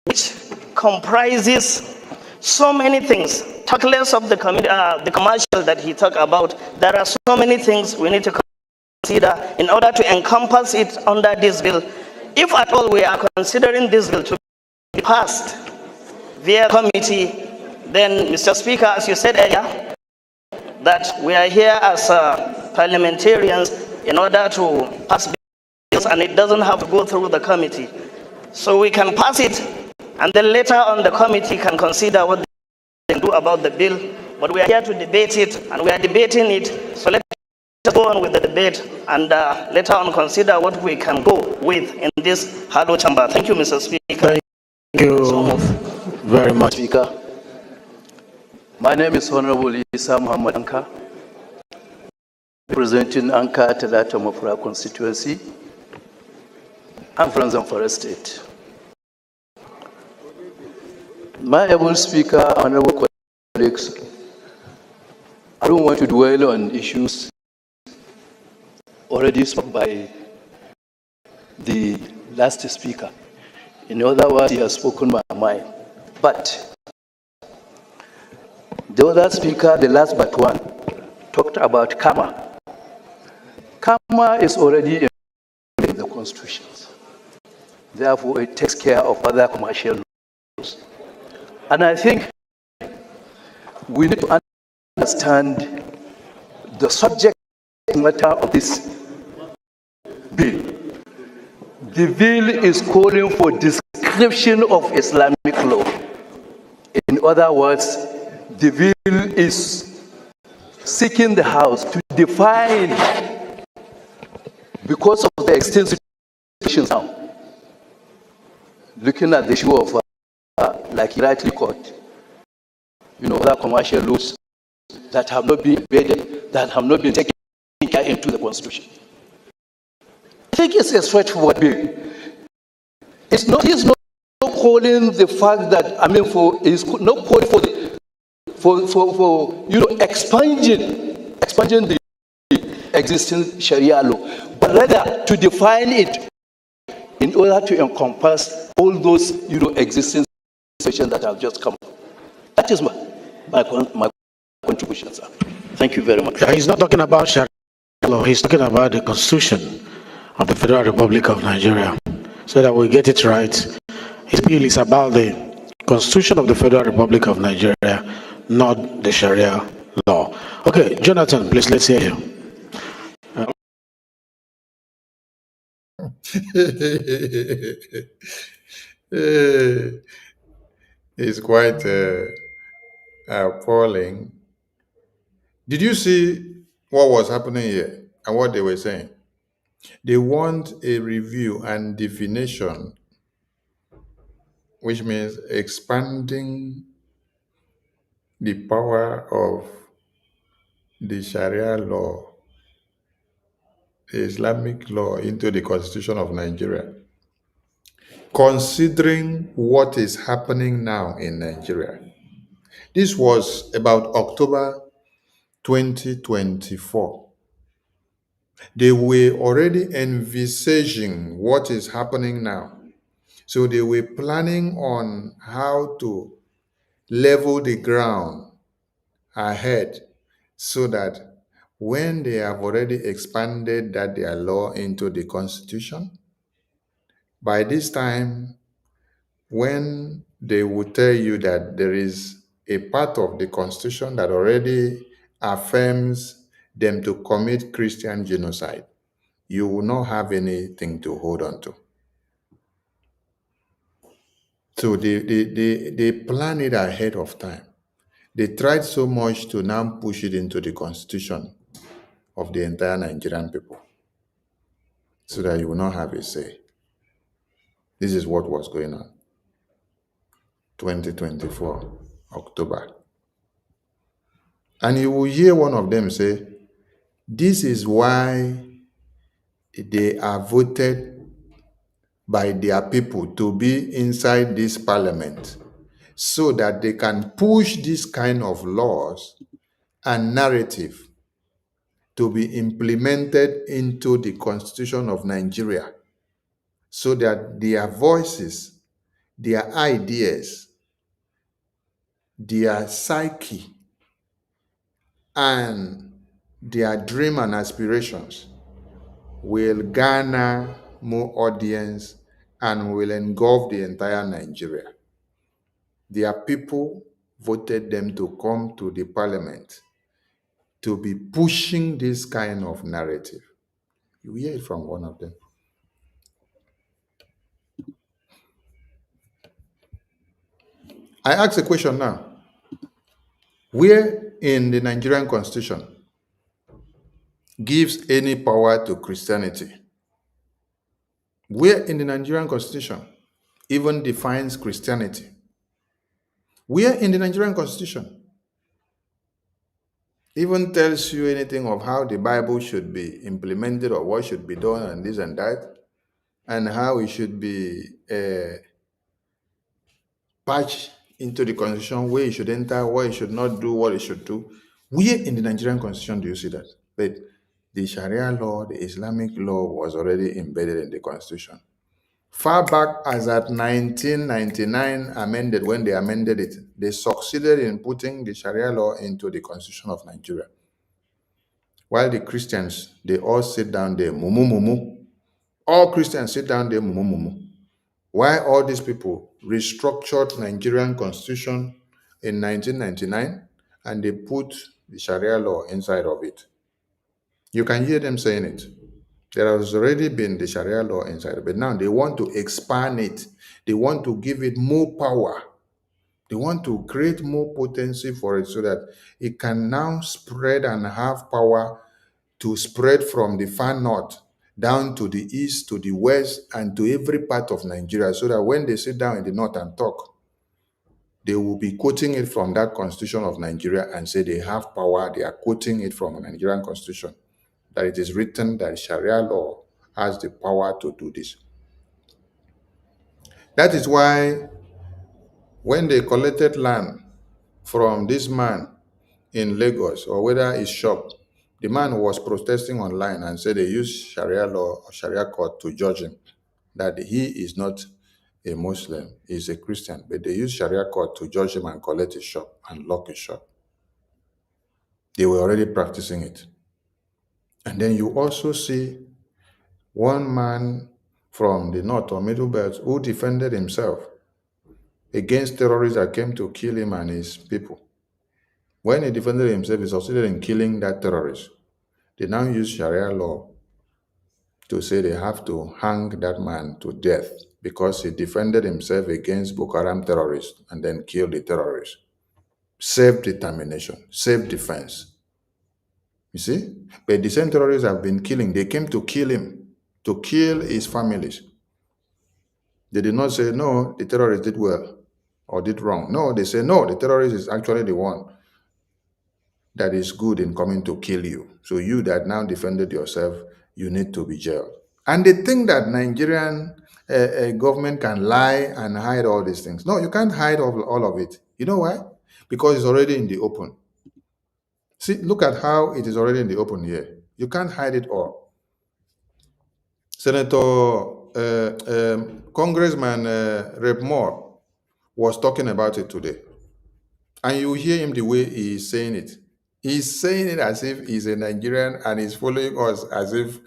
which comprises so many things. Talk less of the commercial that he talked about. There are so many things we need to consider in order to encompass it under this bill. If at all we are considering this bill to be passed via committee, then, Mr. Speaker, as you said earlier, that we are here as parliamentarians in order to pass bills, and it doesn't have to go through the committee. So we can pass it, and then later on the committee can consider what they can do about the bill. But we are here to debate it, and we are debating it. So let's go on with the debate, and later on consider what we can go with in this hollow chamber. Thank you, Mr. Speaker. Thank you very much, Speaker. My name is Honorable Isa Muhammad Anka, representing Anka Telata Mafra constituency. I'm from Zamfara State. My able Speaker, honorable colleagues, I don't want to dwell on issues already spoken by the last speaker. In other words, he has spoken my mind. But the other speaker, the last but one, talked about karma. Karma is already in the constitutions. Therefore, it takes care of other commercial laws. And I think we need to understand the subject matter of this bill. The bill is calling for description of Islamic law. In other words, the bill is seeking the House to define, because of the extensive situations now, looking at the issue of, like you rightly called, other commercial laws that have not been embedded, that have not been taken into the Constitution. I think it's a straightforward bill. It's not calling the fact that, it's not calling for expanding the existing Sharia law, but rather to define it in order to encompass all those existing situations that have just come. That is my contribution, sir. Thank you very much. He's not talking about Sharia law, he's talking about the Constitution of the Federal Republic of Nigeria. So that we get it right, his bill is about the Constitution of the Federal Republic of Nigeria, not the Sharia law. Okay, Jonathan, please, let's hear you. It's quite appalling. Did you see what was happening here and what they were saying? They want a review and definition, which means expanding the power of the Sharia law, the Islamic law, into the Constitution of Nigeria. Considering what is happening now in Nigeria. This was about October 2024. They were already envisaging what is happening now. So they were planning on how to level the ground ahead so that when they have already expanded their law into the Constitution, by this time, when they will tell you that there is a part of the Constitution that already affirms them to commit Christian genocide, you will not have anything to hold on to. So they plan it ahead of time. They tried so much to now push it into the Constitution of the entire Nigerian people so that you will not have a say. This is what was going on. 2024, October. And you will hear one of them say, this is why they are voted by their people to be inside this parliament so that they can push this kind of laws and narrative to be implemented into the Constitution of Nigeria so that their voices, their ideas, their psyche, and their dream and aspirations will garner more audience and will engulf the entire Nigeria. Their people voted them to come to the parliament to be pushing this kind of narrative. You hear it from one of them. I ask a question now. Where in the Nigerian Constitution gives any power to Christianity? Where in the Nigerian Constitution even defines Christianity? Where in the Nigerian Constitution even tells you anything of how the Bible should be implemented or what should be done and this and that, and how it should be patched into the Constitution, where it should enter, what it should not do, what it should do? Where in the Nigerian Constitution do you see that? But the Sharia law, the Islamic law was already embedded in the Constitution. Far back as at 1999 amended, when they amended it, they succeeded in putting the Sharia law into the Constitution of Nigeria. while the Christians, they all sit down there, mumu mumu. All Christians sit down there, mumu mumu. Why all these people restructured Nigerian constitution in 1999 and they put the Sharia law inside of it? You can hear them saying it. There has already been the Sharia law inside, but now they want to expand it. They want to give it more power. They want to create more potency for it so that it can now spread and have power to spread from the far north down to the east, to the west, and to every part of Nigeria, so that when they sit down in the north and talk, they will be quoting it from that constitution of Nigeria and say they have power. They are quoting it from a Nigerian constitution, that it is written that Sharia law has the power to do this. That is why when they collected land from this man in Lagos, or whether his shop, the man was protesting online and said they use Sharia law or Sharia court to judge him, that he is not a Muslim, he's a Christian, but they use Sharia court to judge him and collect his shop and lock his shop. They were already practicing it. And then you also see one man from the north or middle belt who defended himself against terrorists that came to kill him and his people. When he defended himself, he succeeded in killing that terrorist. They now use Sharia law to say they have to hang that man to death because he defended himself against Boko Haram terrorists and then killed the terrorists. Self-determination, self-defense. You see? But the same terrorists have been killing. They came to kill him, to kill his families. They did not say, no, the terrorist did well or did wrong. No, they say, no, the terrorist is actually the one that is good in coming to kill you. So you that now defended yourself, you need to be jailed. And they think that Nigerian government can lie and hide all these things. No, you can't hide all of it. You know why? Because it's already in the open. See, look at how it is already in the open here. You can't hide it all. Congressman Rep Moore was talking about it today. And you hear him the way he is saying it. He's saying it as if he's a Nigerian and he's following us as if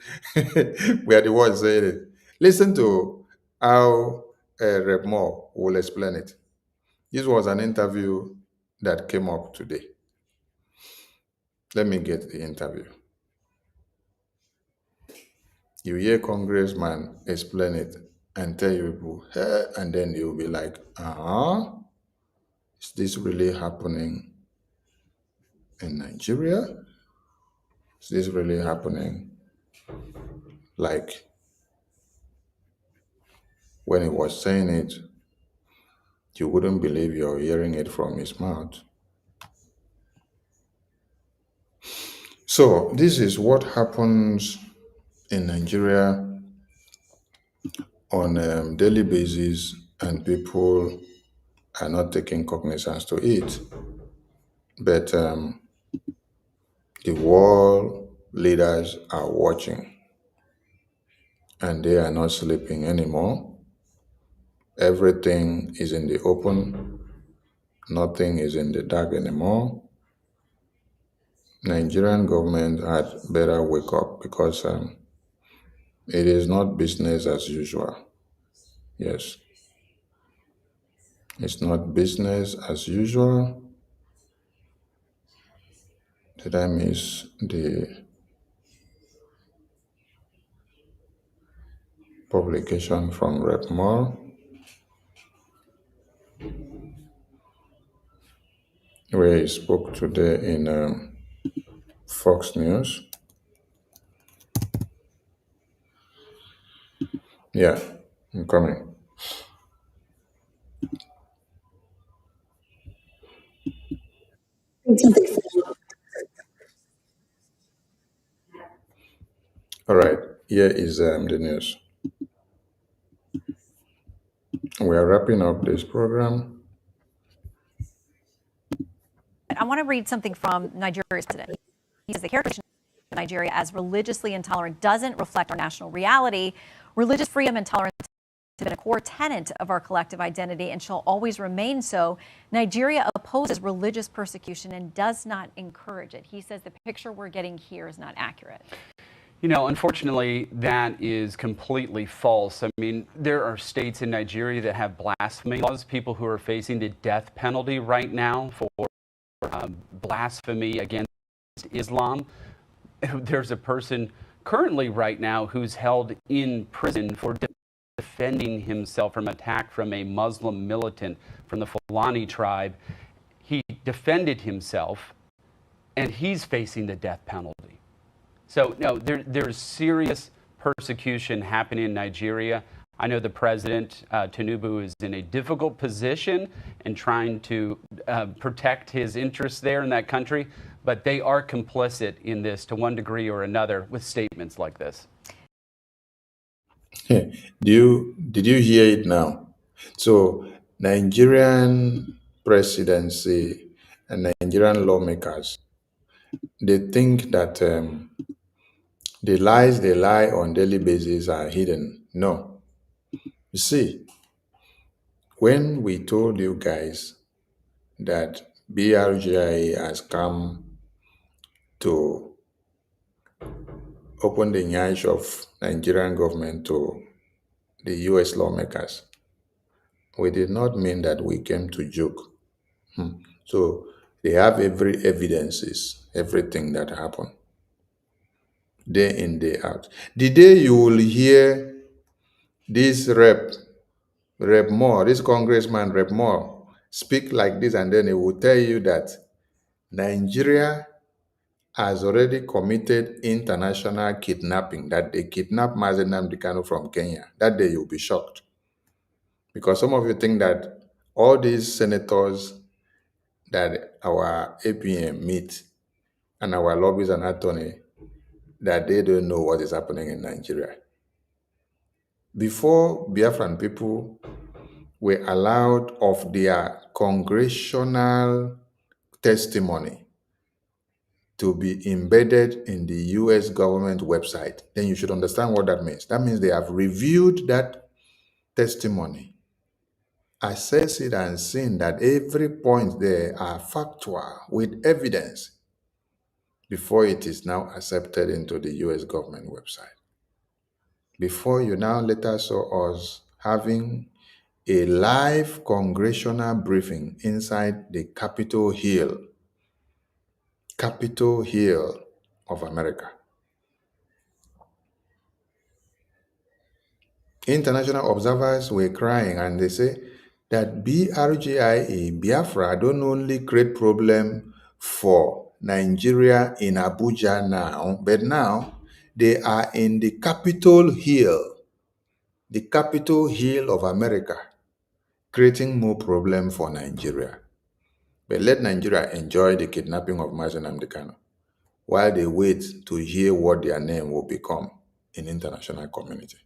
we are the ones saying it. Listen to how Rep Moore will explain it. This was an interview that came up today. Let me get the interview. You hear Congressman explain it and tell you people, hey, and then you'll be like, is this really happening in Nigeria? Is this really happening? Like when he was saying it, you wouldn't believe you're hearing it from his mouth. So this is what happens in Nigeria on a daily basis, and people are not taking cognizance to it. But the world leaders are watching, and they are not sleeping anymore. Everything is in the open. Nothing is in the dark anymore. Nigerian government had better wake up, because it is not business as usual. Yes. It's not business as usual. Did I miss the publication from Rep Moore, where he spoke today in Fox News? Yeah, I'm coming. All right, here is the news. We are wrapping up this program. I want to read something from Nigeria's president. He says the characterization of Nigeria as religiously intolerant doesn't reflect our national reality. Religious freedom and tolerance been a core tenet of our collective identity and shall always remain so. Nigeria opposes religious persecution and does not encourage it. He says the picture we're getting here is not accurate. You know, unfortunately, that is completely false. I mean, there are states in Nigeria that have blasphemy laws, people who are facing the death penalty right now for blasphemy against Islam. There's a person currently right now who's held in prison for defending himself from attack from a Muslim militant from the Fulani tribe. He defended himself, and he's facing the death penalty. So, no, there's serious persecution happening in Nigeria. I know the president, Tinubu, is in a difficult position in trying to protect his interests there in that country, but they are complicit in this to one degree or another with statements like this. Did you hear it now? So Nigerian presidency and Nigerian lawmakers, they think that the lies they lie on daily basis are hidden. No. You see, when we told you guys that BRGIA has come to open the eyes of Nigerian government to the US lawmakers, we did not mean that we came to joke. So they have every evidences, everything that happened, day in, day out. The day you will hear this Rep Moore, this congressman Rep Moore, speak like this, and then he will tell you that Nigeria has already committed international kidnapping, that they kidnapped Mazi Nnamdi Kanu from Kenya. That day you'll be shocked. Because some of you think that all these senators that our APM meet and our lobbies and attorney, that they don't know what is happening in Nigeria. Before Biafran people were allowed of their congressional testimony to be embedded in the US government website, then you should understand what that means. That means they have reviewed that testimony, assess it, and seen that every point there are factual with evidence before it is now accepted into the US government website. Before you now later saw us having a live congressional briefing inside the Capitol Hill of America. International observers were crying, and they say that BRGIA, Biafra, don't only create problem for Nigeria in Abuja now, but now they are in the Capitol Hill of America, creating more problem for Nigeria. But let Nigeria enjoy the kidnapping of Mazi Nnamdi Kanu while they wait to hear what their name will become in international community.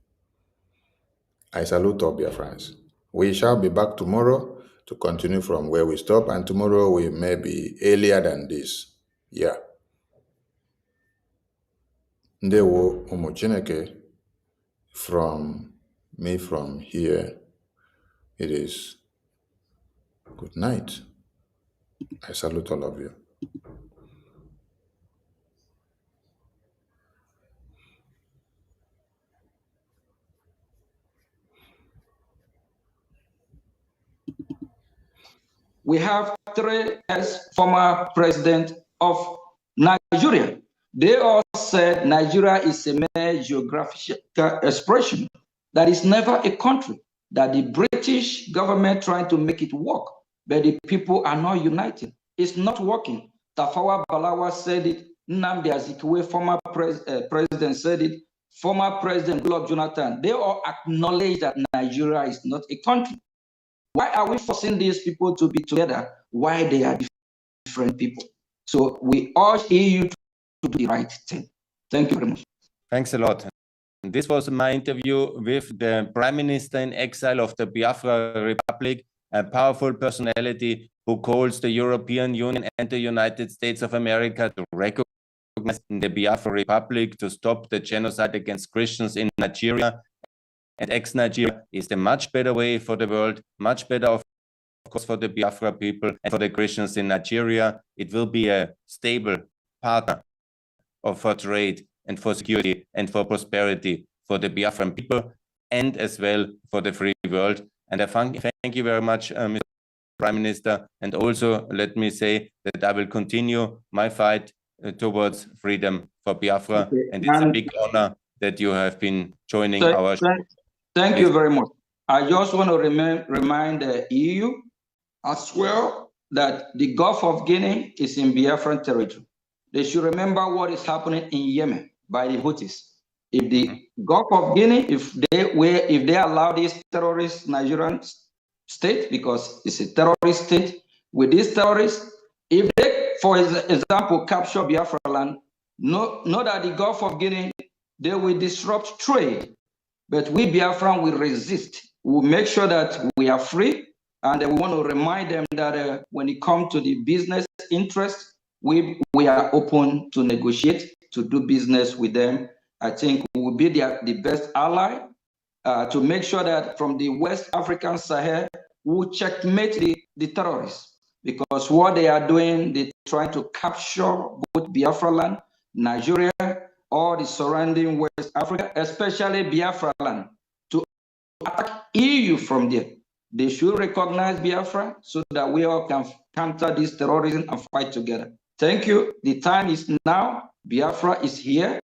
I salute all Biafrans. We shall be back tomorrow to continue from where we stop, and tomorrow we may be earlier than this. Yeah. Ndewo Umu Chineke, from me from here, it is good night. I salute all of you. We have 3 ex-former presidents of Nigeria. They all said Nigeria is a mere geographical expression, that is never a country, that the British government trying to make it work, but the people are not united. It's not working. Tafawa Balewa said it, Nnamdi Azikiwe, former president, said it, former President Goodluck Jonathan. They all acknowledge that Nigeria is not a country. Why are we forcing these people to be together? Why they are different people? So we urge EU to do the right thing. Thank you very much. Thanks a lot. This was my interview with the Prime Minister in exile of the Biafra Republic, a powerful personality who calls the European Union and the United States of America to recognize the Biafra Republic, to stop the genocide against Christians in Nigeria, and ex-Nigeria is the much better way for the world, much better, of course, for the Biafra people and for the Christians in Nigeria. It will be a stable partner for trade and for security and for prosperity for the Biafran people and as well for the free world. And I thank you very much, Mr. Prime Minister. And also let me say that I will continue my fight towards freedom for Biafra. Okay. And it's a big honor that you have been joining our show. Thank you very much. I just want to remind the EU as well that the Gulf of Guinea is in Biafran territory. They should remember what is happening in Yemen by the Houthis. If the Gulf of Guinea, if they allow this terrorist Nigerian state, because it's a terrorist state, with these terrorists, if they, for example, capture Biafra land, know that the Gulf of Guinea, they will disrupt trade. But we Biafran will resist. We'll make sure that we are free. And we want to remind them that when it comes to the business interest, we are open to negotiate, to do business with them. I think we will be the best ally to make sure that from the West African Sahel, we will checkmate the terrorists. Because what they are doing, they're trying to capture both Biafra land, Nigeria, or the surrounding West Africa, especially Biafra land, to attack EU from there. They should recognize Biafra so that we all can counter this terrorism and fight together. Thank you. The time is now. Biafra is here.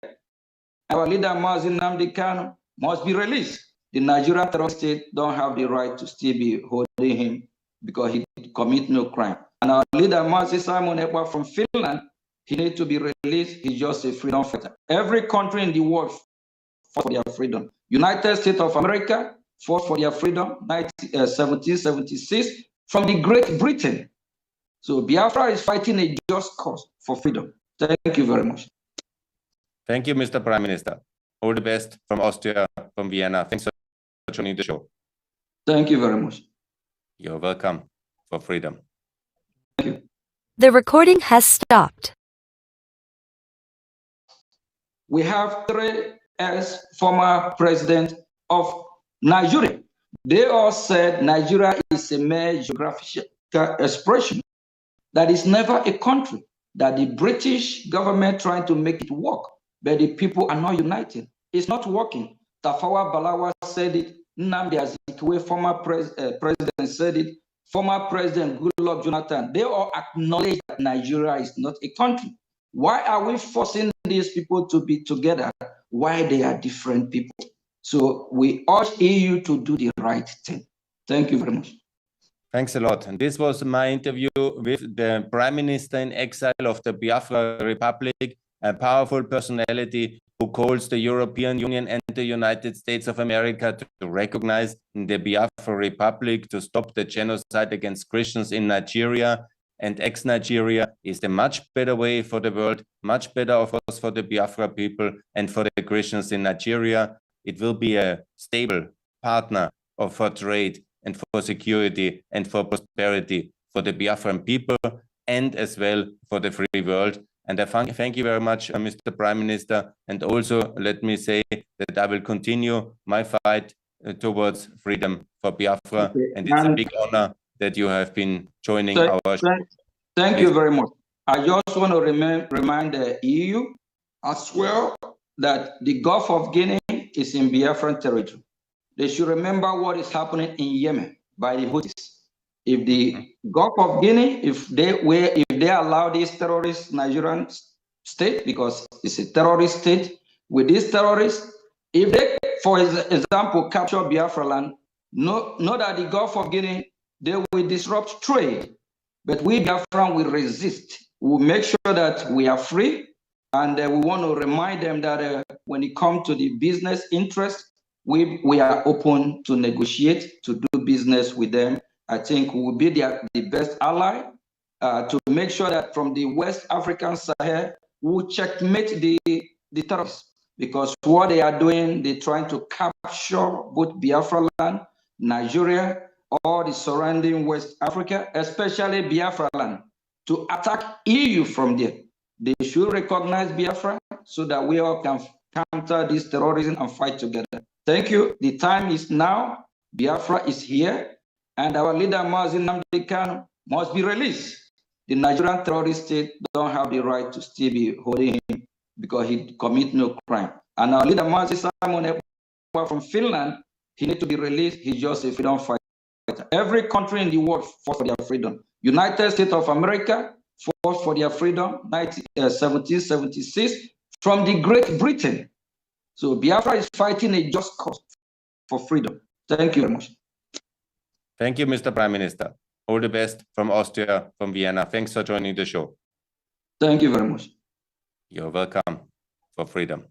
Our leader, Mazi Nnamdi Kanu, must be released. The Nigerian terrorist state don't have the right to still be holding him because he commit no crime. And our leader, Mazi Simon Ekpa from Finland, he needs to be released. He's just a freedom fighter. Every country in the world fought for their freedom. United States of America fought for their freedom, 1776, from the Great Britain. So Biafra is fighting a just cause for freedom. Thank you very much. Thank you, Mr. Prime Minister. All the best from Austria, from Vienna. Thanks for joining the show. Thank you very much. You're welcome for freedom. Thank you. The recording has stopped. We have 3 former president of Nigeria. They all said Nigeria is a mere geographical expression, that is never a country, that the British government trying to make it work, but the people are not united. It's not working. Tafawa Balewa said it, Nnamdi Azikiwe, former president, said it, former president Goodluck Jonathan. They all acknowledge that Nigeria is not a country. Why are we forcing these people to be together? Why they are different people? So we urge EU to do the right thing. Thank you very much. Thanks a lot. And this was my interview with the Prime Minister in exile of the Biafra Republic, a powerful personality who calls the European Union and the United States of America to recognize the Biafra Republic, to stop the genocide against Christians in Nigeria. And ex-Nigeria is the much better way for the world, much better, of course, for the Biafra people and for the Christians in Nigeria. It will be a stable partner for trade and for security and for prosperity for the Biafran people and as well for the free world. And I thank you very much, Mr. Prime Minister. And also let me say that I will continue my fight towards freedom for Biafra. Okay. And it's a big honor that you have been joining our show. Thank you very much. I just want to remind the EU as well that the Gulf of Guinea is in Biafran territory. They should remember what is happening in Yemen by the Houthis. If the Gulf of Guinea, if they allow this terrorist Nigerian state, because it's a terrorist state, with these terrorists, if they, for example, capture Biafra land, know that the Gulf of Guinea, they will disrupt trade. But we Biafran will resist. We'll make sure that we are free. And we want to remind them that when it comes to the business interest, we are open to negotiate, to do business with them. I think we will be the best ally to make sure that from the West African Sahel, we will checkmate the terrorists. Because what they are doing, they're trying to capture both Biafra land, Nigeria, or the surrounding West Africa, especially Biafra land, to attack EU from there. They should recognize Biafra so that we all can counter this terrorism and fight together. Thank you. The time is now. Biafra is here, and our leader, Mazi Nnamdi Kanu, must be released. The Nigerian terrorist state don't have the right to still be holding him because he commit no crime. And our leader, Mazi Simon from Finland, he need to be released. He's just a freedom fighter. Every country in the world fought for their freedom. United States of America fought for their freedom, 1776, from the Great Britain. So Biafra is fighting a just cause for freedom. Thank you very much. Thank you, Mr. Prime Minister. All the best from Austria, from Vienna. Thanks for joining the show. Thank you very much. You're welcome for freedom.